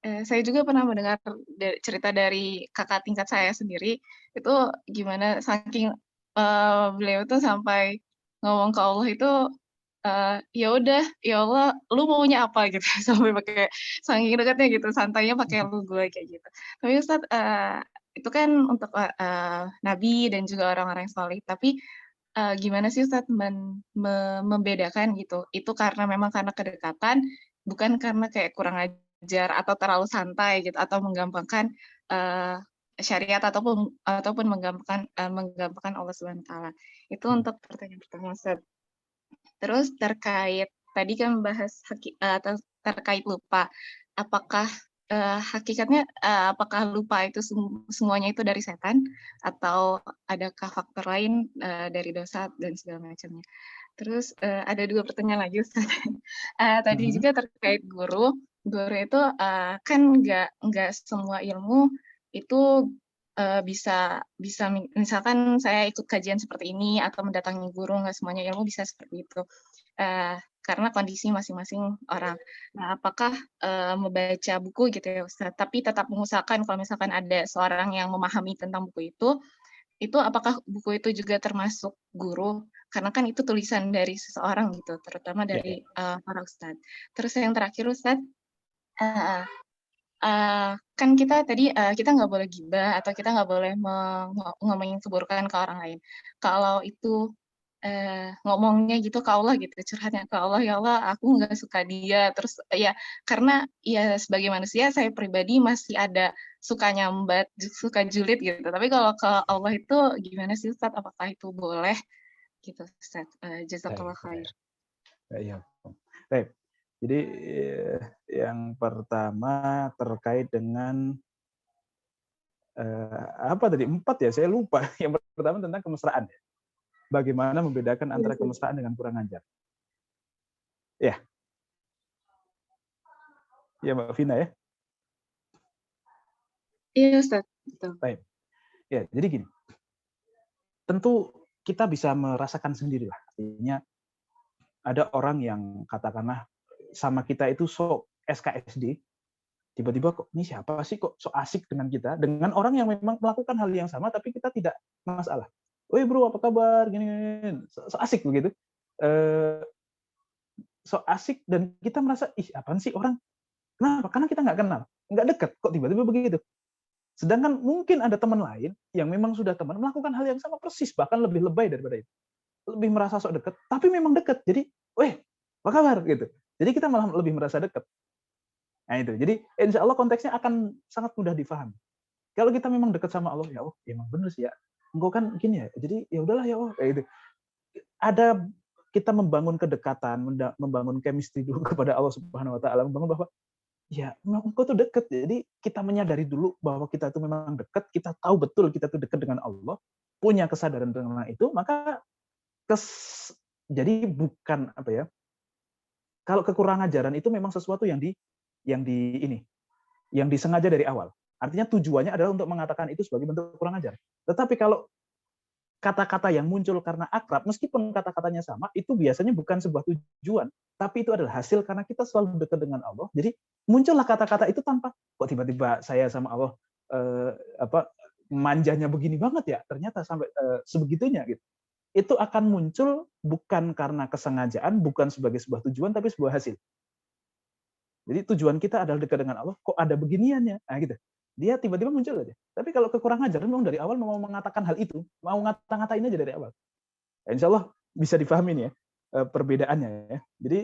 [SPEAKER 3] saya juga pernah mendengar cerita dari kakak tingkat saya sendiri, itu gimana saking beliau tuh sampai ngomong ke Allah itu, ya udah, ya Allah, lu maunya apa gitu, sampai pakai saking dekatnya gitu, santainya pakai lu gue kayak gitu. Tapi Ustadz, itu kan untuk Nabi dan juga orang-orang yang saleh, tapi gimana sih Ustadz membedakan gitu, itu memang karena kedekatan, bukan karena kayak kurang ajar atau terlalu santai gitu, atau menggampangkan syariat ataupun menggampangkan Allah Subhanahu wa taala. Itu untuk pertanyaan pertama Ustadz. Terus terkait tadi kan membahas terkait lupa, apakah hakikatnya apakah lupa itu semuanya itu dari setan atau adakah faktor lain dari dosa dan segala macamnya. Terus ada 2 pertanyaan lagi Ustaz. Tadi juga terkait guru itu kan nggak semua ilmu itu bisa misalkan saya ikut kajian seperti ini atau mendatangi guru, nggak semuanya ilmu bisa seperti itu. Karena kondisi masing-masing orang. Nah, apakah membaca buku gitu ya Ustaz, tapi tetap mengusahakan kalau misalkan ada seorang yang memahami tentang buku itu apakah buku itu juga termasuk guru? Karena kan itu tulisan dari seseorang gitu, terutama dari para ustadz. Terus yang terakhir Ustaz, kan kita tadi kita nggak boleh gibah atau kita nggak boleh ngomongin keburukan ke orang lain. Kalau itu ngomongnya gitu ke Allah gitu, curhatnya ke Allah, "Ya Allah, aku nggak suka dia." Terus ya karena ya sebagai manusia saya pribadi masih ada suka nyambat, suka julid gitu. Tapi kalau ke Allah itu gimana sih Ustaz? Apakah itu boleh? Gitu Ustaz. Jazakallah khair.
[SPEAKER 2] Iya. Baik. Jadi yang pertama terkait dengan apa tadi? 4 ya, saya lupa. Yang pertama tentang kemesraan ya. Bagaimana membedakan antara kemesraan dengan kurang ajar. Ya. Ya Mbak Vina ya.
[SPEAKER 3] Iya Ustaz. Betul.
[SPEAKER 2] Baik. Ya, jadi gini. Tentu kita bisa merasakan sendiri lah. Artinya ada orang yang katakanlah sama kita itu sok SKSD, tiba-tiba kok ini siapa sih kok so asik dengan kita, dengan orang yang memang melakukan hal yang sama tapi kita tidak masalah. Woi bro, apa kabar? Gini, so asik begitu. So asik dan kita merasa ih apaan sih orang? Kenapa? Karena kita nggak kenal, nggak dekat. Kok tiba-tiba begitu? Sedangkan mungkin ada teman lain yang memang sudah teman melakukan hal yang sama persis, bahkan lebih lebay daripada itu. Lebih merasa sok dekat, tapi memang dekat. Jadi, weh, apa kabar? Gitu. Jadi kita malah lebih merasa dekat. Nah itu. Jadi insya Allah konteksnya akan sangat mudah difahami. Kalau kita memang dekat sama Allah, ya Allah, emang bener sih ya. Engkau kan gini ya. Jadi ya udahlah ya Allah. Kayak gitu. Ada kita membangun kedekatan, membangun chemistry dulu kepada Allah Subhanahu Wa Taala, membangun bahwa ya memang engkau tuh dekat. Jadi kita menyadari dulu bahwa kita itu memang dekat. Kita tahu betul kita tuh dekat dengan Allah, punya kesadaran tentang itu, maka jadi bukan apa ya? Kalau kekurangan ajaran itu memang sesuatu yang disengaja dari awal. Artinya tujuannya adalah untuk mengatakan itu sebagai bentuk kurang ajar. Tetapi kalau kata-kata yang muncul karena akrab, meskipun kata-katanya sama, itu biasanya bukan sebuah tujuan, tapi itu adalah hasil karena kita selalu dekat dengan Allah. Jadi muncullah kata-kata itu tanpa kok tiba-tiba saya sama Allah manjanya begini banget ya, ternyata sampai sebegitunya gitu. Itu akan muncul bukan karena kesengajaan, bukan sebagai sebuah tujuan, tapi sebuah hasil. Jadi tujuan kita adalah dekat dengan Allah, kok ada beginiannya, nah gitu. Dia tiba-tiba muncul aja. Tapi kalau kekurangan ajaran, memang dari awal mau mengatakan hal itu, mau ngata-ngatain aja dari awal. Ya, insya Allah bisa difahami nih ya perbedaannya ya. Jadi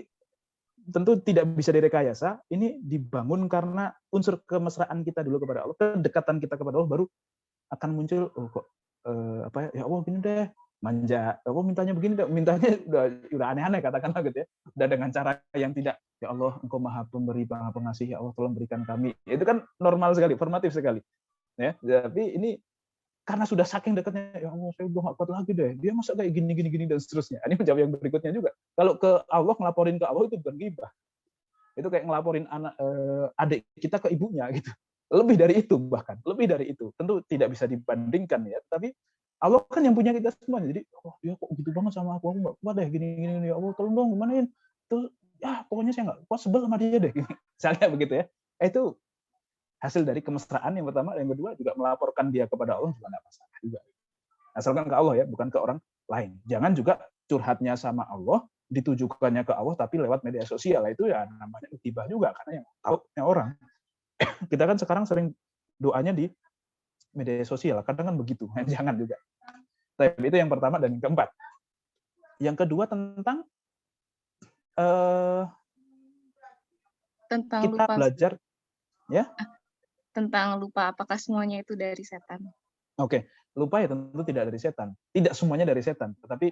[SPEAKER 2] tentu tidak bisa direkayasa. Ini dibangun karena unsur kemesraan kita dulu kepada Allah, kedekatan kita kepada Allah baru akan muncul. Oh kok ya Allah gini deh, manja. Oh mintanya begini deh, mintanya udah aneh-aneh katakanlah gitu ya. Udah dengan cara yang tidak ya Allah engkau maha pemberi maha pengasih, ya Allah tolong berikan kami. Itu kan normal sekali, formatif sekali. Ya, tapi ini karena sudah saking dekatnya, ya Allah saya udah nggak kuat lagi deh. Dia masa kayak gini dan seterusnya. Ini menjawab yang berikutnya juga. Kalau ke Allah ngelaporin ke Allah itu bukan ghibah. Itu kayak ngelaporin adik kita ke ibunya gitu. Lebih dari itu bahkan, lebih dari itu. Tentu tidak bisa dibandingkan ya, tapi Allah kan yang punya kita semuanya. Jadi, oh dia kok gitu banget sama aku nggak kuat deh gini ya Allah tolong dong gimanain. Terus ya pokoknya saya nggak kuat sebel sama dia deh. Misalnya begitu ya. Itu hasil dari kemesraan yang pertama, yang kedua juga melaporkan dia kepada Allah juga nggak masalah juga. Asalkan ke Allah ya, bukan ke orang lain. Jangan juga curhatnya sama Allah, ditujukannya ke Allah tapi lewat media sosial. Itu ya namanya ghibah juga karena yang tahunya orang. Kita kan sekarang sering doanya di media sosial, kadang kan begitu. Jangan juga. Tapi itu yang pertama dan yang keempat. Yang kedua tentang kita
[SPEAKER 3] lupa,
[SPEAKER 2] belajar ya.
[SPEAKER 3] Tentang lupa apakah semuanya itu dari setan?
[SPEAKER 2] Oke, lupa ya tentu tidak dari setan. Tidak semuanya dari setan. Tetapi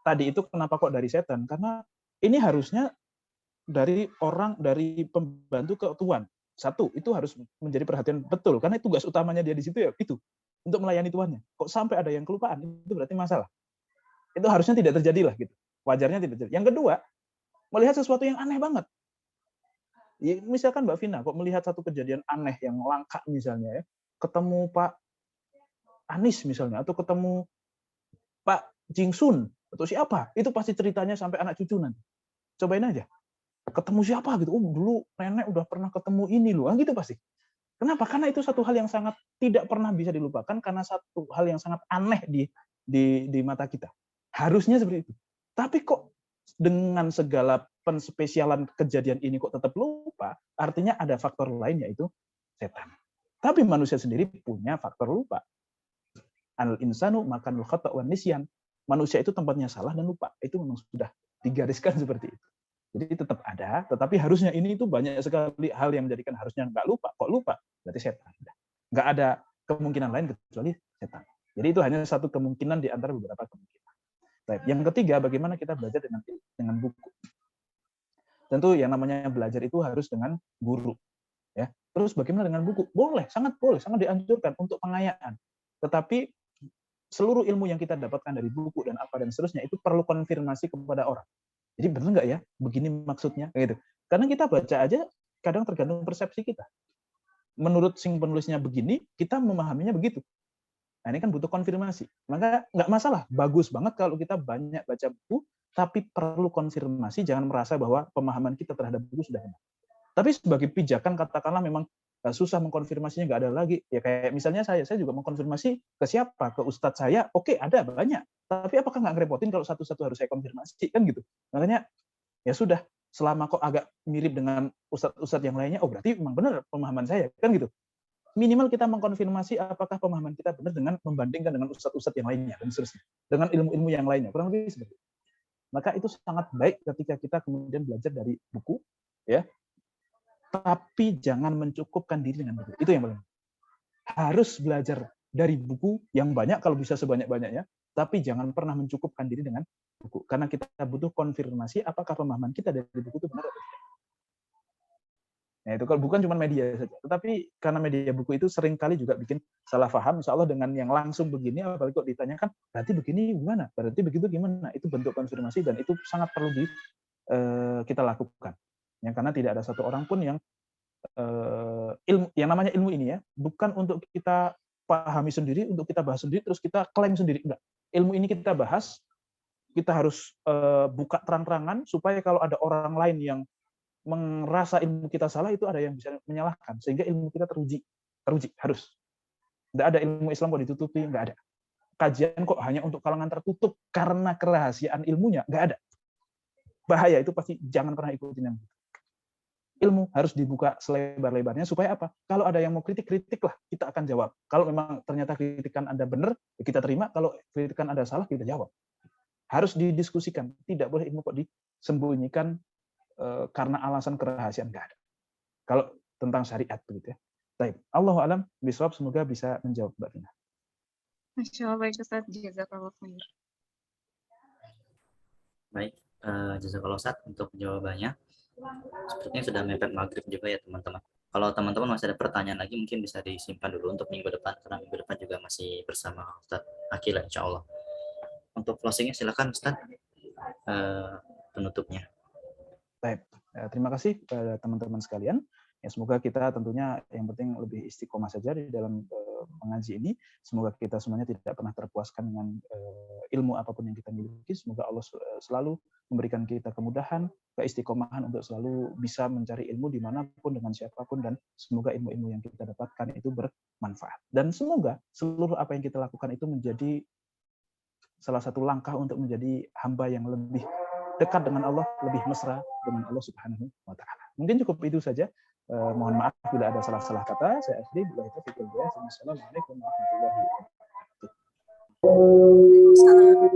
[SPEAKER 2] tadi itu kenapa kok dari setan? Karena ini harusnya dari pembantu ke tuan. Satu, itu harus menjadi perhatian betul. Karena tugas utamanya dia di situ ya itu. Untuk melayani tuannya. Kok sampai ada yang kelupaan, itu berarti masalah. Itu harusnya tidak terjadi lah gitu. Wajarnya tidak terjadi. Yang kedua, melihat sesuatu yang aneh banget. Ya, misalkan Mbak Vina, kok melihat satu kejadian aneh yang langka misalnya ya, ketemu Pak Anies misalnya, atau ketemu Pak Jingsun, atau siapa, itu pasti ceritanya sampai anak cucu nanti. Cobain aja. Ketemu siapa gitu, oh dulu nenek udah pernah ketemu ini loh, gitu pasti. Kenapa? Karena itu satu hal yang sangat tidak pernah bisa dilupakan, karena satu hal yang sangat aneh di mata kita. Harusnya seperti itu. Tapi kok dengan segala penspesialan kejadian ini kok tetap lupa, artinya ada faktor lain yaitu setan. Tapi manusia sendiri punya faktor lupa. Al insanu makanul khata' wan nisyan. manusia itu tempatnya salah dan lupa. Itu memang sudah digariskan seperti itu. Jadi tetap ada, tetapi harusnya ini itu banyak sekali hal yang menjadikan harusnya nggak lupa. Kok lupa? Berarti setan. Nggak ada kemungkinan lain kecuali setan. Jadi itu hanya satu kemungkinan di antara beberapa kemungkinan. Baik. Yang ketiga, bagaimana kita belajar dengan buku. Tentu yang namanya belajar itu harus dengan guru. Ya. Terus bagaimana dengan buku? Boleh, sangat dianjurkan untuk pengayaan. Tetapi seluruh ilmu yang kita dapatkan dari buku dan apa dan seterusnya itu perlu konfirmasi kepada orang. Jadi benar nggak ya? Begini maksudnya, gitu. Karena kita baca aja kadang tergantung persepsi kita. Menurut sing penulisnya begini, kita memahaminya begitu. Nah, ini kan butuh konfirmasi. Maka nggak masalah, bagus banget kalau kita banyak baca buku, tapi perlu konfirmasi. Jangan merasa bahwa pemahaman kita terhadap buku sudah benar. Tapi sebagai pijakan, katakanlah memang susah mengkonfirmasinya, nggak ada lagi. Ya kayak misalnya saya juga mengkonfirmasi ke siapa? Ke ustadz saya, oke, ada banyak. Tapi apakah nggak ngerepotin kalau satu-satu harus saya konfirmasi? Kan gitu. Makanya ya sudah, selama kok agak mirip dengan ustadz-ustadz yang lainnya, oh berarti memang benar pemahaman saya, kan gitu. Minimal kita mengkonfirmasi apakah pemahaman kita benar dengan membandingkan dengan ustadz-ustadz yang lainnya, dan seterusnya. Dengan ilmu-ilmu yang lainnya, kurang lebih seperti itu. Maka itu sangat baik ketika kita kemudian belajar dari buku, ya. Tapi jangan mencukupkan diri dengan buku. Itu yang paling. Harus belajar dari buku yang banyak, kalau bisa sebanyak-banyaknya, tapi jangan pernah mencukupkan diri dengan buku. Karena kita butuh konfirmasi apakah pemahaman kita dari buku itu benar atau tidak. Nah, itu kalau bukan cuma media saja. Tetapi karena media buku itu seringkali juga bikin salah paham, insya Allah dengan yang langsung begini, apalagi kok ditanyakan, berarti begini gimana? Berarti begitu gimana? Itu bentuk konfirmasi dan itu sangat perlu kita lakukan. Ya, karena tidak ada satu orang pun yang ilmu, yang namanya ilmu ini ya, bukan untuk kita pahami sendiri, untuk kita bahas sendiri, terus kita klaim sendiri. Enggak. Ilmu ini kita bahas, kita harus buka terang-terangan, supaya kalau ada orang lain yang merasa ilmu kita salah, itu ada yang bisa menyalahkan, sehingga ilmu kita teruji, harus. Tidak ada ilmu Islam kok ditutupi, nggak ada. Kajian kok hanya untuk kalangan tertutup karena kerahasiaan ilmunya, nggak ada. Bahaya, itu pasti jangan pernah ikutin yang gitu. Ilmu harus dibuka selebar-lebarnya, supaya apa? Kalau ada yang mau kritiklah, kita akan jawab. Kalau memang ternyata kritikan Anda benar, ya kita terima. Kalau kritikan Anda salah, kita jawab. Harus didiskusikan. Tidak boleh ilmu kok disembunyikan karena alasan kerahasiaan, nggak ada. Kalau tentang syariat begitu ya. Baik, Allahu a'lam bishawab, semoga bisa menjawab Mbak Tina.
[SPEAKER 3] Masya Allah, baik Ustaz, jazakallah khair.
[SPEAKER 1] Baik, jazakallah Ustaz untuk jawabannya. Sepertinya sudah mepet maghrib juga ya teman-teman. Kalau teman-teman masih ada pertanyaan lagi, mungkin bisa disimpan dulu untuk minggu depan, karena minggu depan juga masih bersama Ustaz Akila insya Allah. Untuk closingnya silakan Ustaz, penutupnya.
[SPEAKER 2] Baik, terima kasih kepada teman-teman sekalian. Ya, semoga kita tentunya yang penting lebih istiqomah saja di dalam mengaji ini. Semoga kita semuanya tidak pernah terpuaskan dengan ilmu apapun yang kita miliki. Semoga Allah selalu memberikan kita kemudahan, keistiqomahan untuk selalu bisa mencari ilmu dimanapun, dengan siapapun, dan semoga ilmu-ilmu yang kita dapatkan itu bermanfaat. Dan semoga seluruh apa yang kita lakukan itu menjadi salah satu langkah untuk menjadi hamba yang lebih dekat dengan Allah, lebih mesra dengan Allah Subhanahu wa Ta'ala. Mungkin cukup itu saja. Mohon maaf bila ada salah-salah kata. Saya akhiri. Assalamualaikum warahmatullahi wabarakatuh.